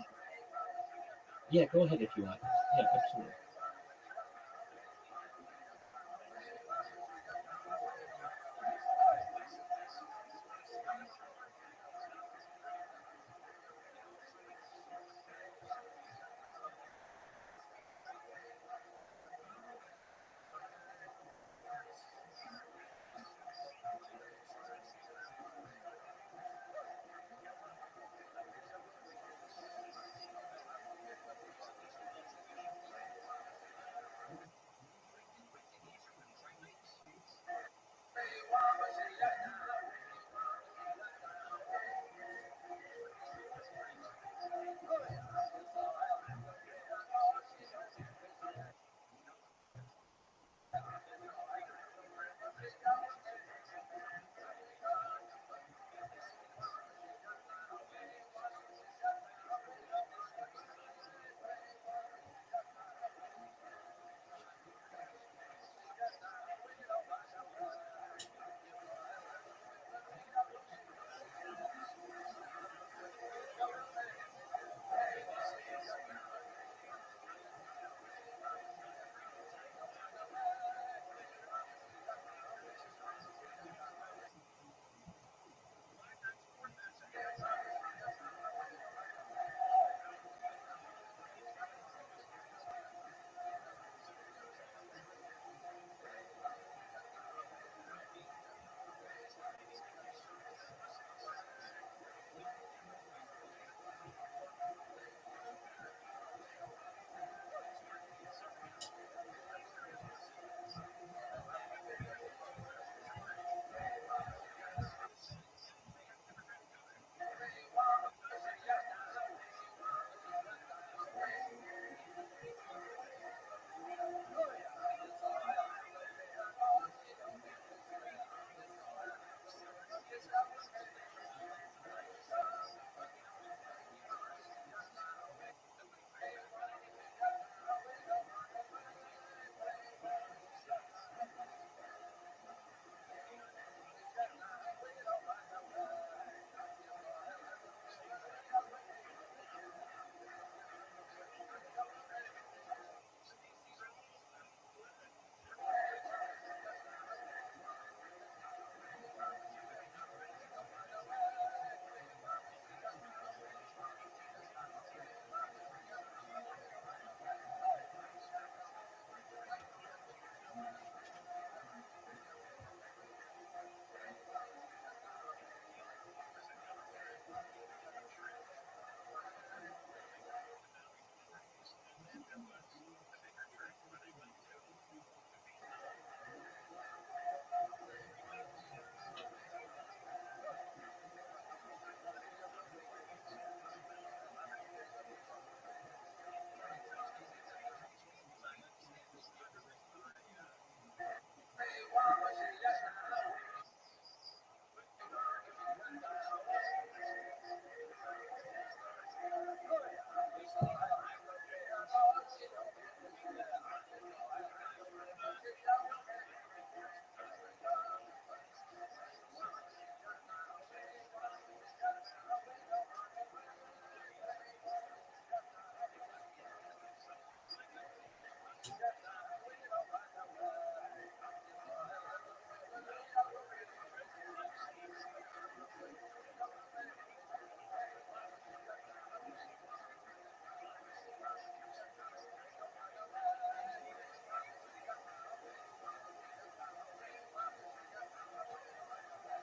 Yeah, go ahead if you want. Yeah, absolutely.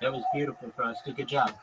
That was beautiful, Frosty. Good job.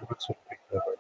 Looks so pretty clever.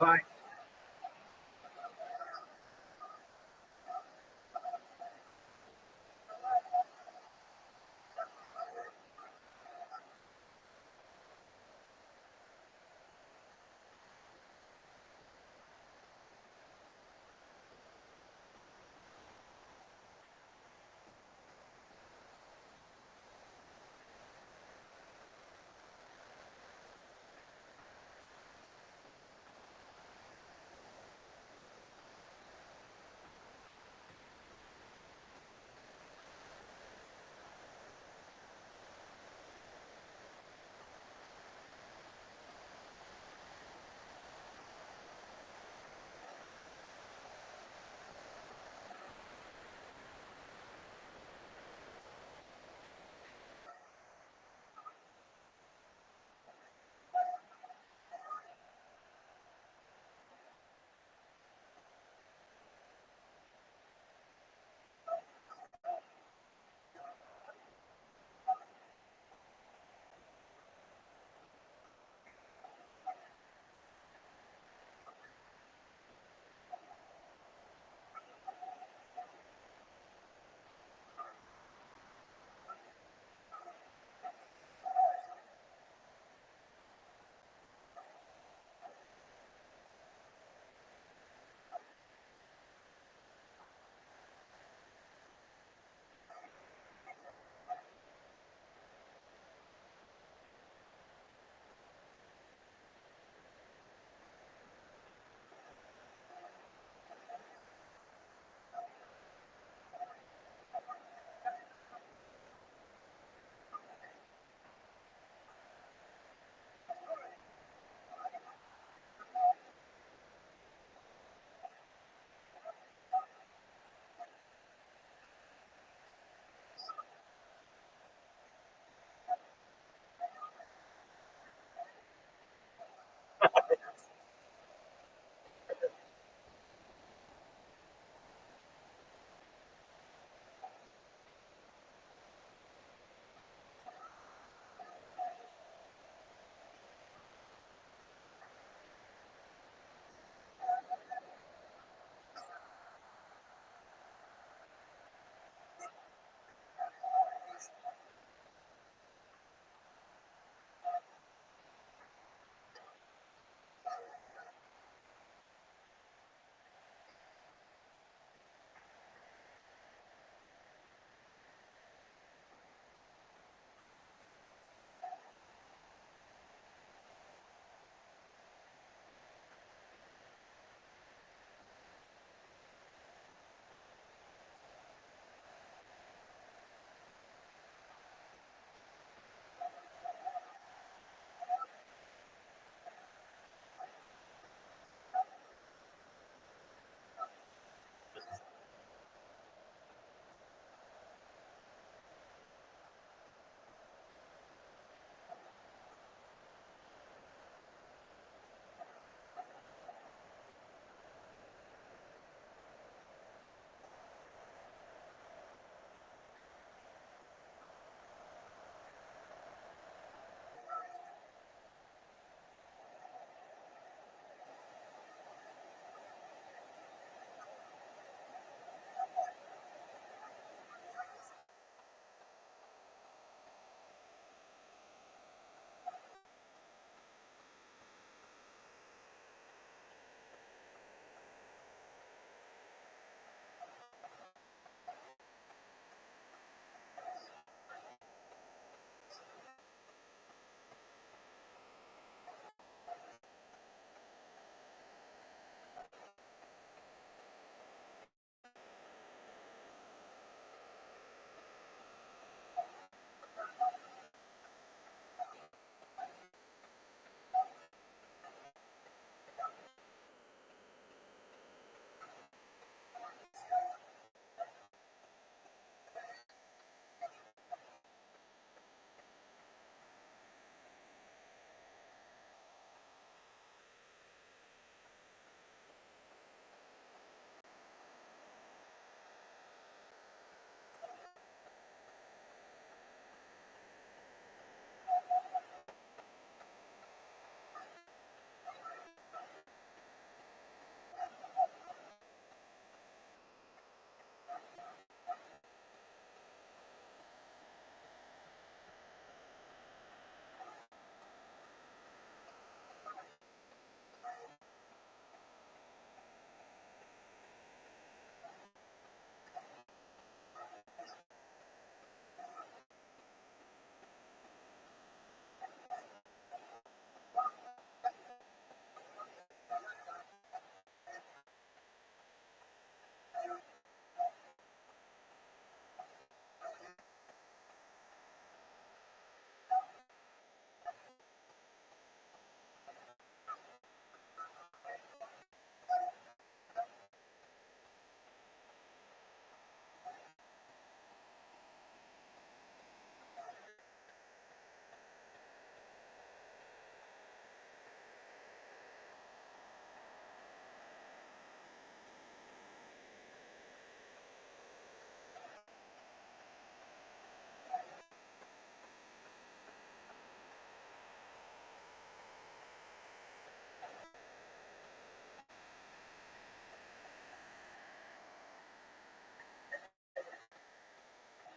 Bye.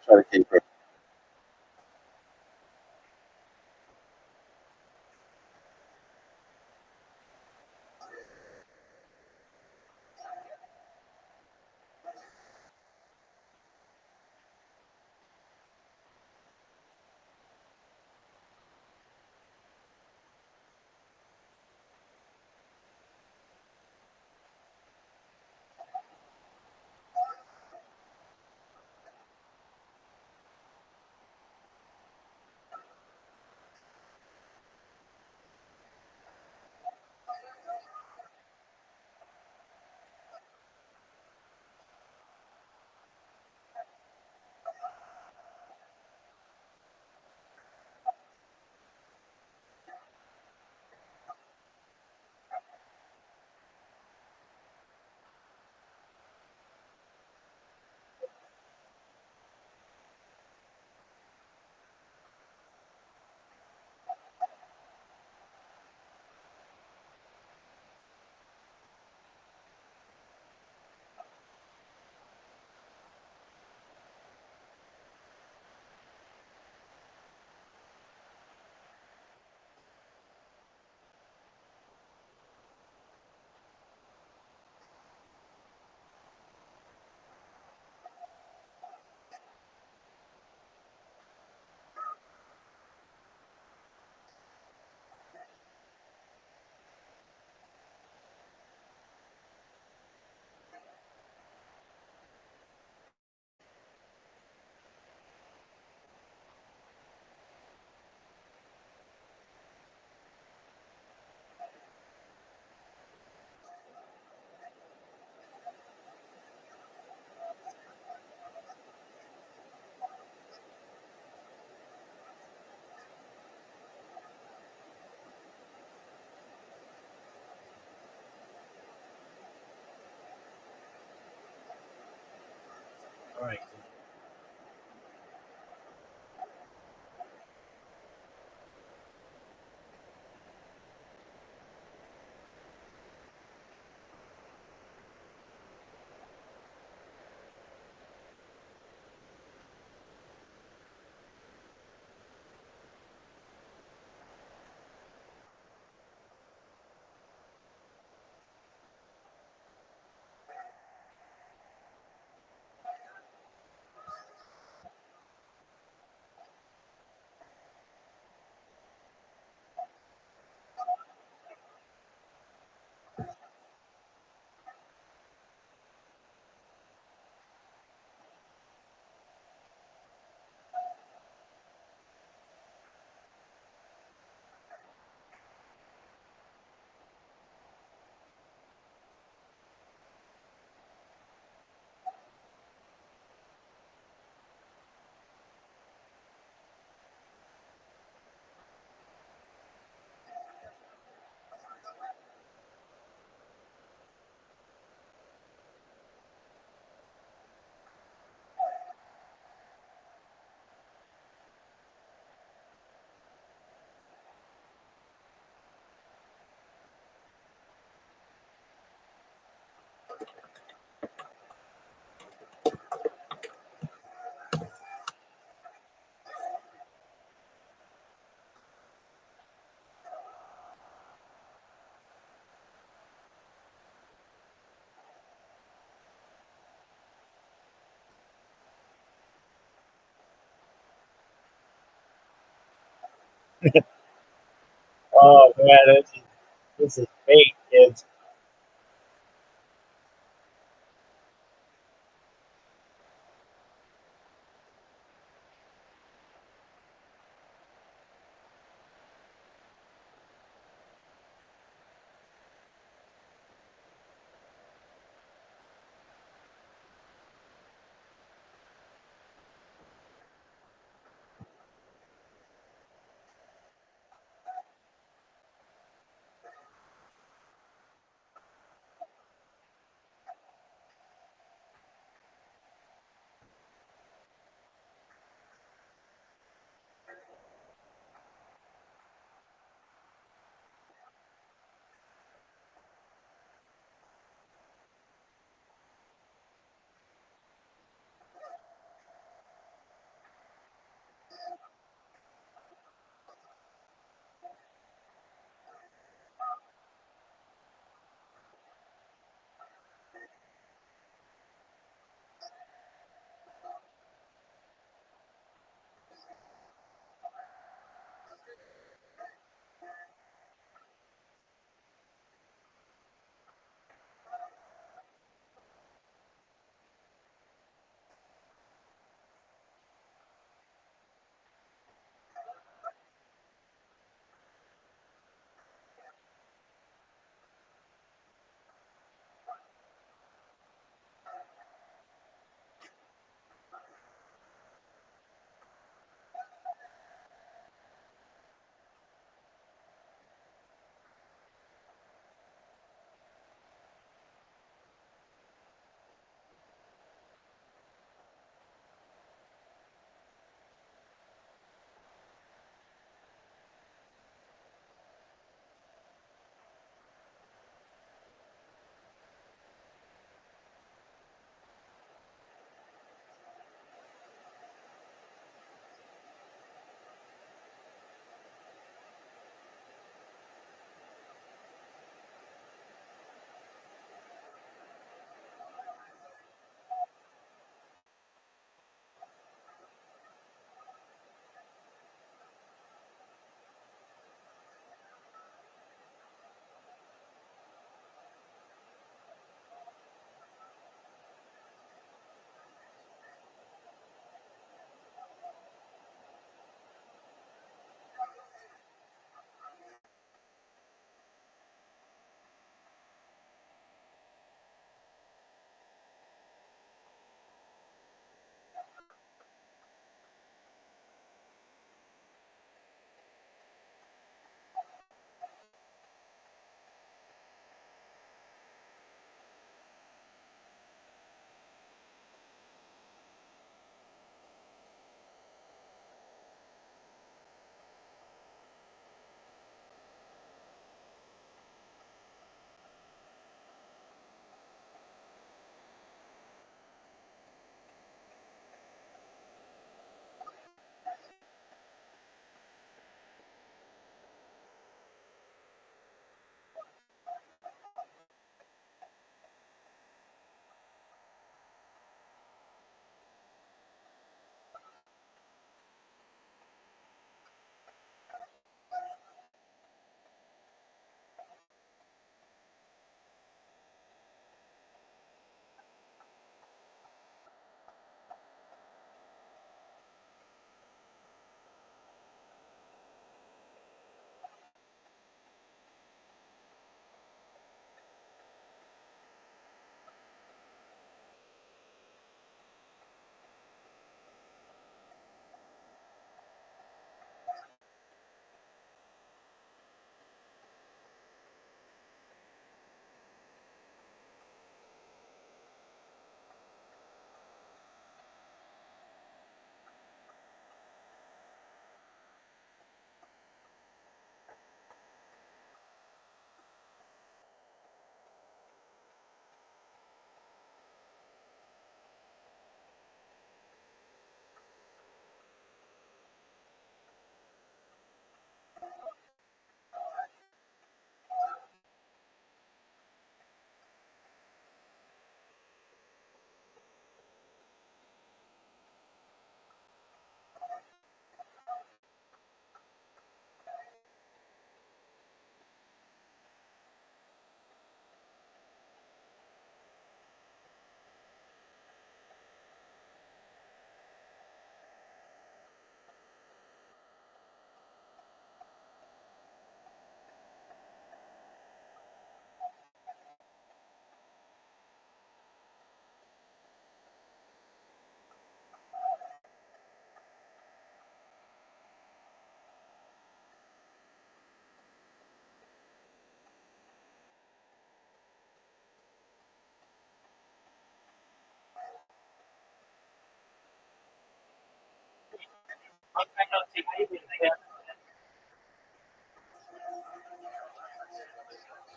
try to keep it. All right. Oh man, this is fake, kids.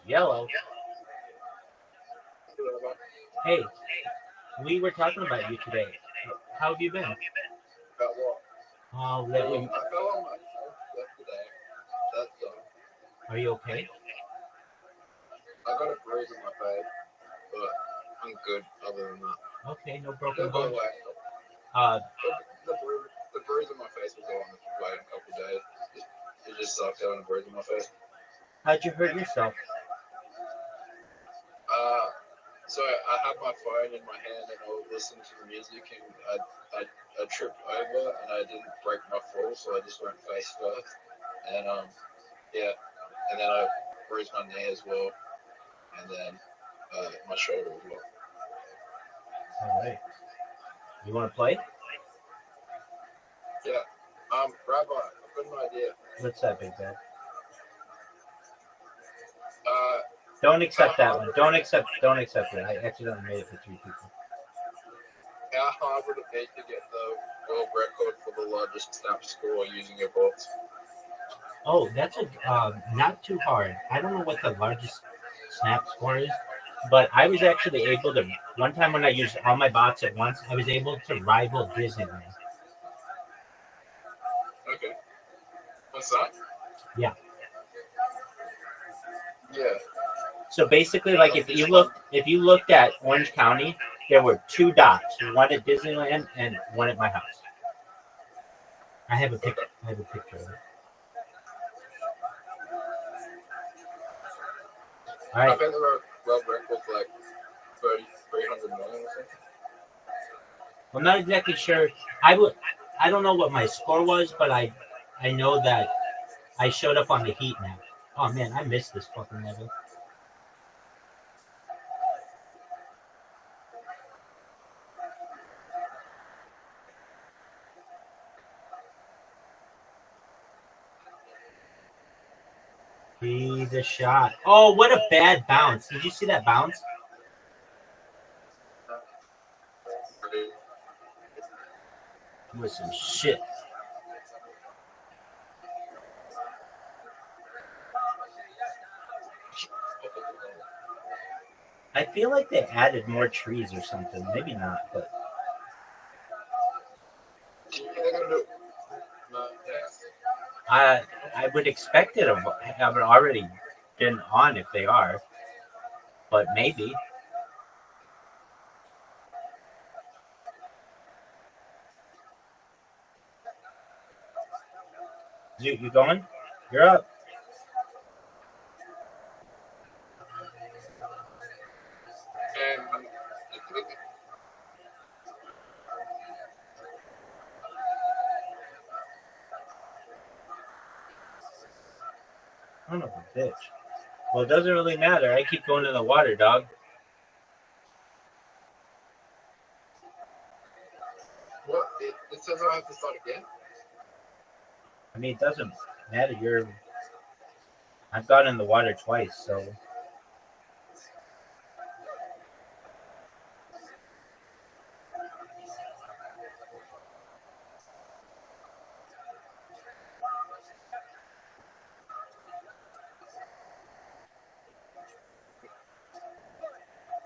Yellow. Hey, we were talking about you today. How have you been? About what? Oh, I fell on my face yesterday. That's are you okay? I got a bruise on my face, but I'm good other than that. Okay, no broken It'll go bones. away. The bruise on my face will go on its way in a couple of days. It just sucks having a bruise on my face. How'd you hurt yourself? So I had my phone in my hand and I was listening to the music and I tripped over and I didn't break my fall, so I just went face first. And yeah, and then I bruised my knee as well, and then my shoulder as well. All right. You want to play? Yeah. Rabbi, I've got an idea. What's that, big bad? Uh, Don't accept that one. Don't accept it. I accidentally made it for 3 people. how hard would it be to get the world record for the largest snap score using your bots? Oh, that's not too hard. I don't know what the largest snap score is, but I was actually able to. One time when I used all my bots at once, I was able to rival Disneyland. Okay. What's that? Yeah. Yeah. So basically, like if you looked at Orange County, there were 2 dots, one at Disneyland and one at my house. I have a picture. I have a picture of it. All I right. think the world record's like 300 million or something. I'm not exactly sure. I don't know what my score was, but I know that I showed up on the heat map. Oh man, I missed this fucking level. Be the shot. Oh, what a bad bounce. Did you see that bounce? It was some shit. I feel like they added more trees or something. Maybe not, but I would expect it to have already been on if they are, but maybe. You going? You're up. Son of a bitch. Well, it doesn't really matter. I keep going in the water, dog. What? It says I have to start again? I mean, it doesn't matter. I've gone in the water twice, so.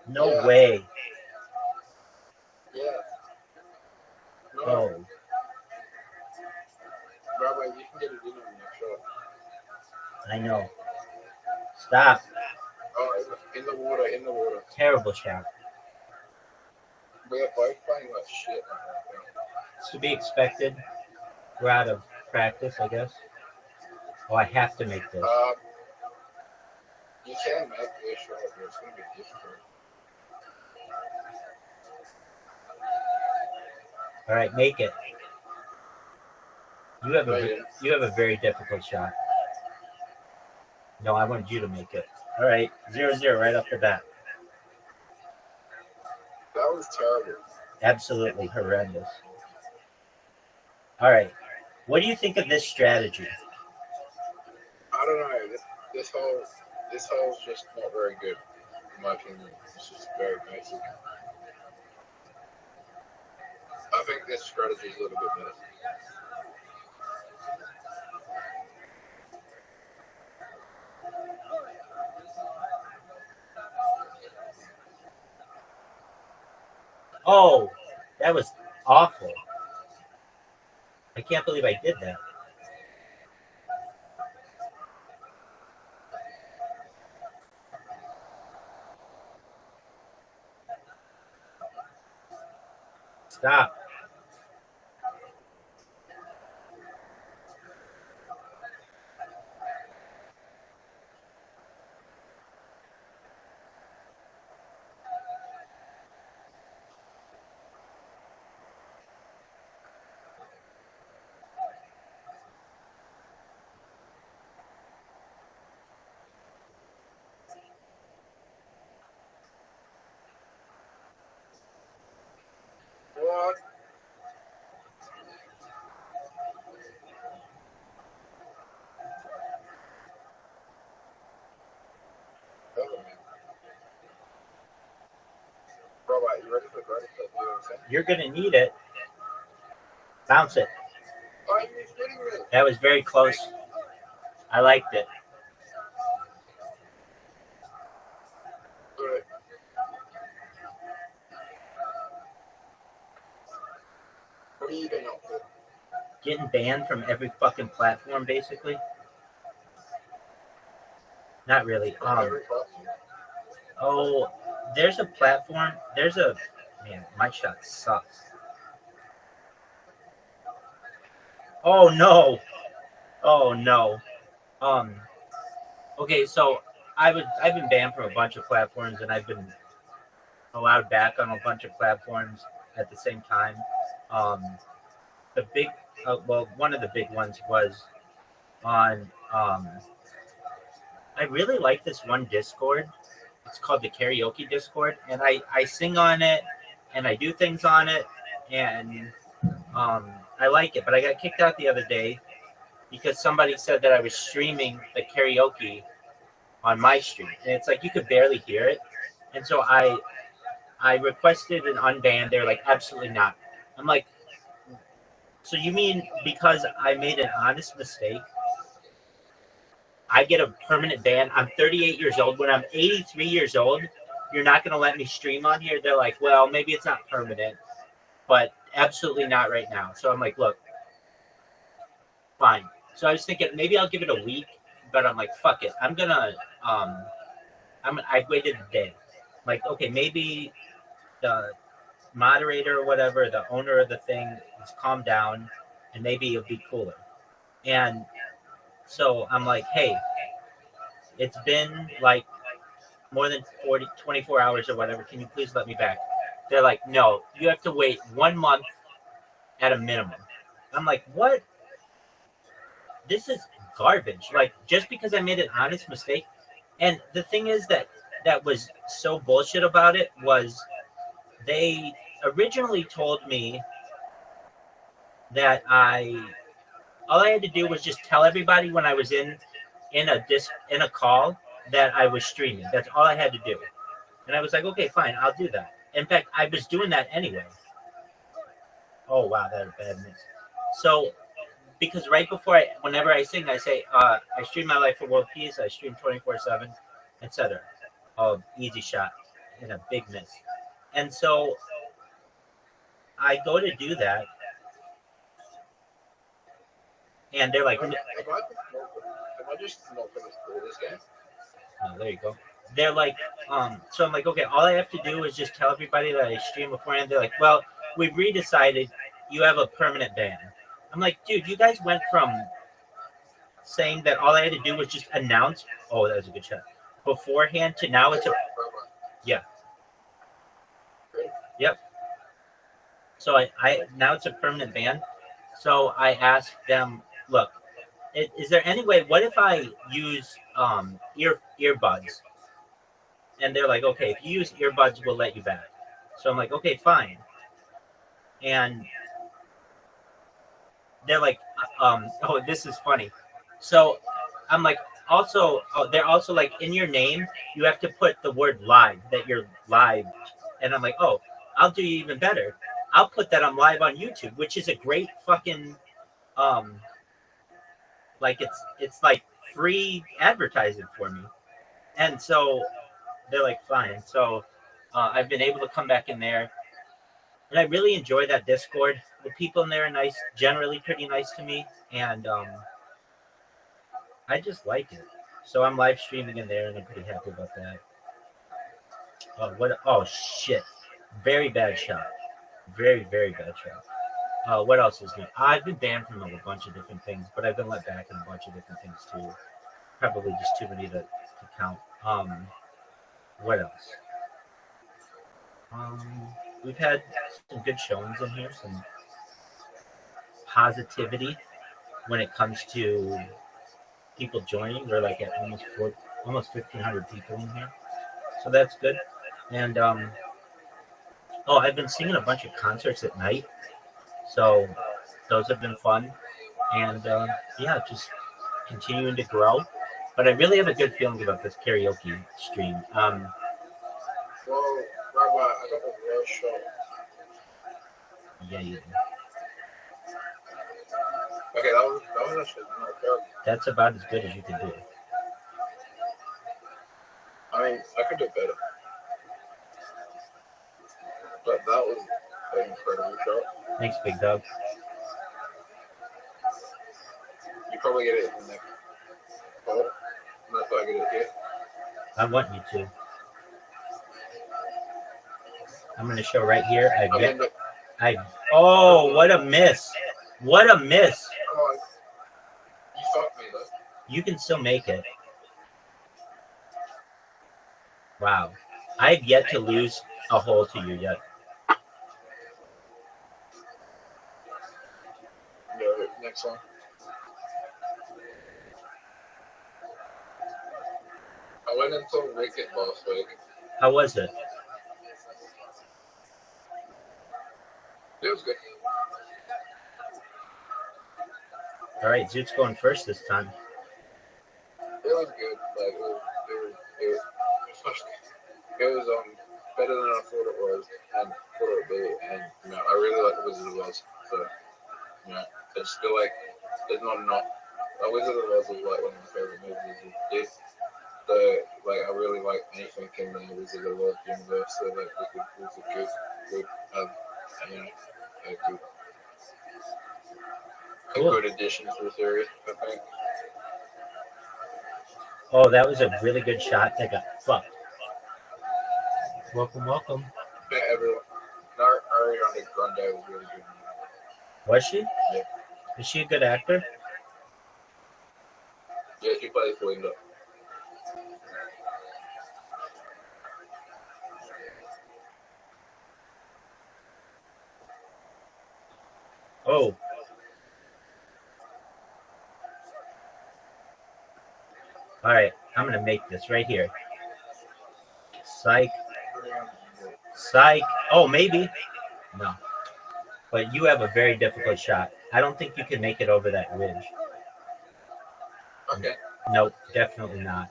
No Yeah. way. Yeah. No. Oh, Rabbi, you can get it in on the next shot. I know. Stop. Oh, in the water, in the water. Terrible shot. We are both playing like shit. It's to be expected. We're out of practice, I guess. Oh, I have to make this. You can make this shot, but it's going to be difficult. All right, make it. You have a very difficult shot. No, I wanted you to make it. All right, 0-0 right off the bat. That was terrible. Absolutely horrendous. All right, what do you think of this strategy? I don't know. This hole's just not very good, in my opinion. It's just very basic. I think this strategy is a little bit better. Oh, that was awful. I can't believe I did that. Stop. What? Oh, man. Robot, you ready for Guinness? You're gonna need it. Bounce it. Are you kidding me? That was very close. I liked it. Alright. What are you been up to? Getting banned from every fucking platform, basically. Not really. Every platform? Oh, there's a platform. There's a man. My shot sucks. Oh no. Oh no. Okay, so I've been banned from a bunch of platforms, and I've been allowed back on a bunch of platforms at the same time. Um, the big, well, one of the big ones was on. I really like this one Discord. It's called the Karaoke Discord, and I sing on it, and I do things on it, and I like it. But I got kicked out the other day because somebody said that I was streaming the karaoke on my stream, and it's like you could barely hear it. And so I requested an unban. They're like, absolutely not. I'm like, so you mean because I made an honest mistake, I get a permanent ban? I'm 38 years old. When I'm 83 years old, you're not going to let me stream on here? They're like, well, maybe it's not permanent, but absolutely not right now. So I'm like, look, fine. So I was thinking maybe I'll give it a week, but I'm like, fuck it. I waited a day. Like, okay, maybe the moderator or whatever, the owner of the thing, has calmed down, and maybe it'll be cooler. And so I'm like, hey, it's been like more than 24 hours or whatever. Can you please let me back? They're like, no, you have to wait 1 month at a minimum. I'm like, what? This is garbage. Like, just because I made an honest mistake. And the thing is that was so bullshit about it was they originally told me that all I had to do was just tell everybody when I was in a call that I was streaming. That's all I had to do. And I was like, okay, fine, I'll do that. In fact, I was doing that anyway. Oh wow, that was a bad miss. So because right before whenever I sing, I say, I stream my life for world peace, I stream 24/7, etc. Oh, easy shot and a big miss. And so I go to do that, and they're like, Am I just not going to play this game? oh, there you go. They're like, so I'm like, okay, all I have to do is just tell everybody that I stream beforehand. They're like, well, we've redecided you have a permanent ban. I'm like, dude, you guys went from saying that all I had to do was just announce, oh, that was a good shot, beforehand to now it's a, yeah. Yep. So I now it's a permanent ban. So I asked them, look, is there any way, what if I use earbuds? And they're like, okay, if you use earbuds, we'll let you back. So I'm like, okay, fine. And they're like, oh, this is funny. So I'm like, also, they're also like, in your name, you have to put the word live, that you're live. And I'm like, oh, I'll do you even better. I'll put that I'm live on YouTube, which is a great fucking, like it's like free advertising for me. And so they're like, fine. So I've been able to come back in there. And I really enjoy that Discord. The people in there are nice, generally pretty nice to me, and I just like it. So I'm live streaming in there, and I'm pretty happy about that. Oh, what? Oh shit! Very bad shot. Very, very bad shot. What else is new? I've been banned from a bunch of different things, but I've been let back in a bunch of different things too. Probably just too many to count. What else? We've had some good showings in here, some positivity when it comes to people joining. We're like at almost 1,500 people in here, so that's good. And oh, I've been singing a bunch of concerts at night, so those have been fun. And yeah, just continuing to grow. But I really have a good feeling about this karaoke stream. Well, Rabbi, I got a real shot. Yeah, you do. Okay, that was actually not terrible. That's about as good as you can do. I mean, I could do better. But that was an incredible shot. Thanks, big dog. You probably get it in the next hole. Unless I get it here. I want you to. I'm going to show right here. Oh, what a miss. What a miss. Oh, you fucked me, though. You can still make it. Wow. I've yet to lose a hole to you yet. Yeah, next one. I went into Wicked last week. How was it? It was good. All right, Zoot's going first this time. It was good. Like it was better than I thought it was, and thought it would be. And I really like the Wizard of Oz. So it's still like there's not enough. Wizard of Oz is like one of my favorite movies. So I really like anything in the Wizard of Oz universe. So like it was a good a good addition to the series, I think. Oh, that was a really good shot that got fucked. Welcome, welcome. Yeah, everyone. Ariana Grande was really good. Was she? Yeah. Is she a good actor? Yeah, she plays Linda. Oh. All right, I'm going to make this right here. Psych. Psych. Oh, maybe. No. But you have a very difficult shot. I don't think you can make it over that ridge. Okay. Nope, definitely not.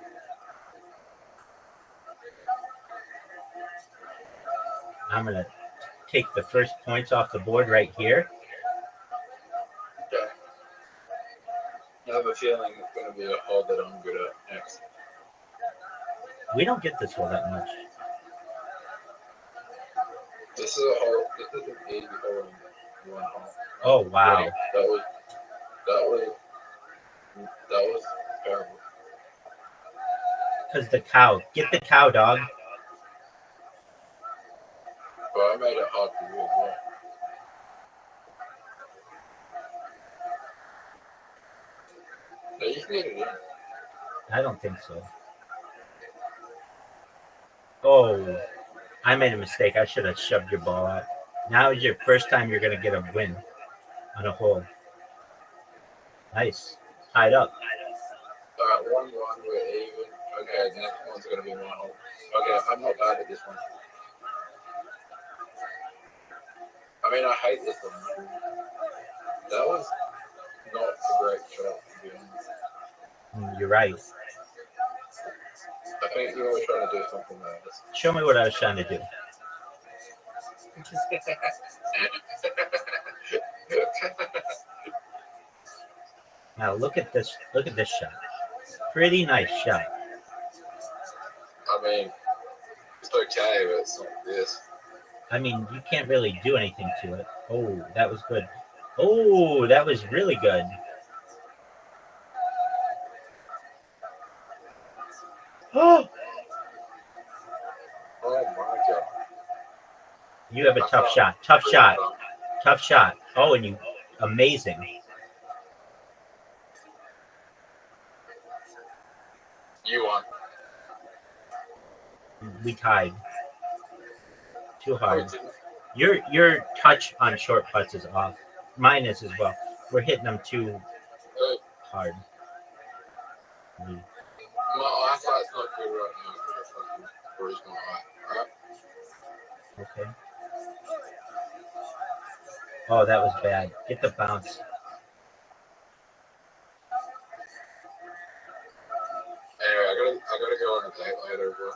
I'm going to take the first points off the board right here. Okay. I have a feeling it's going to be a hole that I'm good at next. We don't get this hole that much. This is a hole. This is an easy hole in one hole. Oh, wow. Ready? That was terrible. Because the cow. Get the cow, dog. But I made it hard for you as well. No, you can get it in. I don't think so. Oh, I made a mistake. I should have shoved your ball out. Now is your first time you're going to get a win on a hole. Nice. Tied up. Alright, 1-1, we're even. Okay, the next one's going to be 1 hole. Okay, I'm not bad at this one. I mean, I hate this one. That was not a great shot, to be honest. You're right. I think you were trying to do something like this. Show me what I was trying to do. Now look at this. Look at this shot. Pretty nice shot. I mean, it's okay, but it's not this. I mean, you can't really do anything to it. Oh, that was good. Oh, that was really good. Oh, Oh my god. you have a tough shot. Tough shot. Tough shot. Oh, and you, amazing. You won. We tied. Too No, hard. it didn't. Your touch on short putts is off. Mine is as well. We're hitting them too hard. My eyesight's not good right now. I'm gonna fucking bruise my eye. Alright? Okay. Oh, that was bad. Get the bounce. Anyway, I gotta go on a date later, bro.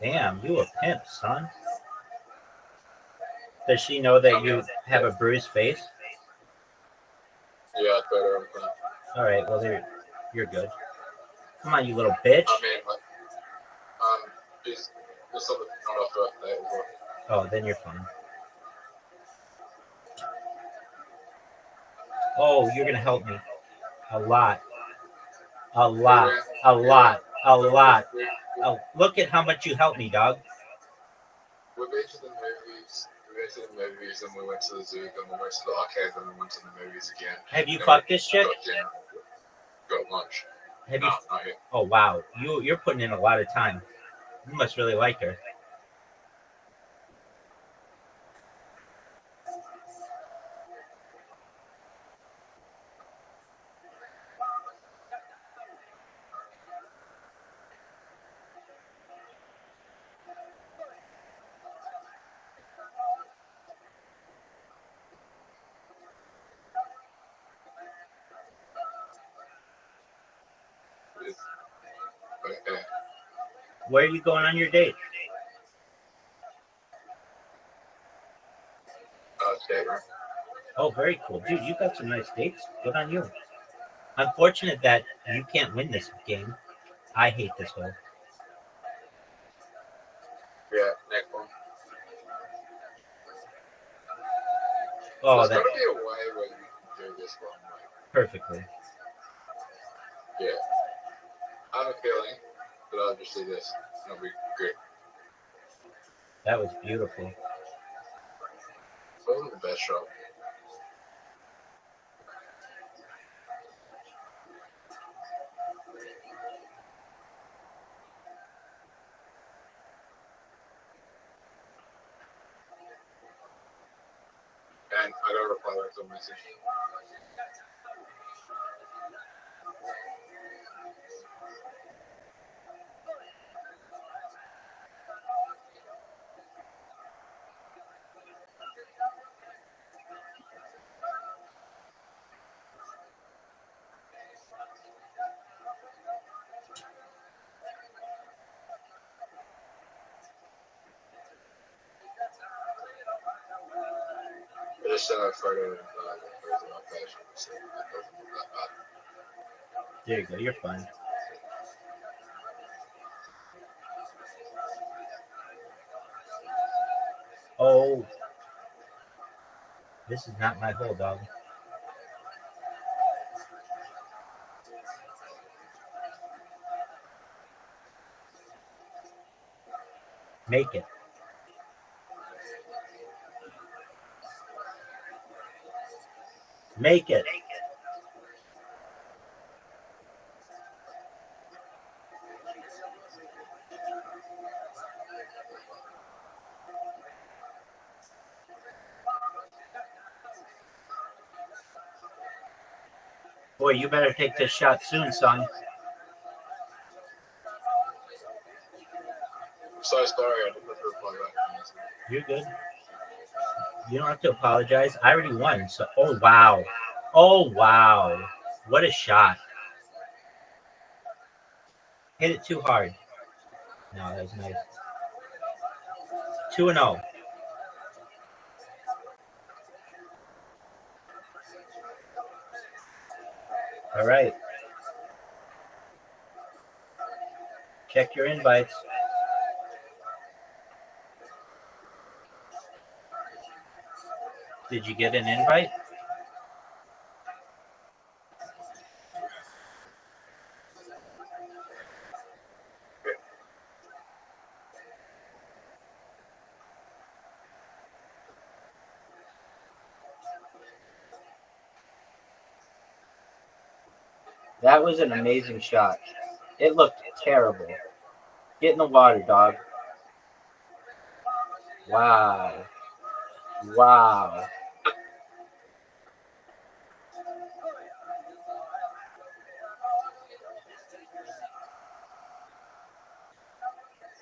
Damn, you a pimp, son. Does she know that you have a bruised face? Yeah, it's better. I'm fine. All right, well, you're good. Come on, you little bitch. I mean, like, there's something not off birthday as well. Oh, then you're fine. Oh, you're gonna help me. A lot. A lot. A lot. A lot. Oh, look at how much you helped me, dog. We've been to the movies. We went to the movies, and we went to the zoo, then we went to the arcade, then we went to the movies again. Have you Then fucked we this chick? Got dinner, got lunch. Have No, you? not yet. Oh wow, you're putting in a lot of time. You must really like her. Okay. Where are you going on your date? Date room. Oh, very cool, dude. You got some nice dates. Good on you. Unfortunate that you can't win this game. I hate this hole. Yeah, next one. Oh, There's that gotta be a way where you can do this one. Like, perfectly. yeah. I have a feeling that I'll just do this, and it'll be good. That was beautiful. It wasn't the best shot. And I gotta reply back to a message. I just sent a photo of my page. So it doesn't look that bad. There you go. You're fine. Oh, this is not my hole, dog. Make it. Make it. Boy, you better take this shot soon, son. I'm so sorry, I didn't reply back to the message. You're good. You don't have to apologize. I already won. So, oh wow, oh wow, what a shot! Hit it too hard. No, that was nice. 2-0. All right. Check your invites. Did you get an invite? That was an amazing shot. It looked terrible. Get in the water, dog. Wow. Wow.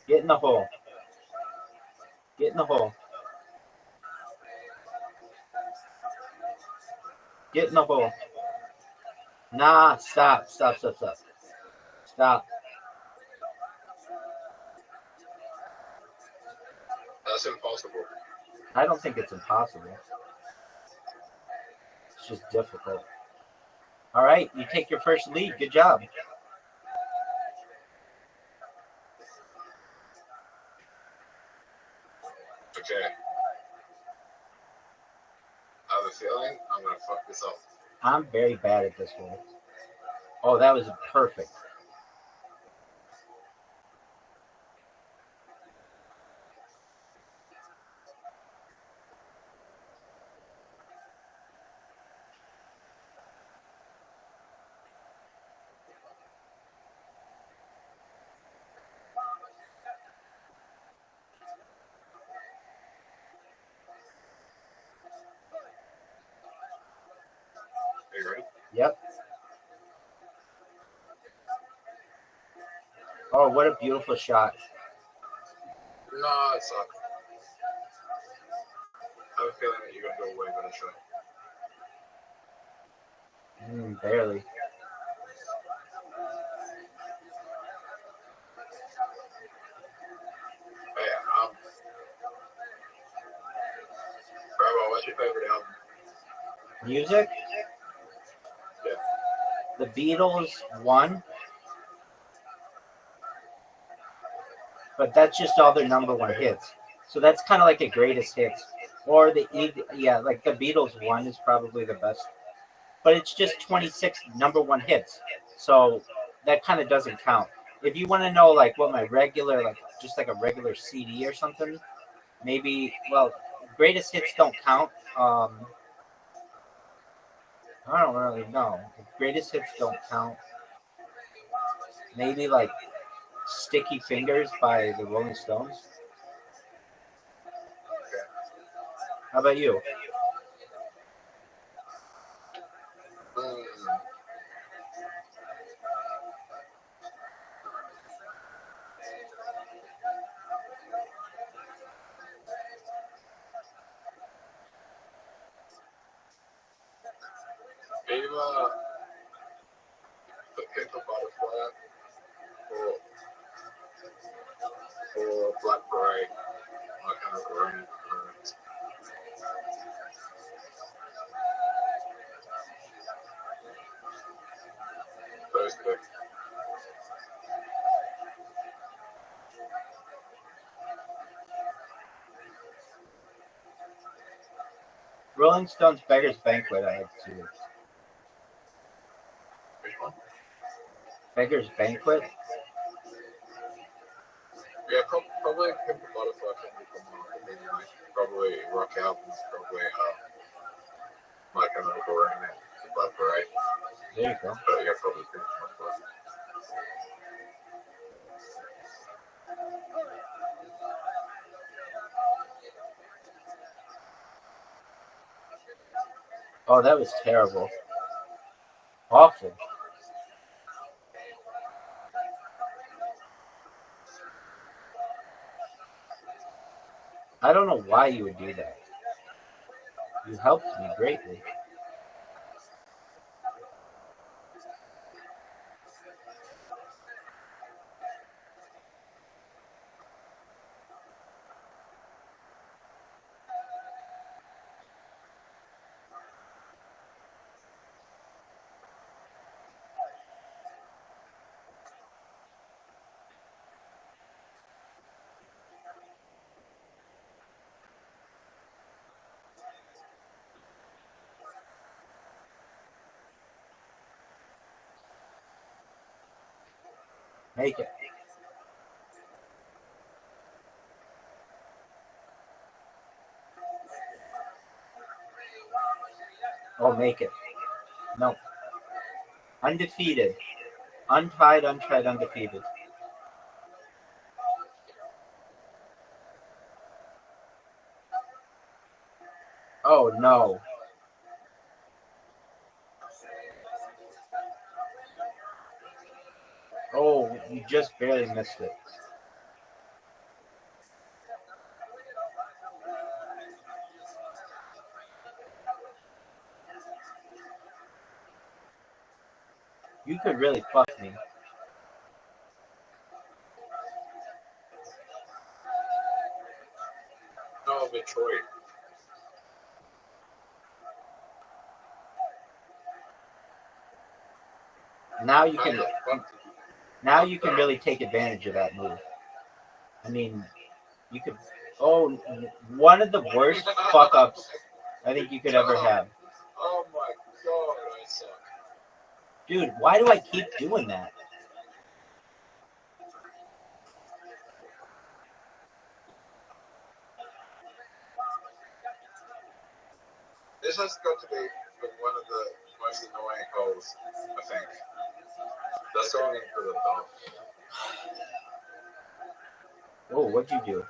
Get in the hole. Get in the hole. Get in the hole. Nah, stop. Stop, stop, stop. Stop. That's impossible. I don't think it's impossible. It's just difficult. All right, you take your first lead. Good job. Okay. I have a feeling I'm gonna fuck this up. I'm very bad at this one. Oh, that was perfect. Are you ready? Yep. Oh, what a beautiful shot. No, it's not. I have a feeling that you're gonna go way better shot. Barely. Hey, Bravo, what's your favorite album? Music? Yeah. The Beatles won. But that's just all their number one hits. So that's kind of like a greatest hits. Or like the Beatles one is probably the best. But it's just 26 number one hits. So that kind of doesn't count. If you want to know like what my regular, like just like a regular CD or something, maybe, well, greatest hits don't count. I don't really know. Greatest hits don't count. Maybe like Sticky Fingers by the Rolling Stones. How about you? Mm, maybe the Pink Butterfly or Black Parade. I kind of growing. Those two. Rolling Stones Beggar's Banquet, I had to. Which one? Beggar's Banquet? Yeah, probably Pink Butterfly can be from maybe like probably rock albums, probably My Chemical Romance, Black Parade. There you go. But yeah, probably Pink Butterfly. Oh, that was terrible. Awful. I don't know why you would do that. You helped me greatly. Make it. Oh, make it. No. Undefeated. Untied, untried, undefeated. Oh, no. Oh, you just barely missed it. You could really fuck me. No, Detroit. Now you How can. the fuck did you? Now you can really take advantage of that move. I mean, you could. Oh, one of the worst fuck ups I think you could ever have. Oh my god, I suck. Dude, why do I keep doing that? This has got to be one of the most annoying holes, I think. That's going in for the top. Oh, what'd you do?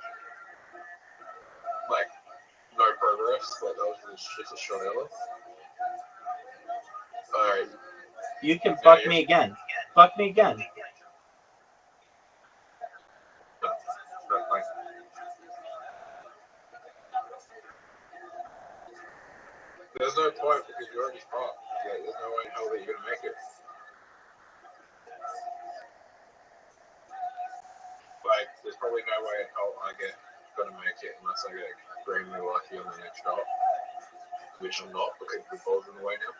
Like, no progress. Like, that was just a shot earlier. Alright. You can fuck me again. Fuck me again. No, like, there's no point because you already fought. Like, there's no way in hell that you're gonna make it. Like, there's probably no way in hell gonna make it unless I get extremely lucky on the next shot. Which I'm not because the ball's in the way now.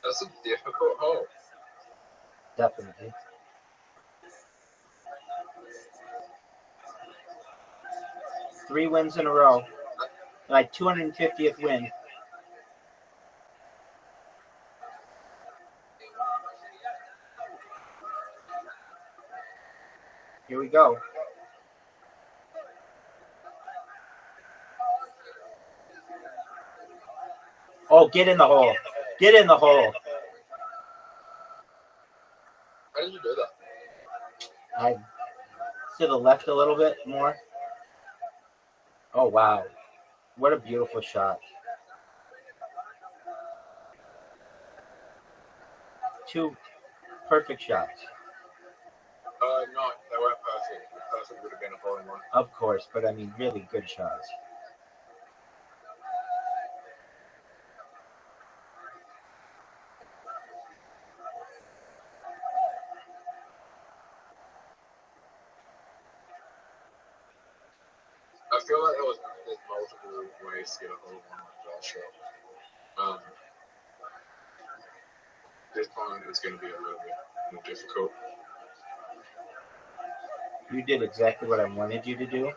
That's a difficult hole. Definitely. Three wins in a row. My 250th win. Here we go. Oh, get in the hole. Get in the hole. How did you do that? I to the left a little bit more. Oh, wow. What a beautiful shot. Two perfect shots. No, they weren't perfect. Perfect would have been a hole in one. Of course, but I mean, really good shots. I feel like there's multiple ways to get a hole in one with that shot. This one is going to be a little bit more difficult. You did exactly what I wanted you to do.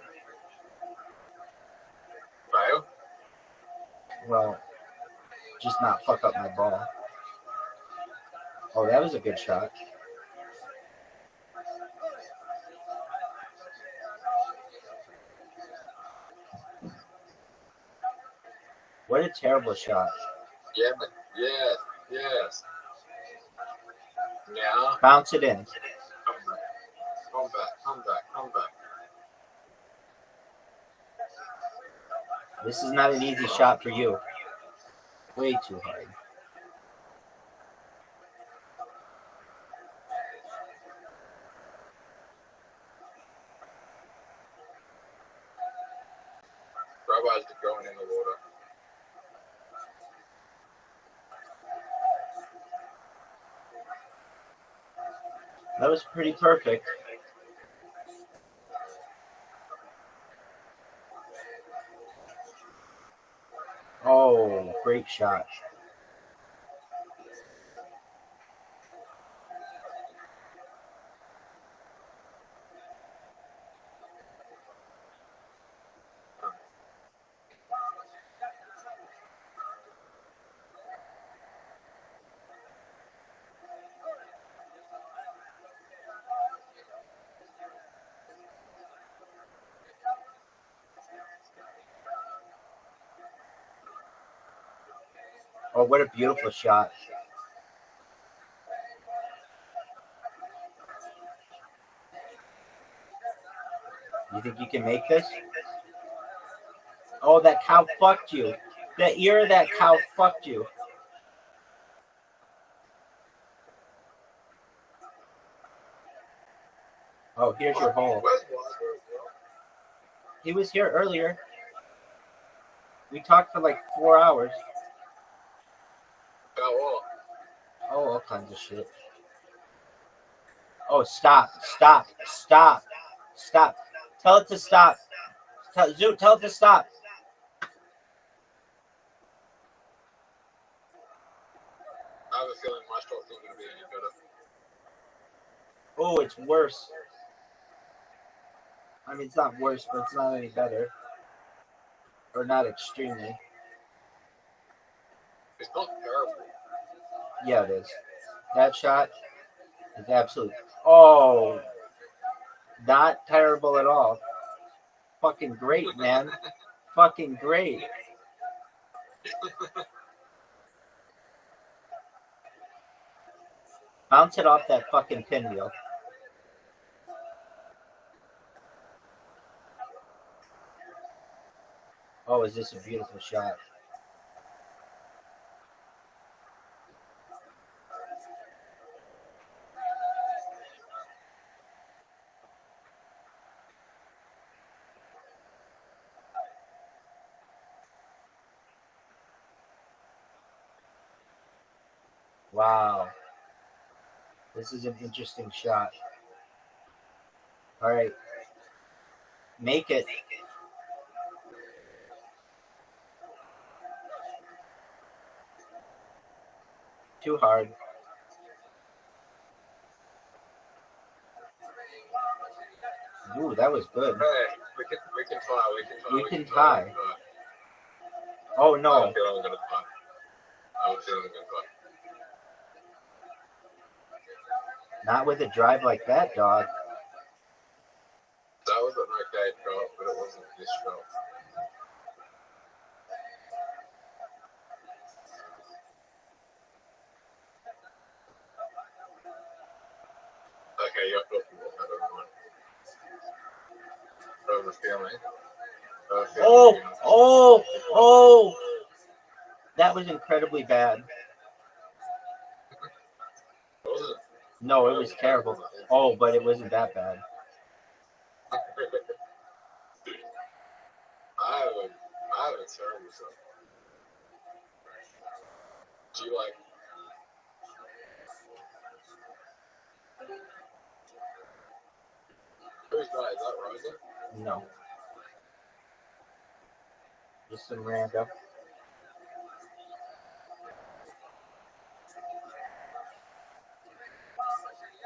Fail? Well, just not fuck up my ball. Oh, that was a good shot. What a terrible shot. Yeah, but yes. Now, Bounce it in. come back. This is not an easy shot for you. Way too hard. Rabbi's going in the water. That was pretty perfect. Oh, great shot. Oh, what a beautiful shot. You think you can make this? Oh, that cow fucked you. The ear of that cow fucked you. Oh, here's your hole. Where's Walker? He was here earlier. We talked for like 4 hours. About what? Oh, all kinds of shit. Oh, stop. Stop. Stop. Stop. Tell it to stop. Tell it to stop. I have a feeling my shot's not going to be any better. Oh, it's worse. I mean, it's not worse, but it's not any better. Or not extremely. It's not terrible. Yeah, it is. That shot is absolute. Oh, not terrible at all. Fucking great, man. Fucking great. Bounce it off that fucking pinwheel. Oh, is this a beautiful shot? Wow. This is an interesting shot. All right. Make it. Too hard. Ooh, that was good. Hey, we can try. We can tie. Oh, I no. don't feel I'm going to tie. I don't feel I'm going to tie. Not with a drive like that, dog. That was an okay shot, but it wasn't this shot. Okay, you're talking about that over mine. Over feeling. Oh. That was incredibly bad. Was it? No, it was terrible. Oh, but it wasn't that bad. I have a terrible shot. Do you like? Who's that? Is that Rosa? No. Just some random.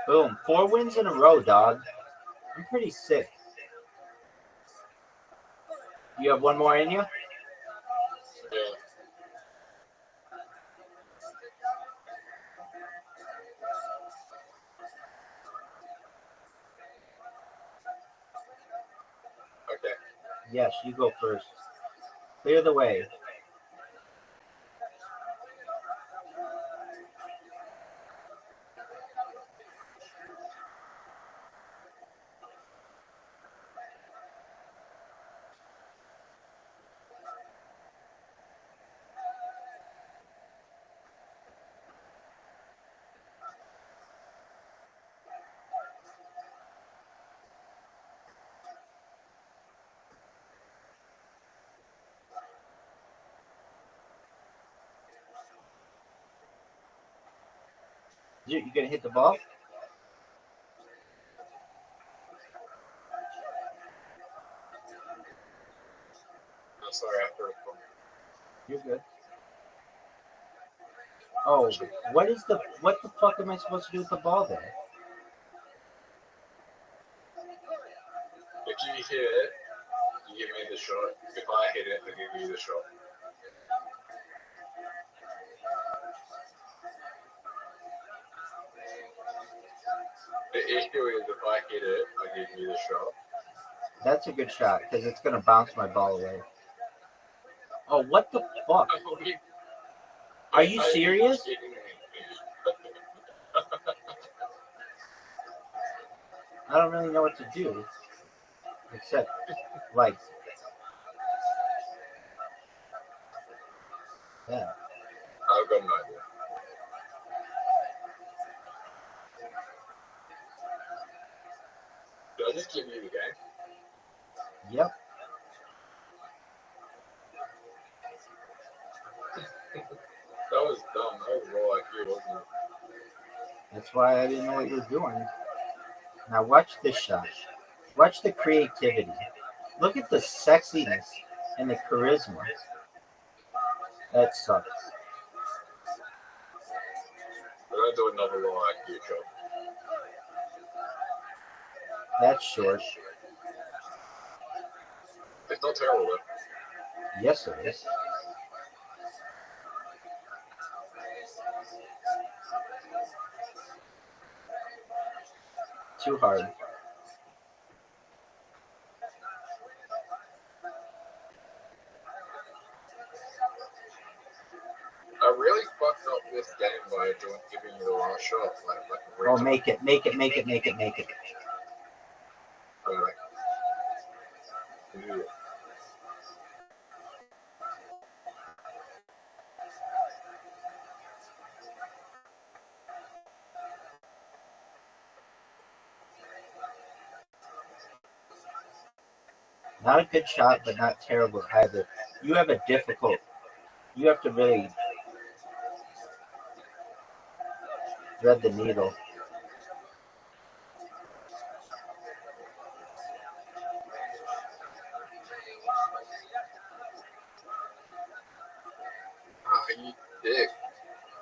Boom. 4 wins in a row, dog. I'm pretty sick. You have one more in you? Yeah. Okay. Yes, you go first. Clear the way. You gonna hit the ball? I'm sorry, after a call. You're good. Oh, what the fuck am I supposed to do with the ball there? If you hit it, you give me the shot. If I hit it, I give you the shot. The issue is if I hit it, I give you the shot. That's a good shot because it's gonna bounce my ball away. Oh, what the fuck? Are you serious? I don't really know what to do. Except, like, that. I've got an idea. Did I just give you the game? Yep. That was dumb. That was raw IQ, wasn't it? That's why I didn't know what you were doing. Now watch this shot. Watch the creativity. Look at the sexiness and the charisma. That sucks. We're gonna do another raw IQ show. That's short. It's not terrible though. Yes, it is. Too hard. I really fucked up this game by giving you the wrong shot. Like a Oh, retard. make it. Alright. Yeah. Not a good shot, but not terrible either. You have a difficult. You have to really thread the needle. Ah, you dick.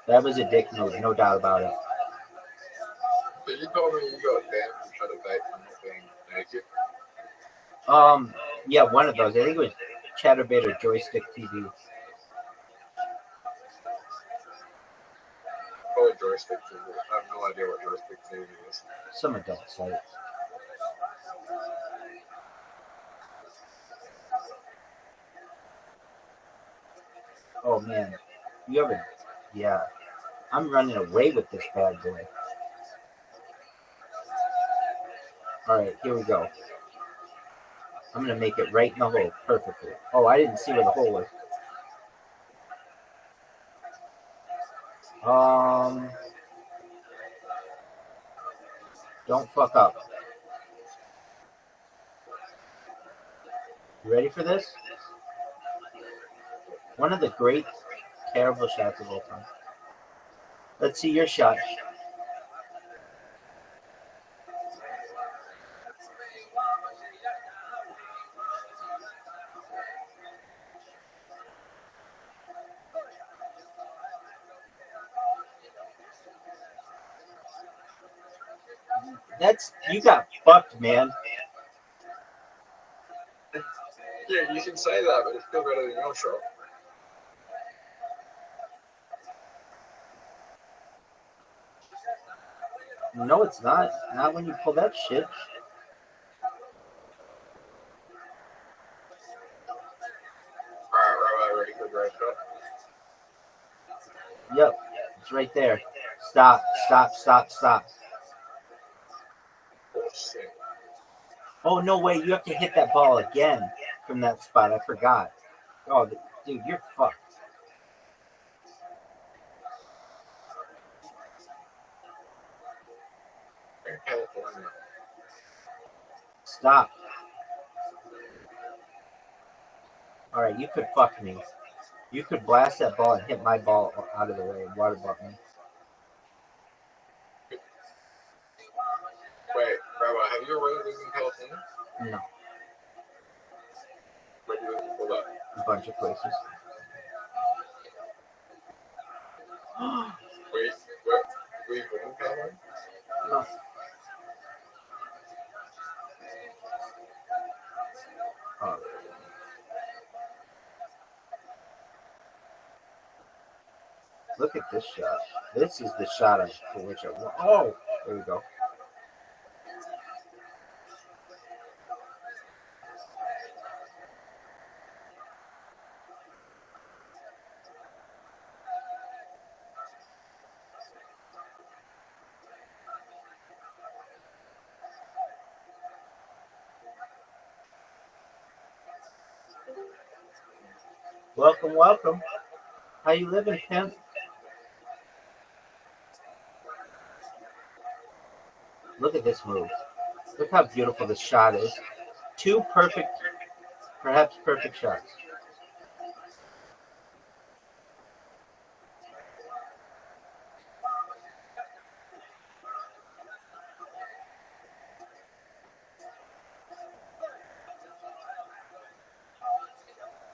That was a dick move, no doubt about it. So you told me you got banned from trying to bait for not being naked. Yeah, one of those. I think it was Chatterbait or Joystick TV. Probably joystick TV. I have no idea what joystick TV is. Some adult site. Oh man, you have a. Yeah, I'm running away with this bad boy. All right, here we go. I'm gonna make it right in the hole perfectly. Oh, I didn't see where the hole was. Don't fuck up. You ready for this? One of the great terrible shots of all time. Let's see your shot. That's you got fucked, man. Yeah, you can say that, but it's still better than your shot. No, it's not. Not when you pull that shit. Alright, ready for the great shot? Yep, it's right there. Stop. Oh, shit. Oh, no way. You have to hit that ball again from that spot. I forgot. Oh, dude, you're fucked. California. Stop. All right, you could fuck me. You could blast that ball and hit my ball out of the way and water butt me. Wait, Rabbi, have you already lived in California? No, Where do you live before that? a bunch of places. Wait, were you born in California? No. Oh. Look at this shot. This is the shot for which I want. Oh, there we go. Welcome, welcome. How you living, pimp? Look at this move. Look how beautiful this shot is. Two perfect, perhaps perfect shots.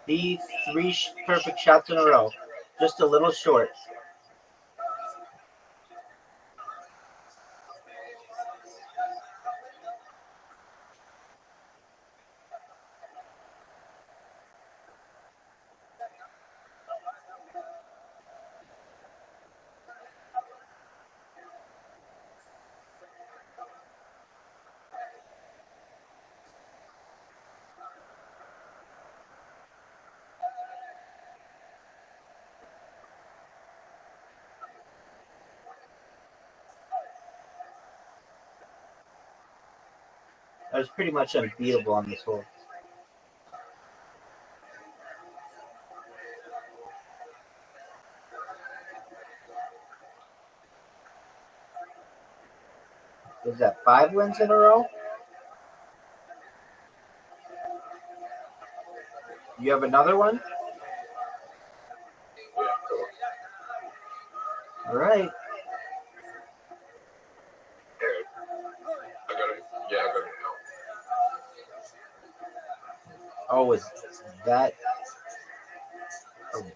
The three perfect shots in a row. Just a little short. I was pretty much unbeatable on this hole. Is that 5 wins in a row? You have another one? Yeah, cool. All right. I got it. Yeah, I got it now. Oh, is that an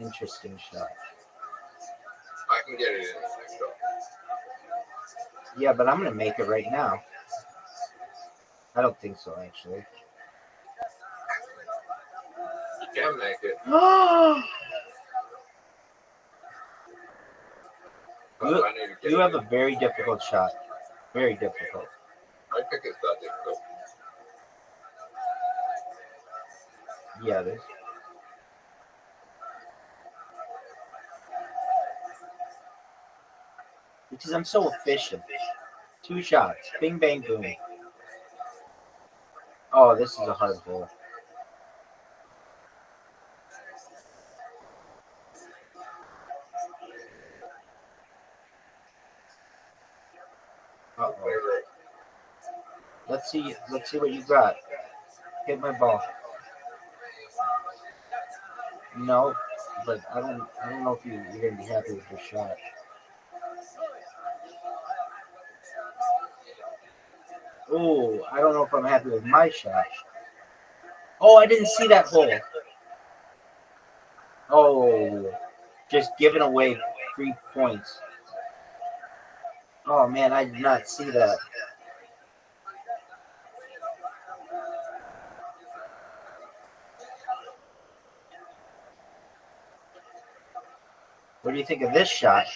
interesting shot? I can get it in. So. Yeah, but I'm going to make it right now. I don't think so, actually. You can make it. But I need to get You it have in. a very difficult shot. Very difficult. I think it's that difficult. Yeah, it is. Because I'm so efficient. 2 shots. Bing, bang, boom. Oh, this is a hard hole. Uh-oh. Let's see what you got. Hit my ball. No, but I don't know if you're gonna be happy with your shot. Oh, I don't know if I'm happy with my shot. Oh, I didn't see that hole. Oh, just giving away 3 points. Oh man, I did not see that. What do you think of this shot?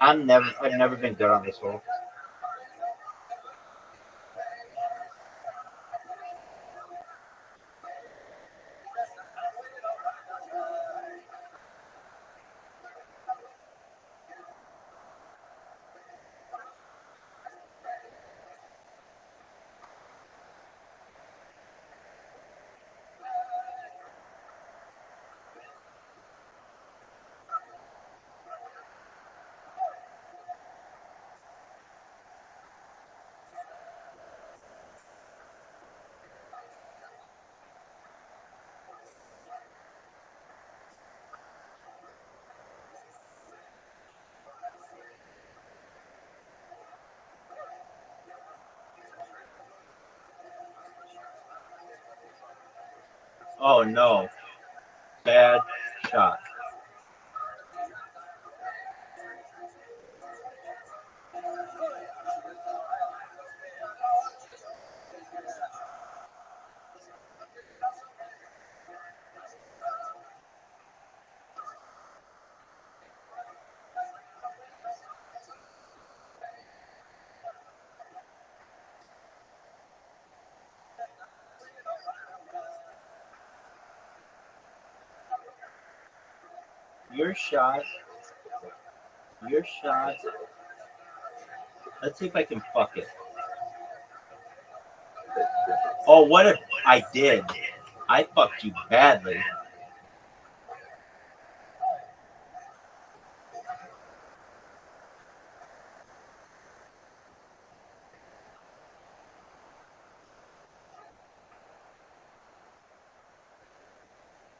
I've never been good on this hole. Oh no. Bad shot. Your shot. Your shot. Let's see if I can fuck it. Oh, what if I did? I fucked you badly.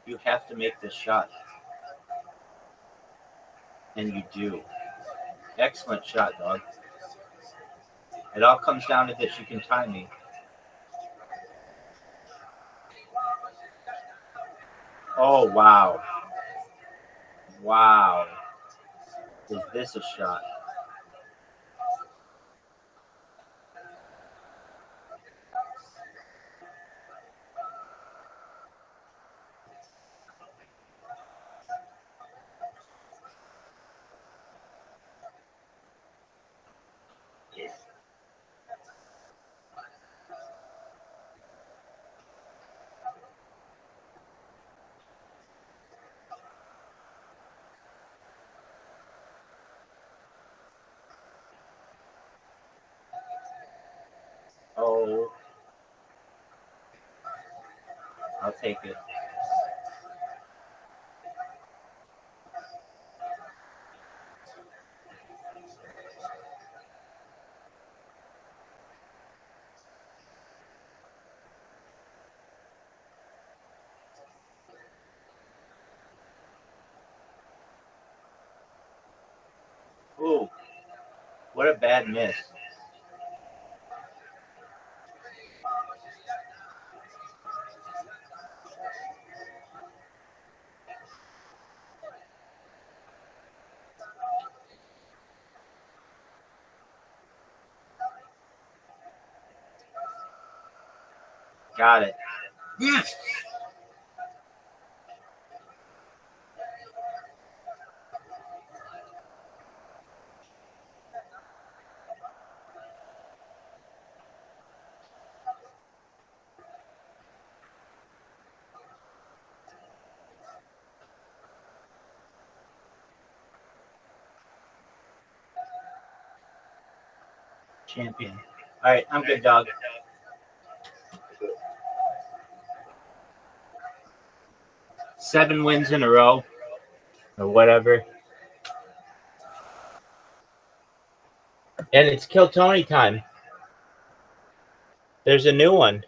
You have to make this shot. And you do. Excellent shot, dog. It all comes down to this. You can tie me. Oh, wow. Wow. Is this a shot? Oh. I'll take it. Ooh. What a bad miss. Got it. Yes. Champion. All right, I'm good, dog. Seven wins in a row, or whatever. And it's Kill Tony time. There's a new one.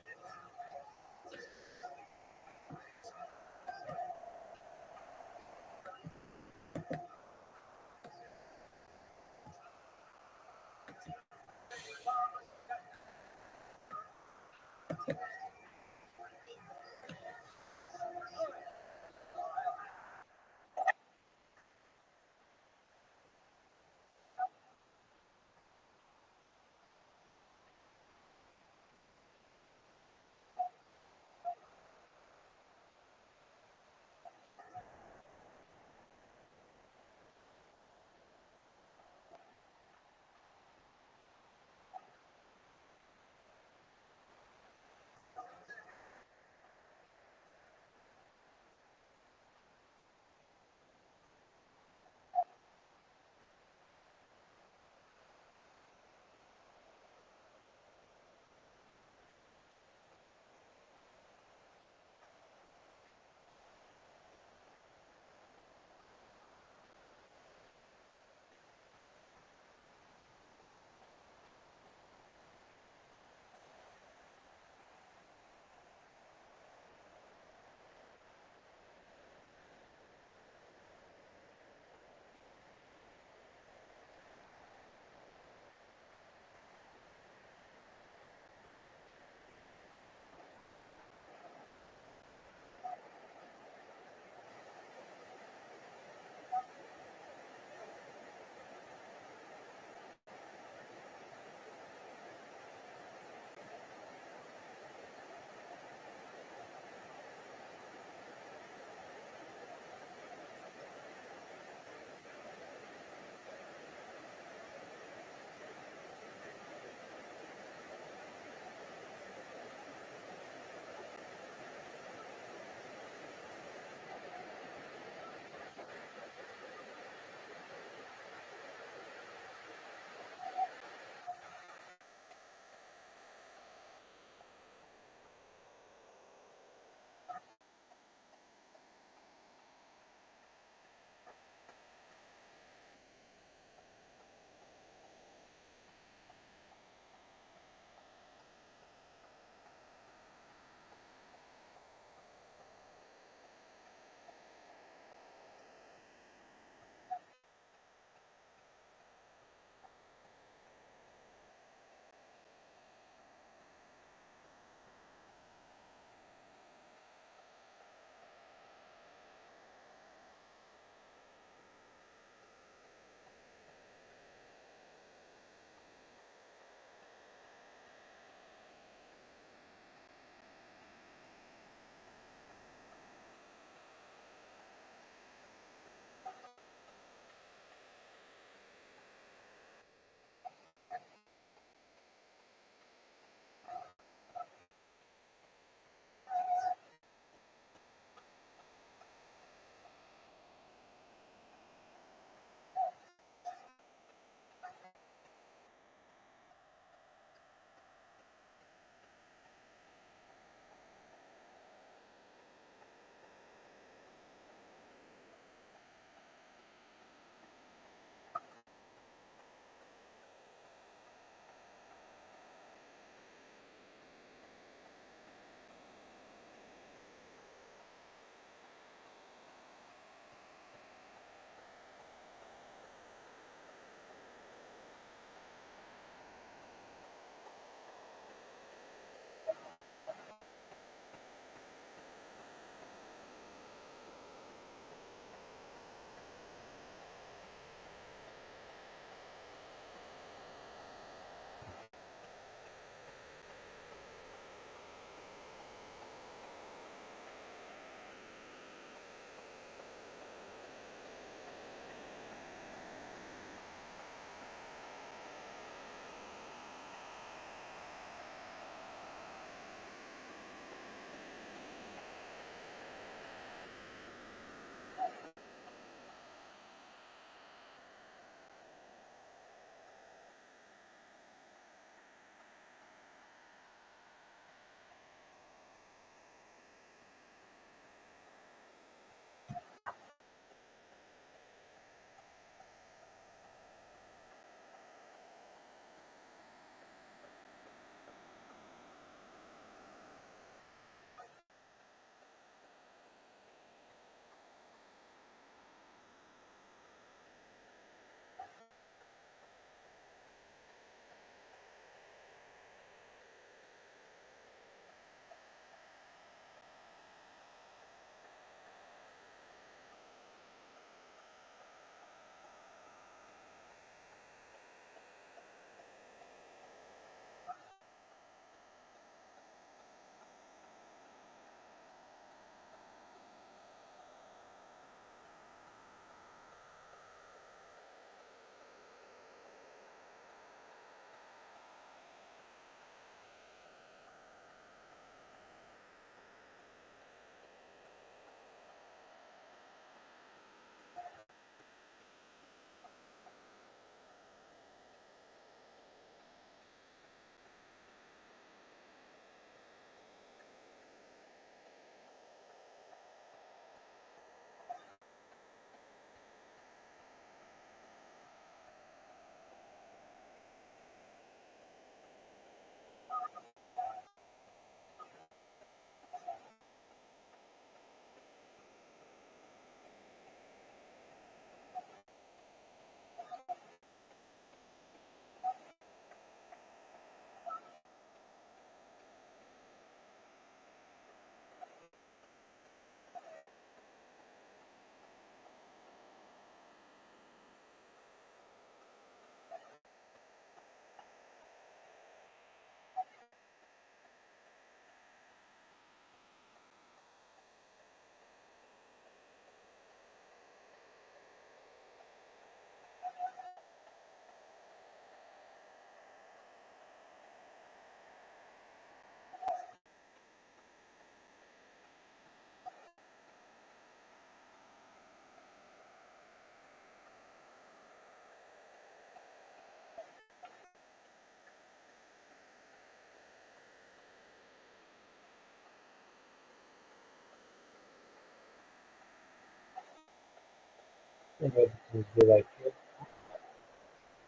And it would be like,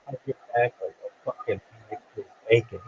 have your back like a fucking hammock with bacon.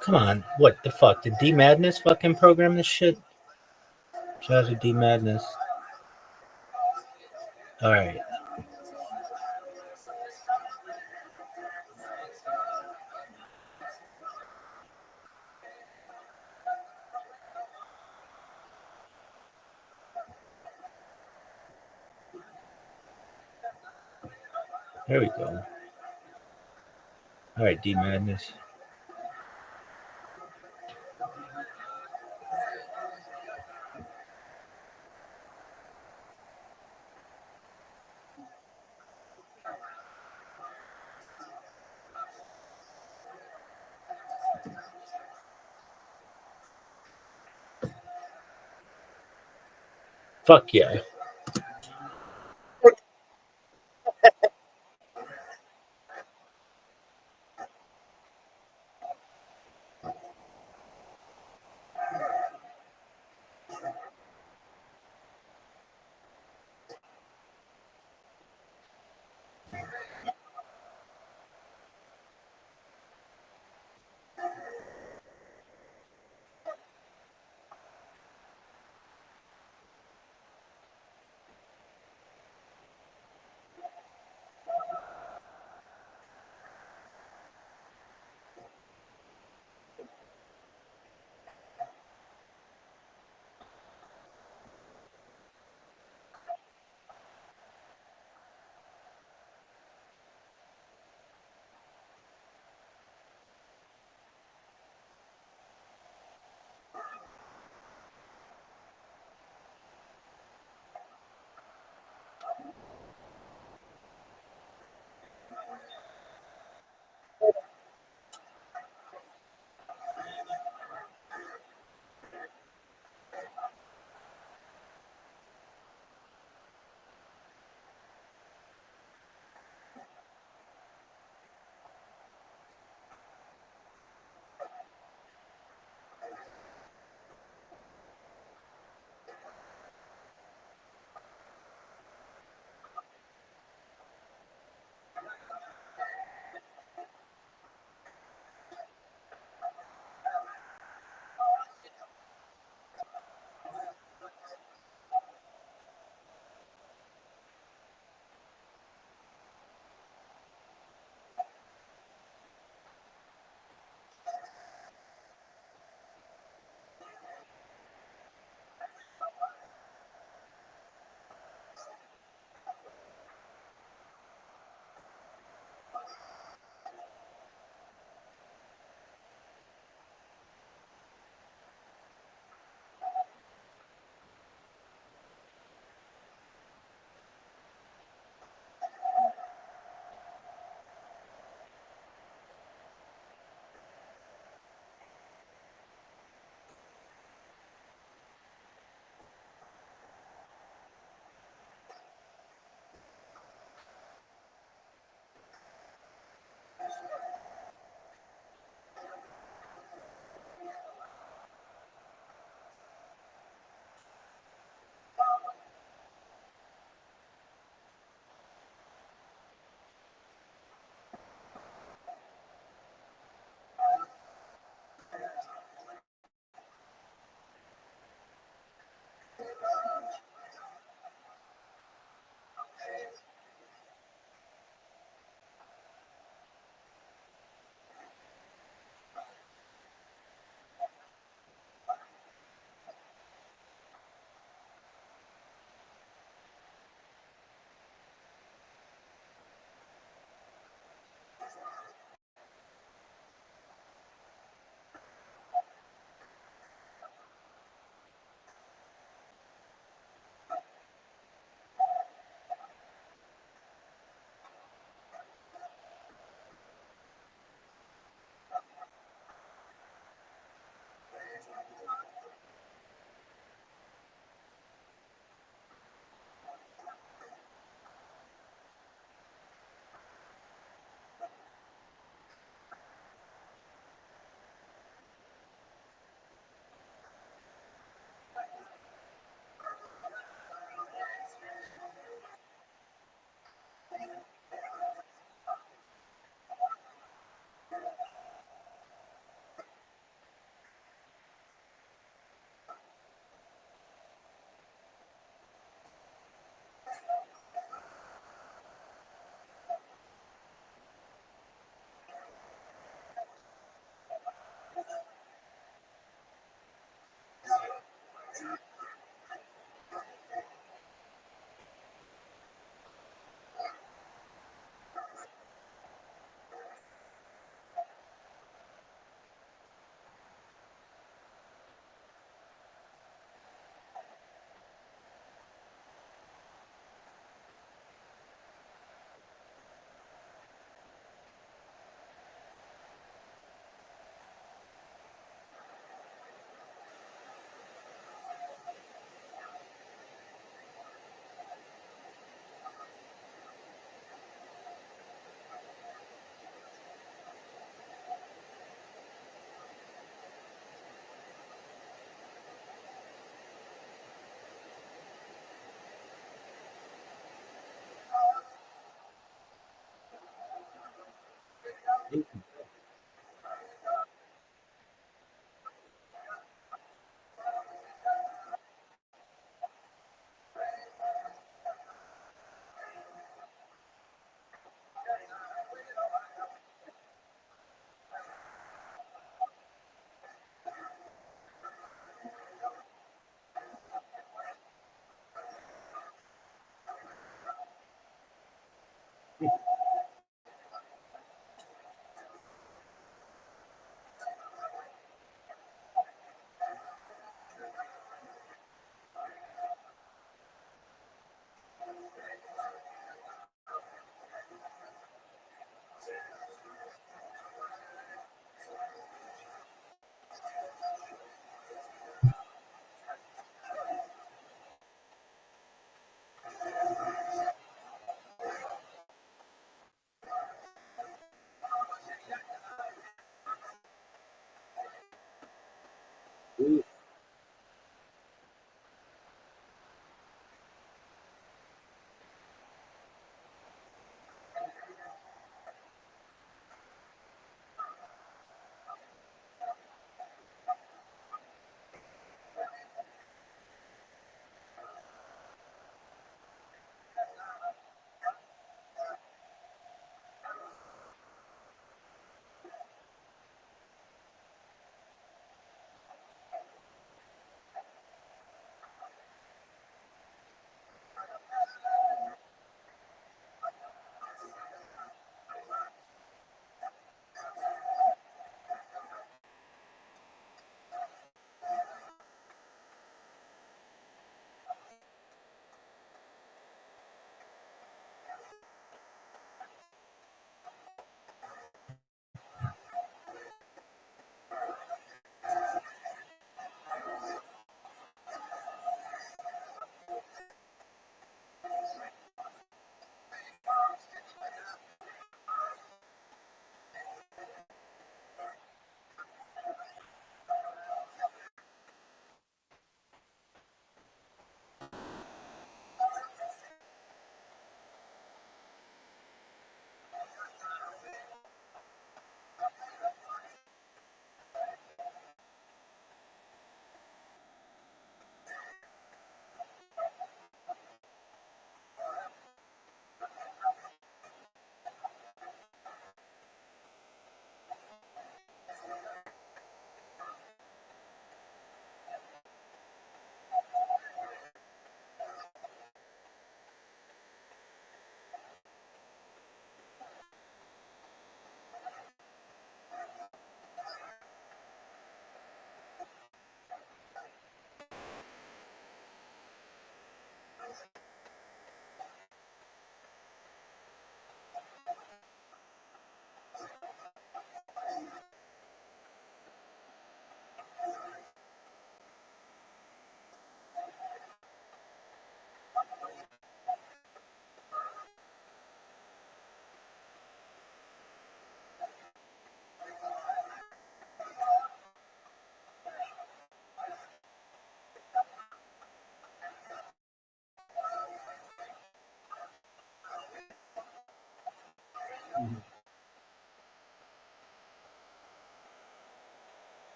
Come on, what the fuck? Did D Madness fucking program this shit? Shout out to D Madness. All right. There we go. All right, D Madness. Fuck yeah.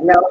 No,